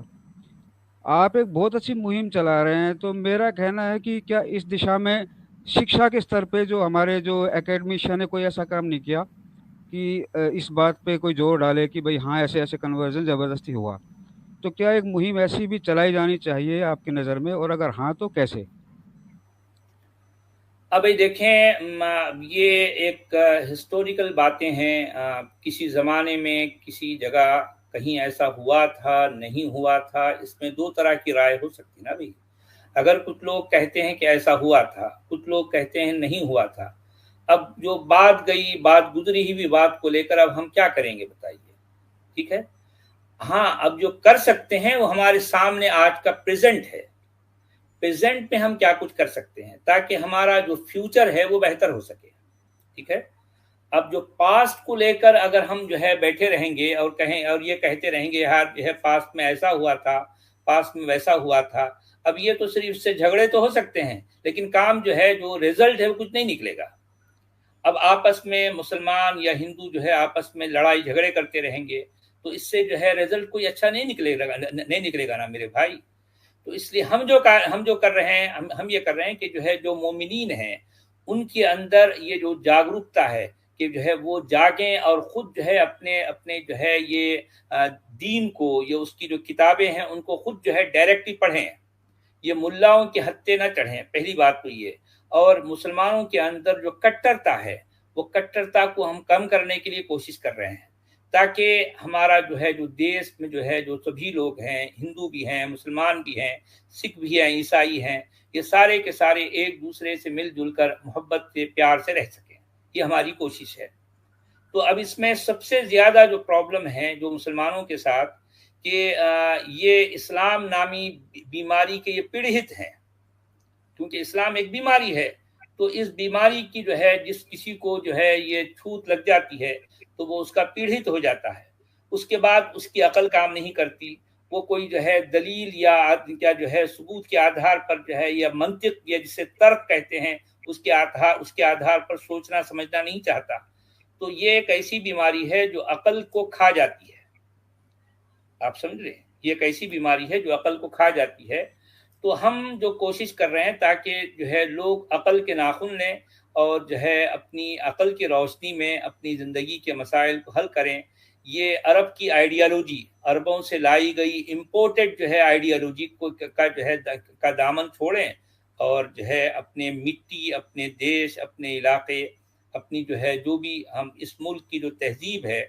आप एक बहुत अच्छी मुहिम चला रहे हैं, तो मेरा कहना है कि क्या इस दिशा में शिक्षा के स्तर पे जो हमारे जो एकेडमिशियन है कोई ऐसा काम नहीं किया कि इस बात पे कोई जोर डाले कि भाई हाँ ऐसे ऐसे कन्वर्जन ज़बरदस्ती हुआ? तो क्या एक मुहिम ऐसी भी चलाई जानी चाहिए आपकी नज़र में, और अगर हाँ तो कैसे? अब देखें, ये एक हिस्टोरिकल बातें हैं। किसी ज़माने में किसी जगह कहीं ऐसा हुआ था नहीं हुआ था, इसमें दो तरह की राय हो सकती ना भाई। अगर कुछ लोग कहते हैं कि ऐसा हुआ था, कुछ लोग कहते हैं नहीं हुआ था, अब जो बात गई, बात गुजरी हुई बात को लेकर अब हम क्या करेंगे बताइए, ठीक है। हाँ, अब जो कर सकते हैं वो हमारे सामने आज का प्रेजेंट है। प्रेजेंट में हम क्या कुछ कर सकते हैं ताकि हमारा जो फ्यूचर है वो बेहतर हो सके, ठीक है। अब जो पास्ट को लेकर अगर हम जो है बैठे रहेंगे और कहें और ये कहते रहेंगे यार जो है पास्ट में ऐसा हुआ था, पास्ट में वैसा हुआ था, अब ये तो सिर्फ इससे झगड़े तो हो सकते हैं लेकिन काम जो है जो रिजल्ट है वो कुछ नहीं निकलेगा। अब आपस में मुसलमान या हिंदू जो है आपस में लड़ाई झगड़े करते रहेंगे तो इससे जो है रिजल्ट कोई अच्छा नहीं निकलेगा ना मेरे भाई। तो इसलिए हम जो कर रहे हैं, हम ये कर रहे हैं कि जो है जो मोमिनीन हैं उनके अंदर ये जो जागरूकता है कि जो है वो जागें और खुद जो है अपने अपने जो है ये दीन को, ये उसकी जो किताबें हैं उनको खुद जो है डायरेक्टली पढ़ें, ये मुल्लाओं के हत्थे न चढ़ें, पहली बात तो ये। और मुसलमानों के अंदर जो कट्टरता है वो कट्टरता को हम कम करने के लिए कोशिश कर रहे हैं ताकि हमारा जो है जो देश में जो है जो सभी लोग हैं, हिंदू भी हैं, मुसलमान भी हैं, सिख भी हैं, ईसाई हैं, ये सारे के सारे एक दूसरे से मिलजुल कर मोहब्बत से प्यार से रह सकें, ये हमारी कोशिश है। तो अब इसमें सबसे ज़्यादा जो प्रॉब्लम है जो मुसलमानों के साथ कि ये इस्लाम नामी बीमारी के ये पीड़ित हैं, क्योंकि इस्लाम एक बीमारी है। तो इस बीमारी की जो है जिस किसी को जो है ये छूत लग जाती है तो वो उसका पीड़ित हो जाता है, उसके बाद उसकी अकल काम नहीं करती, वो कोई जो है दलील या जो है सबूत के आधार पर जो है या मंतिक या जिसे तर्क कहते हैं उसके आधार पर सोचना समझना नहीं चाहता। तो ये एक ऐसी बीमारी है जो अकल को खा जाती है, आप समझ रहे हैं, ये एक ऐसी बीमारी है जो अकल को खा जाती है। तो हम जो कोशिश कर रहे हैं ताकि जो है लोग अकल के नाखून लें और जो है अपनी अकल की रोशनी में अपनी ज़िंदगी के मसाइल को हल करें। ये अरब की आइडियालॉजी, अरबों से लाई गई इम्पोर्टेड जो है आइडियालॉजी को का जो है का दामन छोड़ें और जो है अपने मिट्टी, अपने देश, अपने इलाके, अपनी जो है जो भी हम इस मुल्क की जो तहजीब है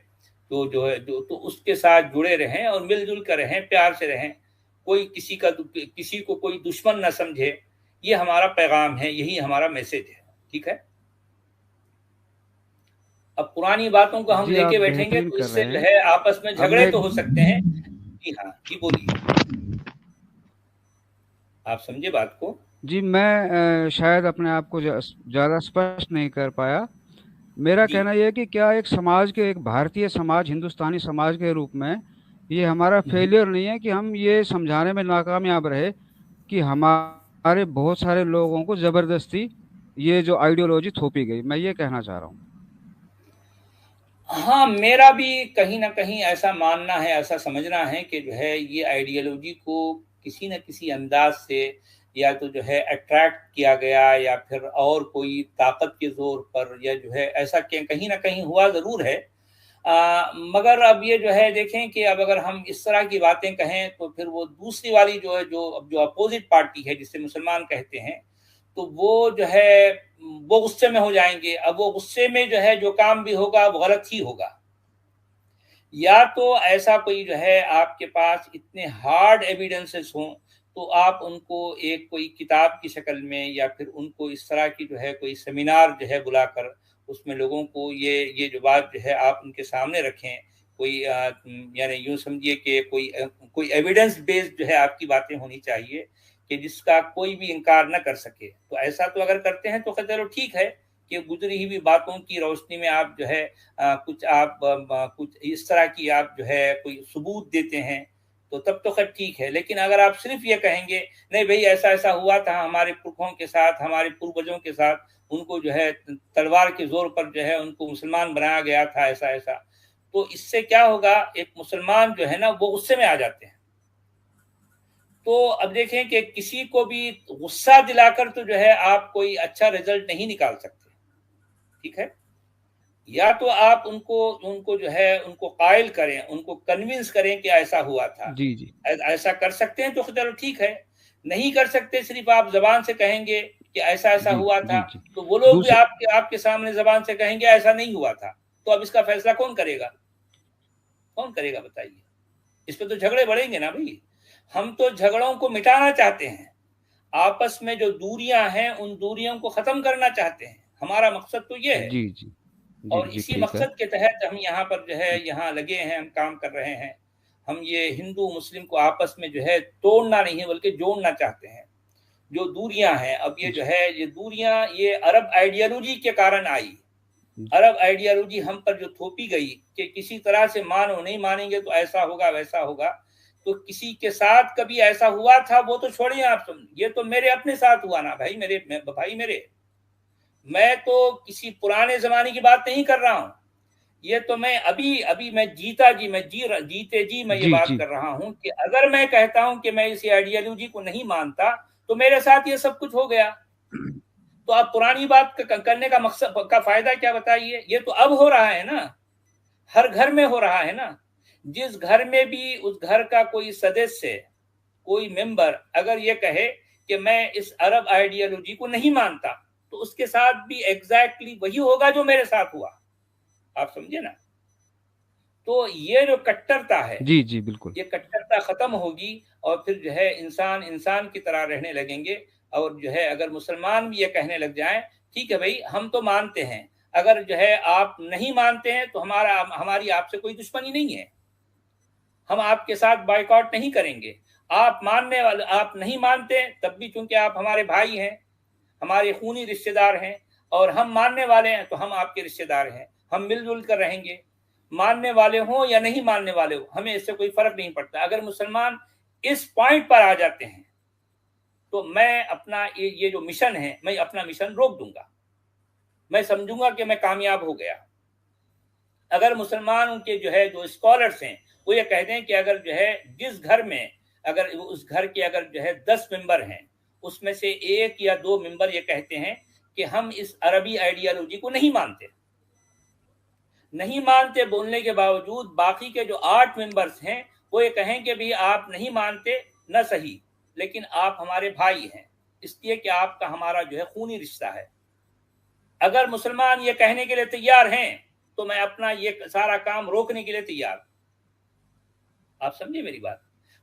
जो है तो उसके साथ जुड़े रहें और मिलजुल कर रहें, प्यार से रहें, कोई किसी को कोई दुश्मन न समझे। ये हमारा पैगाम है, यही हमारा मैसेज है, ठीक है। अब पुरानी बातों को हम लेके बैठेंगे तो इससे जो है आपस में झगड़े तो हो सकते हैं। जी हाँ, जी बोलिए, आप समझे बात को। जी, मैं शायद अपने आप को ज़्यादा स्पष्ट नहीं कर पाया। मेरा कहना यह है कि क्या एक समाज के, एक भारतीय समाज, हिंदुस्तानी समाज के रूप में ये हमारा फेलियर नहीं है कि हम ये समझाने में नाकामयाब रहे कि हमारे बहुत सारे लोगों को ज़बरदस्ती ये जो आइडियोलॉजी थोपी गई। मैं ये कहना चाह रहा हूँ। हाँ, मेरा भी कहीं ना कहीं ऐसा मानना है, ऐसा समझना है कि जो है ये आइडियोलॉजी को किसी न किसी अंदाज से या तो जो है अट्रैक्ट किया गया या फिर और कोई ताकत के जोर पर या जो है ऐसा कहीं ना कहीं हुआ ज़रूर है। मगर अब ये जो है देखें कि अब अगर हम इस तरह की बातें कहें तो फिर वो दूसरी वाली जो है जो अपोजिट पार्टी है जिसे मुसलमान कहते हैं, तो वो जो है वो गुस्से में हो जाएंगे। अब वो गुस्से में जो है जो काम भी होगा वो गलत ही होगा। या तो ऐसा कोई जो है आपके पास इतने हार्ड एविडेंसेस हों तो आप उनको एक कोई किताब की शक्ल में या फिर उनको इस तरह की जो है कोई सेमिनार जो है बुलाकर उसमें लोगों को ये जो बात जो है आप उनके सामने रखें, कोई यानी यूँ समझिए कि कोई एविडेंस बेस्ड जो है आपकी बातें होनी चाहिए कि जिसका कोई भी इनकार न कर सके। तो ऐसा तो अगर करते हैं तो चलो ठीक है कि गुजरी हुई बातों की रोशनी में आप जो है कुछ इस तरह की आप जो है कोई सबूत देते हैं तो तब तो खैर ठीक है। लेकिन अगर आप सिर्फ ये कहेंगे नहीं भाई ऐसा ऐसा हुआ था हमारे पुरखों के साथ, हमारे पूर्वजों के साथ, उनको जो है तलवार के जोर पर जो है उनको मुसलमान बनाया गया था, ऐसा ऐसा, तो इससे क्या होगा, एक मुसलमान जो है ना वो गुस्से में आ जाते हैं। तो अब देखें कि किसी को भी गुस्सा दिलाकर तो जो है आप कोई अच्छा रिजल्ट नहीं निकाल सकते, ठीक है। या तो आप उनको जो है उनको कायल करें, उनको कन्विंस करें कि ऐसा हुआ था। जी जी, ऐसा कर सकते हैं तो चलो ठीक है। नहीं कर सकते, सिर्फ आप जबान से कहेंगे कि ऐसा ऐसा हुआ था, तो वो लोग भी आपके सामने जबान से कहेंगे ऐसा नहीं हुआ था। तो अब इसका फैसला कौन करेगा बताइए। इस पे तो झगड़े बढ़ेंगे ना भाई। हम तो झगड़ों को मिटाना चाहते हैं, आपस में जो दूरियां हैं उन दूरियों को खत्म करना चाहते हैं, हमारा मकसद तो ये है। जी और इसी मकसद के तहत हम यहाँ पर जो है यहाँ लगे हैं, हम काम कर रहे हैं। हम ये हिंदू मुस्लिम को आपस में जो है तोड़ना नहीं है बल्कि जोड़ना चाहते हैं। जो दूरियां हैं, अब ये जो है ये दूरियां ये अरब आइडियोलॉजी के कारण आई। अरब आइडियोलॉजी हम पर जो थोपी गई कि किसी तरह से मानो, नहीं मानेंगे तो ऐसा होगा वैसा होगा। तो किसी के साथ कभी ऐसा हुआ था वो तो छोड़िए आप, ये तो मेरे अपने साथ हुआ ना भाई, मेरे मैं तो किसी पुराने जमाने की बात नहीं कर रहा हूँ। ये तो मैं अभी मैं जीते जी मैं ये बात कर रहा हूँ कि अगर मैं कहता हूँ कि मैं इस आइडियोलॉजी को नहीं मानता तो मेरे साथ ये सब कुछ हो गया। तो आप पुरानी बात करने का मकसद का फायदा क्या बताइए? ये तो अब हो रहा है ना, हर घर में हो रहा है ना। जिस घर में भी उस घर का कोई सदस्य, कोई मेंबर अगर ये कहे कि मैं इस अरब आइडियोलॉजी को नहीं मानता, तो उसके साथ भी एग्जैक्टली वही होगा जो मेरे साथ हुआ। आप समझे ना? तो ये जो कट्टरता है, जी बिल्कुल, ये कट्टरता खत्म होगी और फिर जो है इंसान की तरह रहने लगेंगे। और जो है अगर मुसलमान भी ये कहने लग जाएं, ठीक है भाई हम तो मानते हैं, अगर जो है आप नहीं मानते हैं तो हमारी आपसे कोई दुश्मनी नहीं है, हम आपके साथ बायकॉट नहीं करेंगे। आप मानने वाले, आप नहीं मानते तब भी चूंकि आप हमारे भाई हैं, हमारे खूनी रिश्तेदार हैं, और हम मानने वाले हैं तो हम आपके रिश्तेदार हैं, हम मिलजुल कर रहेंगे। मानने वाले हो या नहीं मानने वाले हो, हमें इससे कोई फर्क नहीं पड़ता। अगर मुसलमान इस पॉइंट पर आ जाते हैं तो मैं अपना ये जो मिशन है, मैं अपना मिशन रोक दूंगा। मैं समझूंगा कि मैं कामयाब हो गया। अगर मुसलमान उनके जो है जो स्कॉलर्स हैं वो ये कहते हैं कि अगर जो है जिस घर में, अगर उस घर के अगर जो है 10 मेंबर हैं, उसमें से 1 या 2 मेंबर ये कहते हैं कि हम इस अरबी आइडियोलॉजी को नहीं मानते बोलने के बावजूद बाकी के जो 8 मेंबर्स हैं वो ये कहें कि भी आप नहीं मानते न सही, लेकिन आप हमारे भाई हैं, इसलिए कि आपका हमारा जो है खूनी रिश्ता है। अगर मुसलमान ये कहने के लिए तैयार हैं तो मैं अपना ये सारा काम रोकने के लिए तैयार। आप समझे मेरी बात?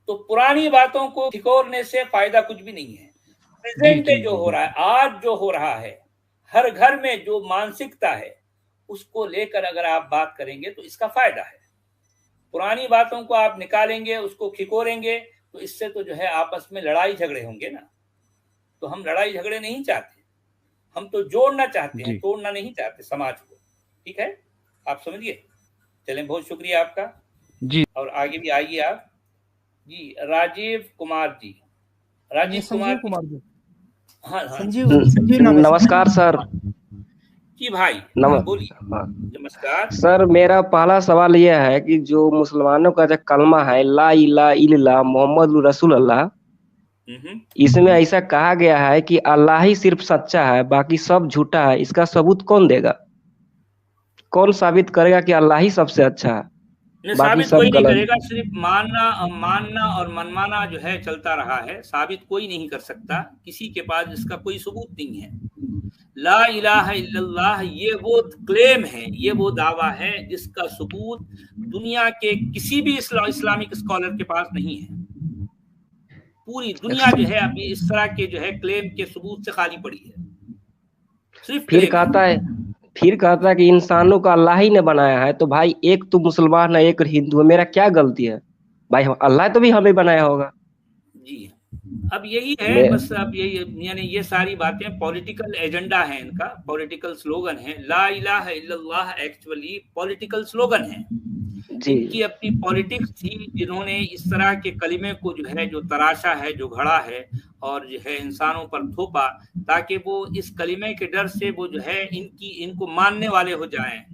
तो पुरानी बातों को ठिकोरने से फायदा कुछ भी नहीं है। प्रेजेंट में जो हो रहा है, आज जो हो रहा है, हर घर में जो मानसिकता है उसको लेकर अगर आप बात करेंगे तो इसका फायदा है। पुरानी बातों को आप निकालेंगे, उसको खिकोरेंगे, तो इससे तो जो है आपस में लड़ाई झगड़े होंगे ना। तो हम लड़ाई झगड़े नहीं चाहते, हम तो जोड़ना चाहते हैं, तोड़ना नहीं चाहते समाज को। ठीक है, आप समझिए। चलें, बहुत शुक्रिया आपका जी। और आगे भी आइए आप जी। राजीव कुमार जी, हाँ संजीव नमस्कार सर। जी भाई, बोलिए। नमस्कार सर, मेरा पहला सवाल यह है कि जो मुसलमानों का जो कलमा है ला इलाहा इल्लल्लाह मोहम्मद रसूल अल्लाह, इसमें ऐसा कहा गया है कि अल्लाह ही सिर्फ सच्चा है, बाकी सब झूठा है। इसका सबूत कौन देगा? कौन साबित करेगा कि अल्लाह ही सबसे अच्छा है, बाकी सब कोई नहीं गलत? करेगा। सिर्फ मानना और मनमाना जो है चलता रहा है, साबित कोई नहीं कर सकता। किसी के पास इसका कोई सबूत नहीं है। ला इलाहा इल्लल्लाह ये वो क्लेम है, ये वो दावा है जिसका सबूत दुनिया के किसी भी इस्लामिक स्कॉलर के पास नहीं है। पूरी दुनिया जो है अभी इस तरह के जो है क्लेम के सबूत से खाली पड़ी है। सिर्फ फिर कहता है कि इंसानों का अल्लाह ही ने बनाया है। तो भाई एक तो मुसलमान है, एक हिंदू है, मेरा क्या गलती है भाई? अल्लाह तो भी हमें बनाया होगा। जी, अब यही है बस। अब यही, यानी ये सारी बातें पॉलिटिकल एजेंडा है इनका, पॉलिटिकल स्लोगन है। ला इलाहा इल्लल्लाह एक्चुअली पॉलिटिकल स्लोगन है। इनकी अपनी पॉलिटिक्स थी, जिन्होंने इस तरह के कलिमे को जो है जो तराशा है, जो घड़ा है और जो है इंसानों पर थोपा, ताकि वो इस कलिमे के डर से वो जो है इनको मानने वाले हो जाएं,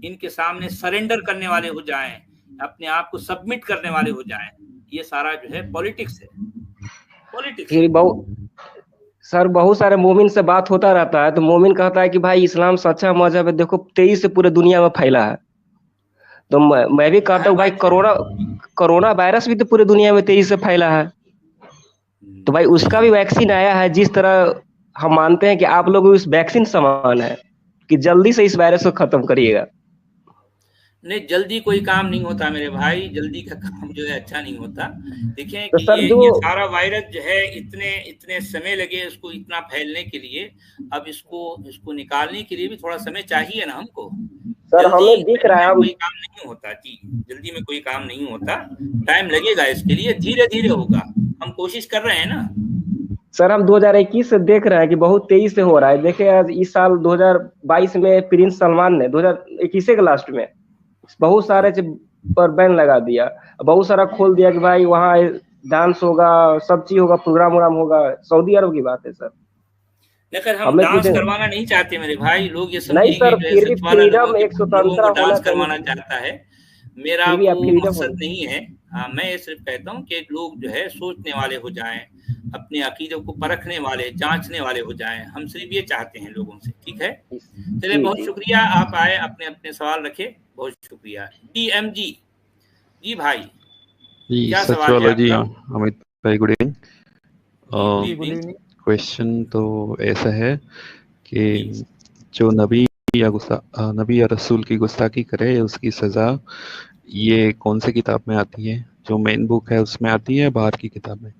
इनके सामने सरेंडर करने वाले हो जाएं, अपने आप को सबमिट करने वाले हो जाएं। ये सारा जो है पॉलिटिक्स है। फिर सर बहुत सारे मोमिन से बात होता रहता है, तो मोमिन कहता है कि भाई इस्लाम सच्चा मजहब है, देखो तेजी से पूरे दुनिया में फैला है। तो मैं भी कहता हूँ भाई कोरोना वायरस भी तो पूरे दुनिया में तेजी से फैला है, तो भाई उसका भी वैक्सीन आया है। जिस तरह हम मानते हैं कि आप लोग उस वैक्सीन समान है कि जल्दी से इस वायरस को खत्म करिएगा। नहीं, जल्दी कोई काम नहीं होता मेरे भाई, जल्दी का काम जो है अच्छा नहीं होता। देखें तो कि सर ये सारा वायरस जो है इतने समय लगे इसको इतना फैलने के लिए, अब इसको निकालने के लिए भी थोड़ा समय चाहिए ना हमको। सर हमें दिख रहा है कोई काम नहीं होता जी, जल्दी में कोई काम नहीं होता, टाइम लगेगा इसके लिए, धीरे धीरे होगा, हम कोशिश कर रहे हैं ना। सर हम 2021 से देख रहे हैं कि बहुत तेजी से हो रहा है। देखे आज इस साल 2022 में प्रिंस सलमान ने 2021 के लास्ट में बहुत सारे पर बैन लगा दिया, बहुत सारा खोल दिया कि भाई वहाँ डांस होगा, सब चीज होगा, प्रोग्राम होगा। सऊदी अरब की बात है सर। लेकिन हम डांस करवाना नहीं चाहते मेरे भाई, लोग ये नहीं सर, फिर भी फ्रीडम एक स्वतंत्रता डांस करवाना चाहता है, मेरा वो मकसद नहीं है। मैं ये सिर्फ कहता हूँ कि लोग जो है सोचने वाले हो जाएं, अपने अकीदों को परखने वाले, जांचने वाले हो जाएं, हम सिर्फ ये चाहते हैं लोगों से। ठीक है, चलिए बहुत शुक्रिया, आप आए, अपने अपने सवाल रखे, बहुत शुक्रिया। DMG जी भाई, क्या सवाल है जी अमित भाई, गुड इवनिंग। क्वेश्चन तो ऐसा है कि जो नबी या रसूल की गुस्ताखी करे उसकी सजा ये कौन से किताब में आती है? जो मेन बुक है उसमें आती है, बाहर की किताब में?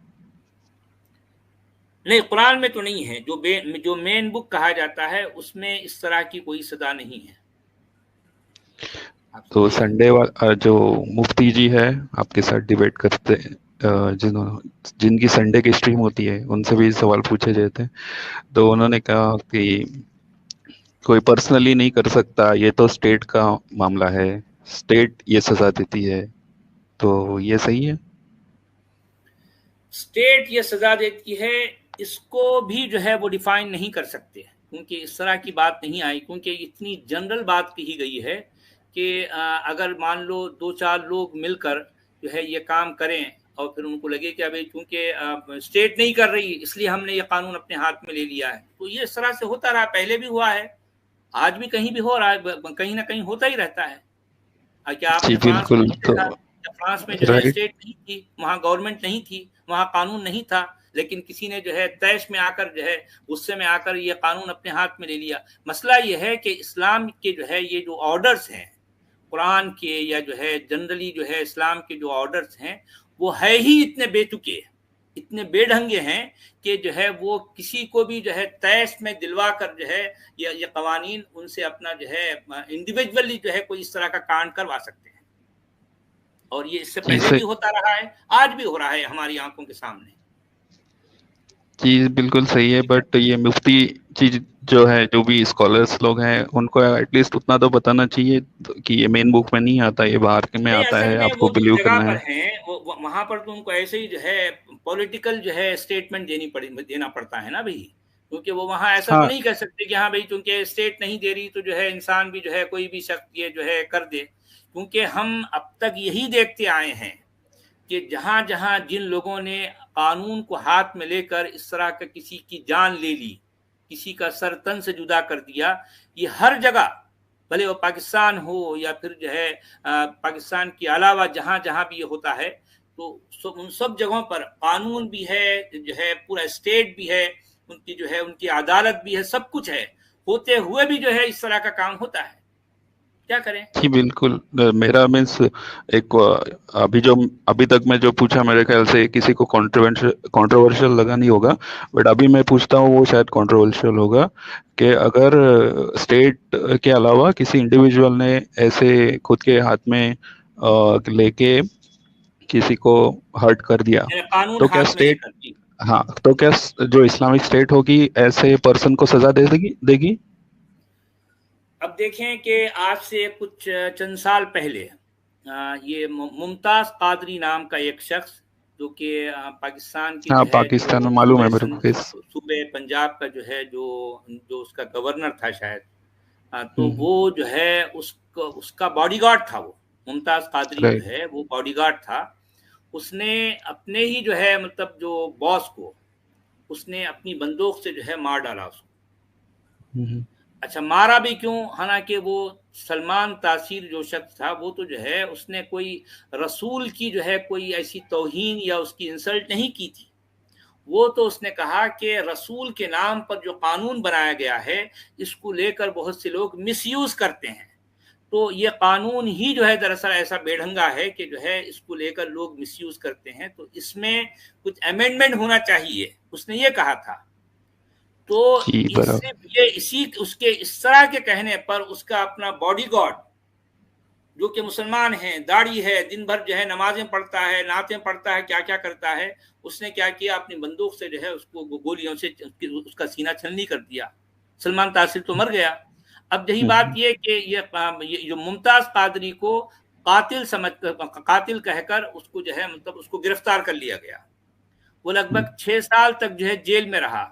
नहीं, कुरान में तो नहीं है। जो मेन बुक कहा जाता है उसमें इस तरह की कोई सजा नहीं है। तो संडे जो मुफ्ती जी है आपके साथ डिबेट करते, जिनकी संडे की स्ट्रीम होती है, उनसे भी सवाल पूछे जाते हैं, तो उन्होंने कहा कि कोई पर्सनली नहीं कर सकता, ये तो स्टेट का मामला है, स्टेट ये सजा देती है, तो ये सही है? स्टेट ये सजा देती है, इसको भी जो है वो डिफाइन नहीं कर सकते, क्योंकि इस तरह की बात नहीं आई, क्योंकि इतनी जनरल बात कही गई है कि अगर मान लो 2-4 लोग मिलकर जो है ये काम करें और फिर उनको लगे कि अभी क्योंकि स्टेट नहीं कर रही इसलिए हमने ये कानून अपने हाथ में ले लिया है, तो ये इस तरह से होता रहा, पहले भी हुआ है, आज भी कहीं भी हो रहा है, कहीं ना कहीं होता ही रहता है। क्या आपने फ्रांस में जो है स्टेट नहीं थी, वहाँ गवर्नमेंट नहीं थी, वहाँ कानून नहीं था, लेकिन किसी ने जो है तैश में आकर जो है गुस्से में आकर ये कानून अपने हाथ में ले लिया। मसला ये है कि इस्लाम के जो है ये जो ऑर्डर्स हैं कुरान के, या जो है जनरली जो है इस्लाम के जो ऑर्डर्स हैं वो है ही इतने बेतुके, इतने बेढंगे हैं कि जो है वो किसी को भी जो है तैश में दिलवा कर जो है ये कवानीन उनसे अपना जो है इंडिविजुअली जो है कोई इस तरह का कांड करवा सकते हैं। और ये इससे पहले भी होता रहा है, आज भी हो रहा है हमारी आंखों के सामने। चीज बिल्कुल सही है, बट ये मुफ्ती चीज जो है, जो भी स्कॉलर्स लोग हैं, उनको एटलीस्ट उतना तो बताना चाहिए कि ये मेन बुक में नहीं आता, ये बाहर के में आता है, आपको बिलीव करना है। वहां पर तो उनको ऐसे ही जो है पॉलिटिकल जो है स्टेटमेंट देना पड़ता है ना भाई, क्योंकि वो वहां ऐसा तो नहीं कह सकते कि हाँ भाई क्योंकि स्टेट नहीं दे रही तो जो है इंसान भी जो है कोई भी शख्स ये जो है कर दे, क्योंकि हम अब तक यही देखते आए हैं कि जहां जहां जिन लोगों ने कानून को हाथ में लेकर इस तरह का किसी की जान ले ली, किसी का सर तन से जुदा कर दिया, ये हर जगह, भले वो पाकिस्तान हो या फिर जो है पाकिस्तान के अलावा जहां जहां भी ये होता है, तो उन सब जगहों पर कानून भी है, जो है पूरा स्टेट भी है, उनकी जो है उनकी अदालत भी है, सब कुछ है, होते हुए भी जो है इस तरह का काम होता है। क्या करें? जी बिल्कुल, मेरा मीन्स एक अभी तक मैं जो पूछा, मेरे ख्याल से किसी को कंट्रोवर्शियल लगा नहीं होगा, बट अभी मैं पूछता हूँ वो शायद कंट्रोवर्शियल होगा कि अगर स्टेट के अलावा किसी इंडिविजुअल ने ऐसे खुद के हाथ में लेके किसी को हर्ट कर दिया, तो क्या स्टेट, हाँ, तो क्या जो इस्लामिक स्टेट होगी ऐसे पर्सन को सजा देगी? अब देखें कि आज से कुछ चंद साल पहले ये मुमताज कादरी नाम का एक शख्स, जो कि पाकिस्तान की, हाँ, पाकिस्तान में मालूम है मेरे को, सूबे पंजाब का जो है जो उसका गवर्नर था शायद, तो वो जो है उसका बॉडीगार्ड था, वो मुमताज कादरी जो है वो बॉडीगार्ड था। उसने अपने ही जो है मतलब जो बॉस को उसने अपनी बंदूक से जो है मार डाला उसको। अच्छा, मारा भी क्यों? हालांकि वो सलमान तासीर जो शख्स था वो तो जो है उसने कोई रसूल की जो है कोई ऐसी तौहीन या उसकी इंसल्ट नहीं की थी, वो तो उसने कहा कि रसूल के नाम पर जो कानून बनाया गया है इसको लेकर बहुत से लोग मिसयूज करते हैं, तो ये कानून ही जो है दरअसल ऐसा बेढंगा है कि जो है इसको लेकर लोग मिसयूज करते हैं। तो इसमें कुछ अमेंडमेंट होना चाहिए, उसने ये कहा था। तो इससे ये इसी उसके इस तरह के कहने पर उसका अपना बॉडीगार्ड जो कि मुसलमान है, दाढ़ी है, दिन भर जो है नमाजें पढ़ता है, नातें पढ़ता है, क्या क्या करता है, उसने क्या किया, अपनी बंदूक से जो है उसको गोलियों से उसका सीना छलनी कर दिया। सलमान तासिर तो मर गया। अब यही बात ये कि ये जो मुमताज कादरी को कातिल कहकर उसको जो है मतलब उसको गिरफ्तार कर लिया गया। वो लगभग 6 साल तक जो है जेल में रहा।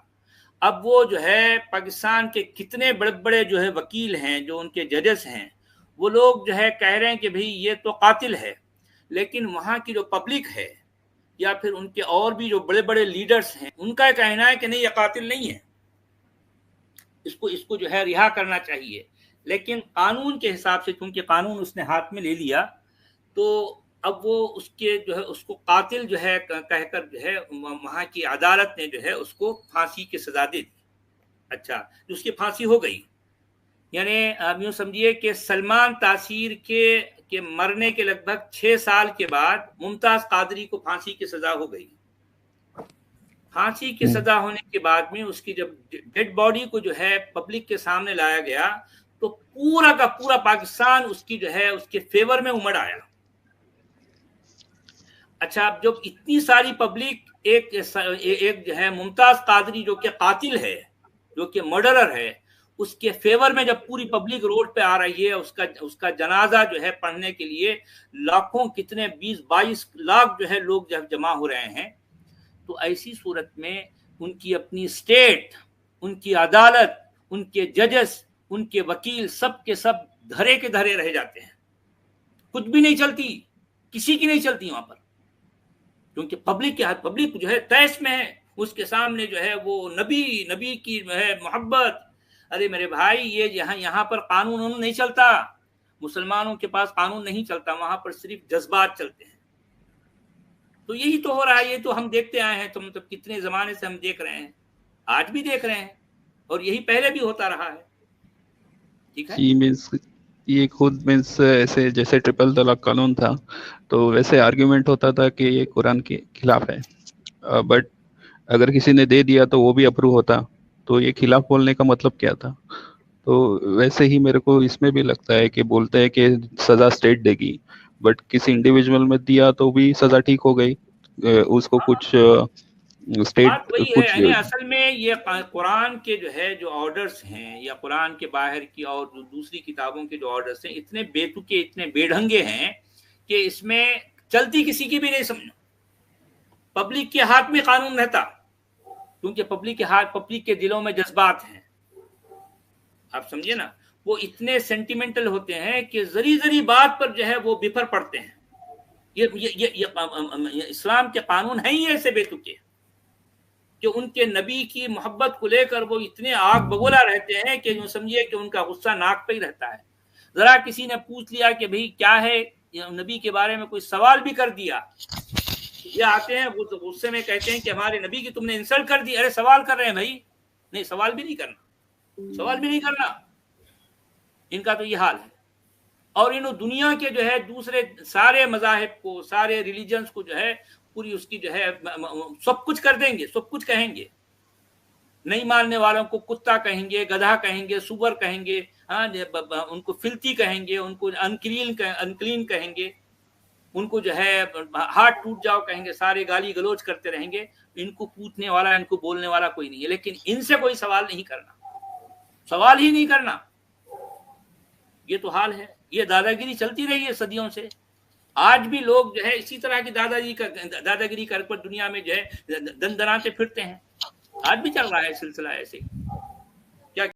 अब वो जो है पाकिस्तान के कितने बड़े बड़े जो है वकील हैं, जो उनके जजेस हैं, वो लोग जो है कह रहे हैं कि भाई ये तो कातिल है, लेकिन वहाँ की जो पब्लिक है या फिर उनके और भी जो बड़े बड़े लीडर्स हैं, उनका कहना है कि नहीं, ये कातिल नहीं है, इसको जो है रिहा करना चाहिए। लेकिन कानून के हिसाब से, क्योंकि कानून उसने हाथ में ले लिया, तो अब वो उसके जो है उसको कातिल जो है कहकर जो है वहाँ की अदालत ने जो है उसको फांसी की सजा दे दी। अच्छा, उसकी फांसी हो गई। यानी आप यूँ समझिए कि सलमान तासीर के मरने के लगभग 6 साल के बाद मुमताज कादरी को फांसी की सजा हो गई। फांसी की सजा होने के बाद में उसकी जब डेड बॉडी को जो है पब्लिक के सामने लाया गया, तो पूरा का पूरा पाकिस्तान उसकी जो है उसके फेवर में उमड़ आया। अच्छा, अब जब इतनी सारी पब्लिक एक जो है मुमताज कादरी जो कि कातिल है, जो कि मर्डरर है, उसके फेवर में जब पूरी पब्लिक रोड पे आ रही है, उसका जनाजा जो है पढ़ने के लिए लाखों, कितने 20-22 लाख जो है लोग जब जमा हो रहे हैं, तो ऐसी सूरत में उनकी अपनी स्टेट, उनकी अदालत, उनके जजेस, उनके वकील सब के सब धरे के धरे रह जाते हैं। कुछ भी नहीं चलती, किसी की नहीं चलती वहां पर, क्योंकि पब्लिक जो है तैश में है। उसके सामने जो है वो नबी की जो है मोहब्बत। अरे मेरे भाई, ये यहाँ पर कानून नहीं चलता, मुसलमानों के पास कानून नहीं चलता, वहां पर सिर्फ जज्बात चलते हैं। तो यही तो हो रहा है, ये तो हम देखते आए हैं, तो मतलब कितने जमाने से हम देख रहे हैं, आज भी देख रहे हैं, और यही पहले भी होता रहा है। ठीक है, ये खुद मीन्स ऐसे जैसे ट्रिपल तलाक कानून था, तो वैसे आर्ग्यूमेंट होता था कि ये कुरान के खिलाफ है, बट अगर किसी ने दे दिया तो वो भी अप्रूव होता, तो ये खिलाफ बोलने का मतलब क्या था? तो वैसे ही मेरे को इसमें भी लगता है कि बोलते हैं कि सजा स्टेट देगी, बट किसी इंडिविजुअल में दिया तो भी सजा ठीक हो गई, उसको कुछ स्टेट वही है। यानी असल में ये कुरान के जो है जो ऑर्डर्स हैं, या कुरान के बाहर की और दूसरी किताबों के जो ऑर्डर्स हैं, इतने बेतुके, इतने बेढंगे हैं कि इसमें चलती किसी की भी नहीं समझो। पब्लिक के हाथ में कानून रहता, क्योंकि पब्लिक के दिलों में जज्बात हैं, आप समझिए ना। वो इतने सेंटिमेंटल होते हैं कि जरी बात पर जो है वो बिफर पड़ते हैं। ये इस्लाम के कानून है ही ऐसे बेतुके कि उनके नबी की मोहब्बत को लेकर वो इतने आग बगोला रहते हैं कि यूं समझिए कि उनका गुस्सा नाक पे ही रहता है। जरा किसी ने पूछ लिया कि भाई क्या है, नबी के बारे में कोई सवाल भी कर दिया, ये आते हैं वो गुस्से में कहते हैं कि हमारे नबी की तुमने इंसल्ट कर दी। अरे सवाल कर रहे हैं भाई, नहीं सवाल भी नहीं करना, इनका तो ये हाल है। और इन दुनिया के जो है दूसरे सारे मजाहिब को, सारे रिलीजन्स को जो है पूरी उसकी जो है सब कुछ कर देंगे, सब कुछ कहेंगे। नहीं मानने वालों को कुत्ता कहेंगे, गधा कहेंगे, सुअर कहेंगे, हाँ, उनको फिल्थी कहेंगे, उनको अनक्लीन कहेंगे, उनको जो है हाथ टूट जाओ कहेंगे, सारे गाली गलोच करते रहेंगे। इनको पूछने वाला, इनको बोलने वाला कोई नहीं है। लेकिन इनसे कोई सवाल ही नहीं करना, ये तो हाल है। ये दादागिरी चलती रही है सदियों से। आज भी लोग जो है इसी तरह की दादागिरी कर दुनिया में जो है दंदनाते फिरते हैं। आज भी चल रहा है सिलसिला ऐसे ही।